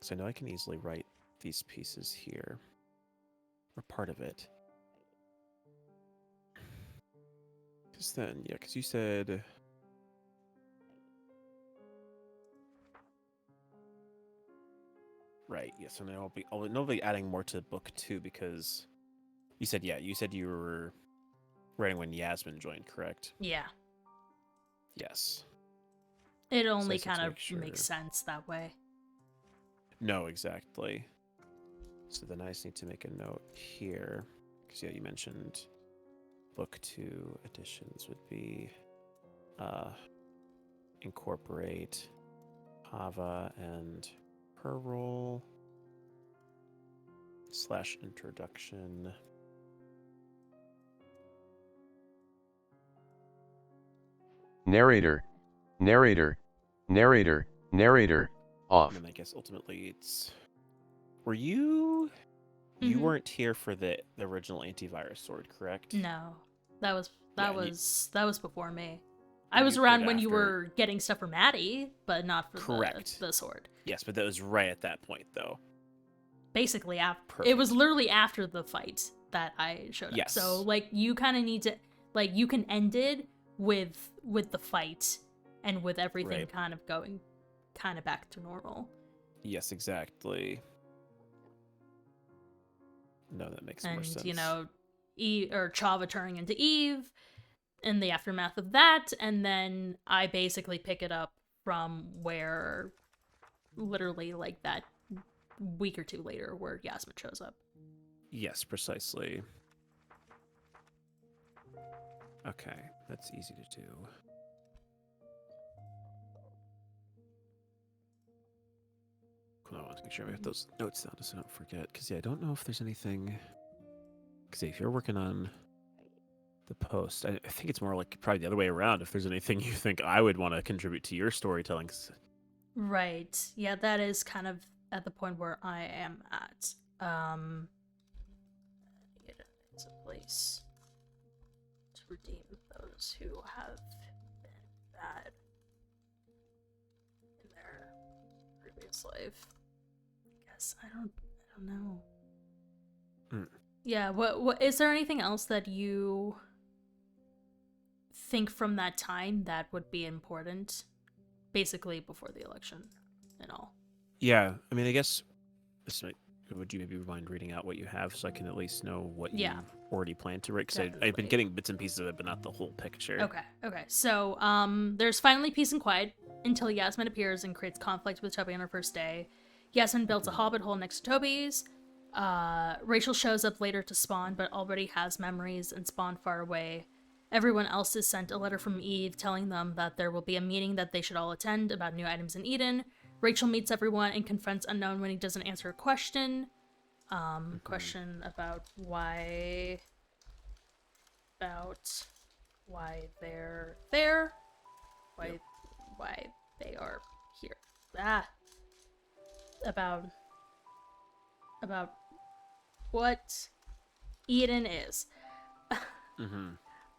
So I know I can easily write these pieces here, or part of it. Because then, yeah, because you said. Right, yes, and I'll be adding more to book 2 because you said you were writing when Yasmin joined, correct? Yeah. Yes. It I only just need to kind of make sure. makes sense that way. No, exactly. So then I just need to make a note here because you mentioned book 2 additions would be incorporate Hava and her role / introduction. Narrator off. And I guess ultimately it's. Were you? You Mhm. weren't here for the original antivirus sword, correct? No, that was Yeah, and that was before me. I and was you appeared around when you after. were getting stuff for Maddie, but not for Correct. the sword. Yes, but that was right at that point, though. Basically, after it Perfect. was literally after the fight that I showed up. Yes. So like you kind of need to you can end it with the fight and with everything Right. kind of going kind of back to normal. Yes, exactly. No, that makes more And sense. you know, Chava turning into Eve in the aftermath of that, and then I basically pick it up from where literally like that week or two later where Yasmin shows up. Yes, precisely. Okay, that's easy to do. Cool, I want to make sure I have those notes down so I don't forget. Because, yeah, I don't know if there's anything. Because if you're working on the post, I think it's more like probably the other way around. If there's anything you think I would want to contribute to your storytelling. Right. Yeah, that is kind of at the point where I am at. It's a place to redeem those who have been bad in their previous life. I guess I don't know. Yeah, what is there anything else that you think from that time that would be important? Basically before the election and all. Yeah, I mean, I guess this might. Would you maybe mind reading out what you have so I can at least know what you already planned to write? Because I've been Definitely. getting bits and pieces of it, but not the whole picture. Okay. So, there's finally peace and quiet until Yasmin appears and creates conflict with Toby on her first day. Yasmin builds a hobbit hole next to Toby's. Rachel shows up later to Spawn, but already has memories and Spawn far away. Everyone else is sent a letter from Eve telling them that there will be a meeting that they should all attend about new items in Eden. Rachel meets everyone and confronts Unknown when he doesn't answer a question. Question about why they're there. Why they are here. About what Eden is.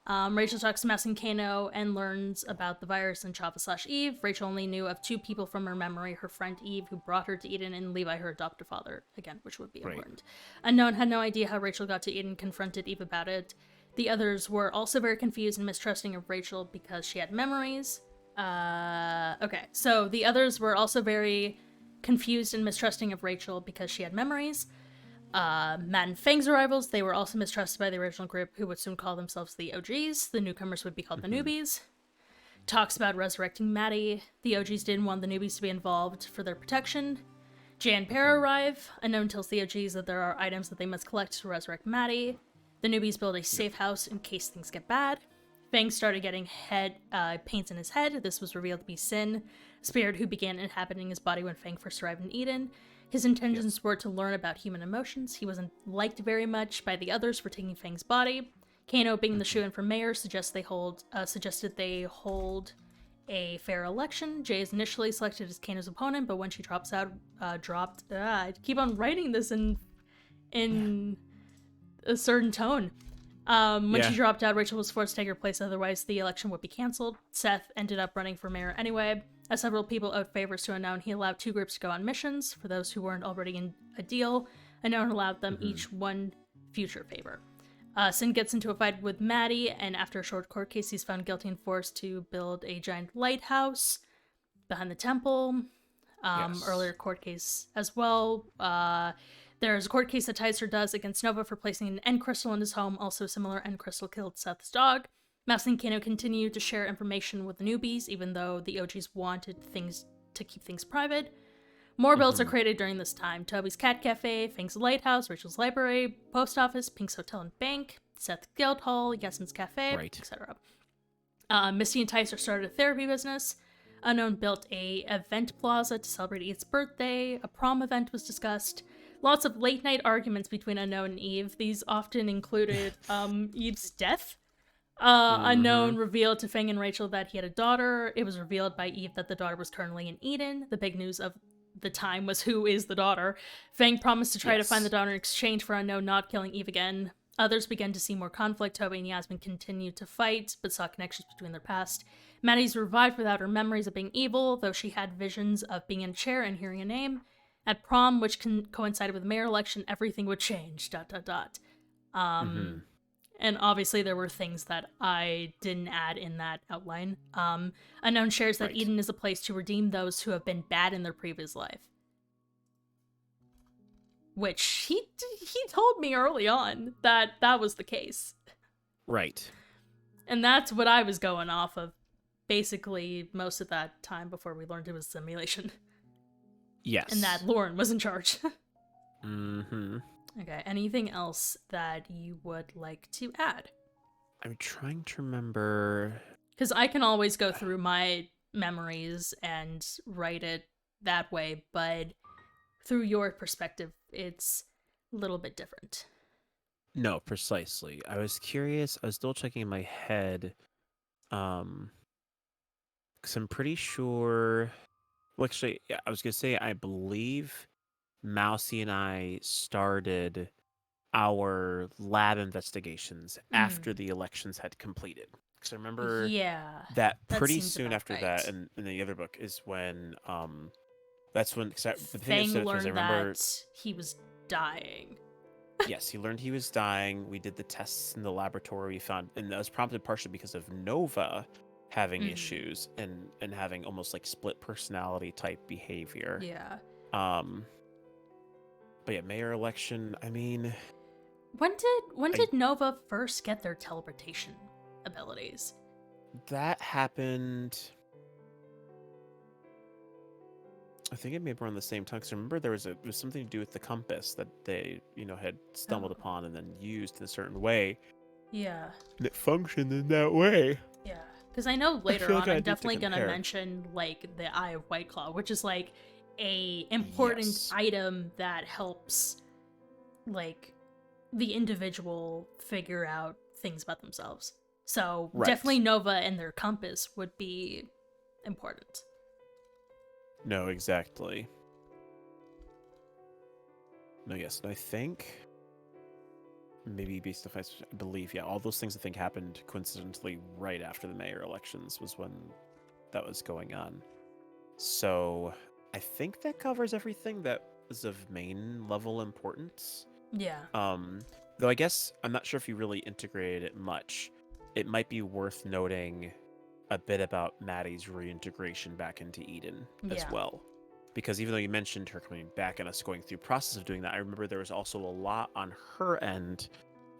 Rachel talks to Mouse and Kano and learns about the virus and Chava/Eve. Rachel only knew of 2 people from her memory, her friend Eve, who brought her to Eden, and Levi, her adoptive father, again, which would be important. Unknown had no idea how Rachel got to Eden, confronted Eve about it. The others were also very confused and mistrusting of Rachel because she had memories. Okay, so the others were also very confused and mistrusting of Rachel because she had memories. Matt and Fang's arrivals, they were also mistrusted by the original group, who would soon call themselves the OGs. The newcomers would be called the newbies. Talks about resurrecting Maddie. The OGs didn't want the newbies to be involved for their protection. Jay and Para arrive. Unknown tells the OGs that there are items that they must collect to resurrect Maddie. The newbies build a safe house in case things get bad. Fang started getting pains in his head. This was revealed to be Sin, a spirit who began inhabiting his body when Fang first arrived in Eden. His intentions were to learn about human emotions. He wasn't liked very much by the others for taking Fang's body. Kano, being the shoe-in for mayor, suggested they hold a fair election. Jay is initially selected as Kano's opponent, but when she dropped. I keep on writing this in a certain tone. When she dropped out, Rachel was forced to take her place, otherwise the election would be cancelled. Seth ended up running for mayor anyway. As several people owed favors to Unknown, he allowed 2 groups to go on missions. For those who weren't already in a deal, Unknown allowed them each one future favor. Sin gets into a fight with Maddie, and after a short court case, he's found guilty and forced to build a giant lighthouse behind the temple. Earlier court case as well. There's a court case that Tyser does against Nova for placing an end crystal in his home. Also, similar end crystal killed Seth's dog. Mouse and Kano continue to share information with the newbies, even though the OGs wanted things to keep things private. More builds are created during this time. Toby's Cat Cafe, Fang's Lighthouse, Rachel's Library, Post Office, Pink's Hotel and Bank. Seth Guildhall, Yasmin's Cafe, Right. etc. Misty and Tyser started a therapy business. Unknown built a event plaza to celebrate Eve's birthday. A prom event was discussed. Lots of late night arguments between Unknown and Eve. These often included Eve's death. Unknown revealed to Fang and Rachel that he had a daughter. It was revealed by Eve that the daughter was currently in Eden. The big news of the time was who is the daughter. Fang promised to try to find the daughter in exchange for Unknown not killing Eve again. Others began to see more conflict. Toby and Yasmin continued to fight, but saw connections between their past. Maddie's revived without her memories of being evil, though she had visions of being in a chair and hearing a name. At prom, which coincided with the mayor election, everything would change, ... And obviously there were things that I didn't add in that outline. Unknown shares that Eden is a place to redeem those who have been bad in their previous life. Which he told me early on that was the case. Right. And that's what I was going off of basically most of that time before we learned it was simulation. Yes. And that Lauren was in charge. Mm-hmm. Okay, anything else that you would like to add? I'm trying to remember. Because I can always go through my memories and write it that way, but through your perspective, it's a little bit different. No, precisely. I was curious. I was still checking in my head. Because I'm pretty sure. Well, actually, yeah, I was gonna say I believe Mousy and I started our lab investigations after the elections had completed. Because I remember that pretty seems soon about after right. that, in the other book, is when that's when the thing Fang is, I learned remember that he was dying. yes, he learned he was dying. We did the tests in the laboratory. We found, and that was prompted partially because of Nova having issues and having almost like split personality type behavior. Yeah. But yeah, mayor election. I mean, When did Nova first get their teleportation abilities? that happened. I think it may be around the same time. Because remember, there was something to do with the compass that they, had stumbled upon and then used in a certain way. Yeah. And it functioned in that way. Yeah. Because I know later feel on like I I'm need to definitely gonna compare. mention like the Eye of White Claw, which is like a important Yes. item that helps like the individual figure out things about themselves. So Right. definitely Nova and their compass would be important. No, exactly. No, yes, and I think maybe based off, I believe, yeah, all those things I think happened coincidentally right after the mayor elections was when that was going on. So I think that covers everything that was of main level importance. Yeah. Though I guess I'm not sure if you really integrated it much. It might be worth noting a bit about Maddie's reintegration back into Eden as Yeah. well. Because even though you mentioned her coming back and us going through process of doing that, I remember there was also a lot on her end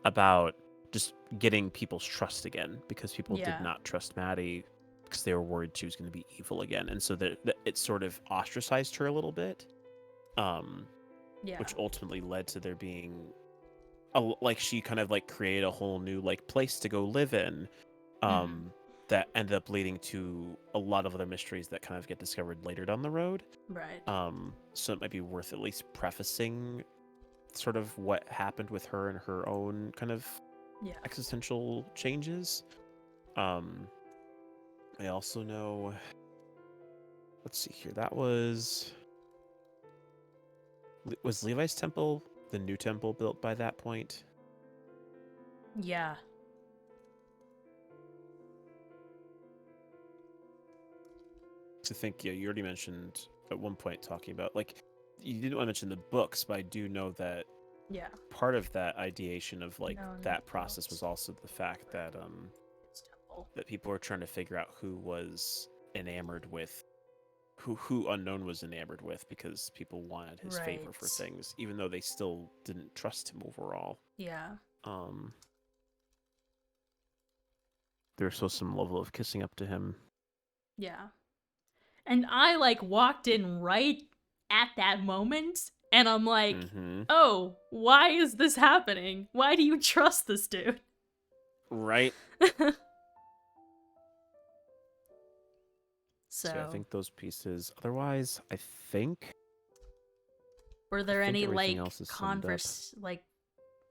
about just getting people's trust again, because people Yeah. did not trust Maddie because they were worried she was going to be evil again, and so that it sort of ostracized her a little bit, Yeah. which ultimately led to there being like she kind of like created a whole new like place to go live in, that ended up leading to a lot of other mysteries that kind of get discovered later down the road. Right. So it might be worth at least prefacing sort of what happened with her and her own kind of Yeah. existential changes. I also know, let's see here, that was Levi's temple the new temple built by that point? Yeah. To think, yeah, you already mentioned at one point talking about, like, you didn't want to mention the books, but I do know that Yeah. part of that ideation of like No, that not process books. was also the fact that It's temple. that people were trying to figure out who was enamored with who Unknown was enamored with, because people wanted his favor for Right. things, even though they still didn't trust him overall. Yeah. There's still some level of kissing up to him. Yeah. And I like walked in right at that moment and I'm like, Mm-hmm. oh, why is this happening? Why do you trust this dude? Right. So, So I think those pieces. Otherwise, I think were there think any everything like else is summed up.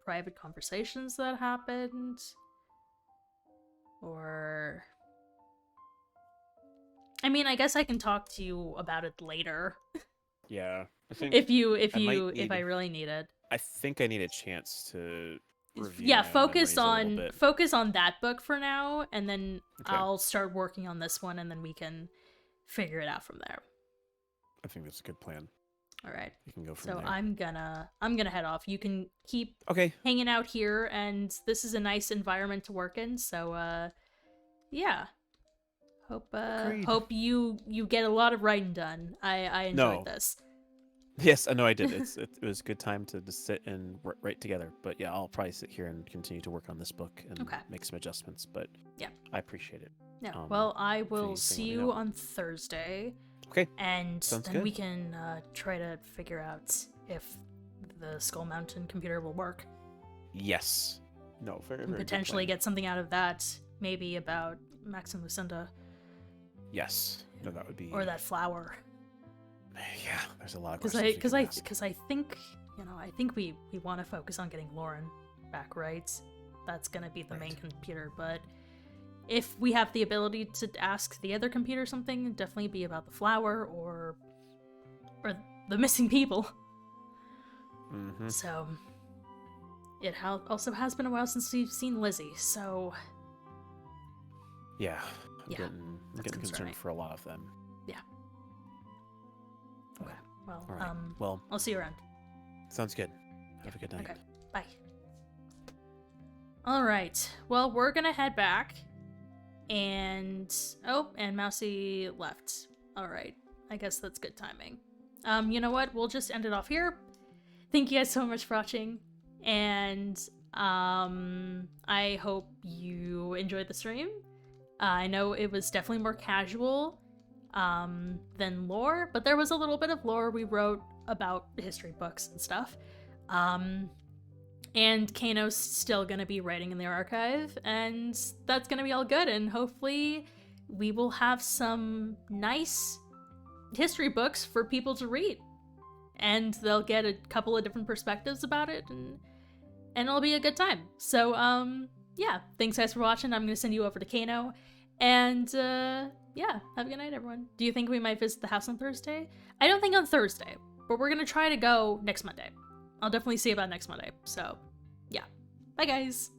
private conversations that happened, or I mean, I guess I can talk to you about it later Yeah. I think if I really need it. I think I need a chance to review Yeah, my own focus memories a little on bit. focus on that book for now, and then Okay. I'll start working on this one, and then we can figure it out from there. I think that's a good plan. All right. You can go from So there. I'm gonna head off. You can keep Okay. hanging out here, and this is a nice environment to work in. So yeah. Agreed. Hope you get a lot of writing done. I enjoyed No. this. Yes, I know I did. It was a good time to just sit and write together. But yeah, I'll probably sit here and continue to work on this book and Okay. make some adjustments. But Yeah. I appreciate it. Yeah. Well, I will anything, see let me you know. on Thursday. Okay. And Sounds then good. we can try to figure out if the Skull Mountain computer will work. Yes. No, very, And very good potentially plan. get something out of that. Maybe about Max and Lucinda. Yes. No, that would be. Or that flower. Yeah, there's a lot of Because questions. I think, I think we want to focus on getting Lauren back, right? That's gonna be the main Right. computer, but if we have the ability to ask the other computer something, it'd definitely be about the flower or the missing people. Mm-hmm. So it also has been a while since we've seen Lizzie, so Yeah. I'm Yeah, getting that's concerning. concerned for a lot of them. okay. Well, All right. Well, I'll see you around. sounds good. Have a good night. Okay. Bye. All right. Well, we're gonna head back, and Mousy left. All right. I guess that's good timing. You know what? We'll just end it off here. Thank you guys so much for watching, and I hope you enjoyed the stream. I know it was definitely more casual than lore, but there was a little bit of lore we wrote about history books and stuff. And Kano's still gonna be writing in the archive, and that's gonna be all good, and hopefully we will have some nice history books for people to read. And they'll get a couple of different perspectives about it, and it'll be a good time. So, yeah, thanks guys for watching. I'm gonna send you over to Kano, and yeah, have a good night, everyone. Do you think we might visit the house on Thursday? I don't think on Thursday, but we're gonna try to go next Monday. I'll definitely see about next Monday. So, yeah. Bye, guys.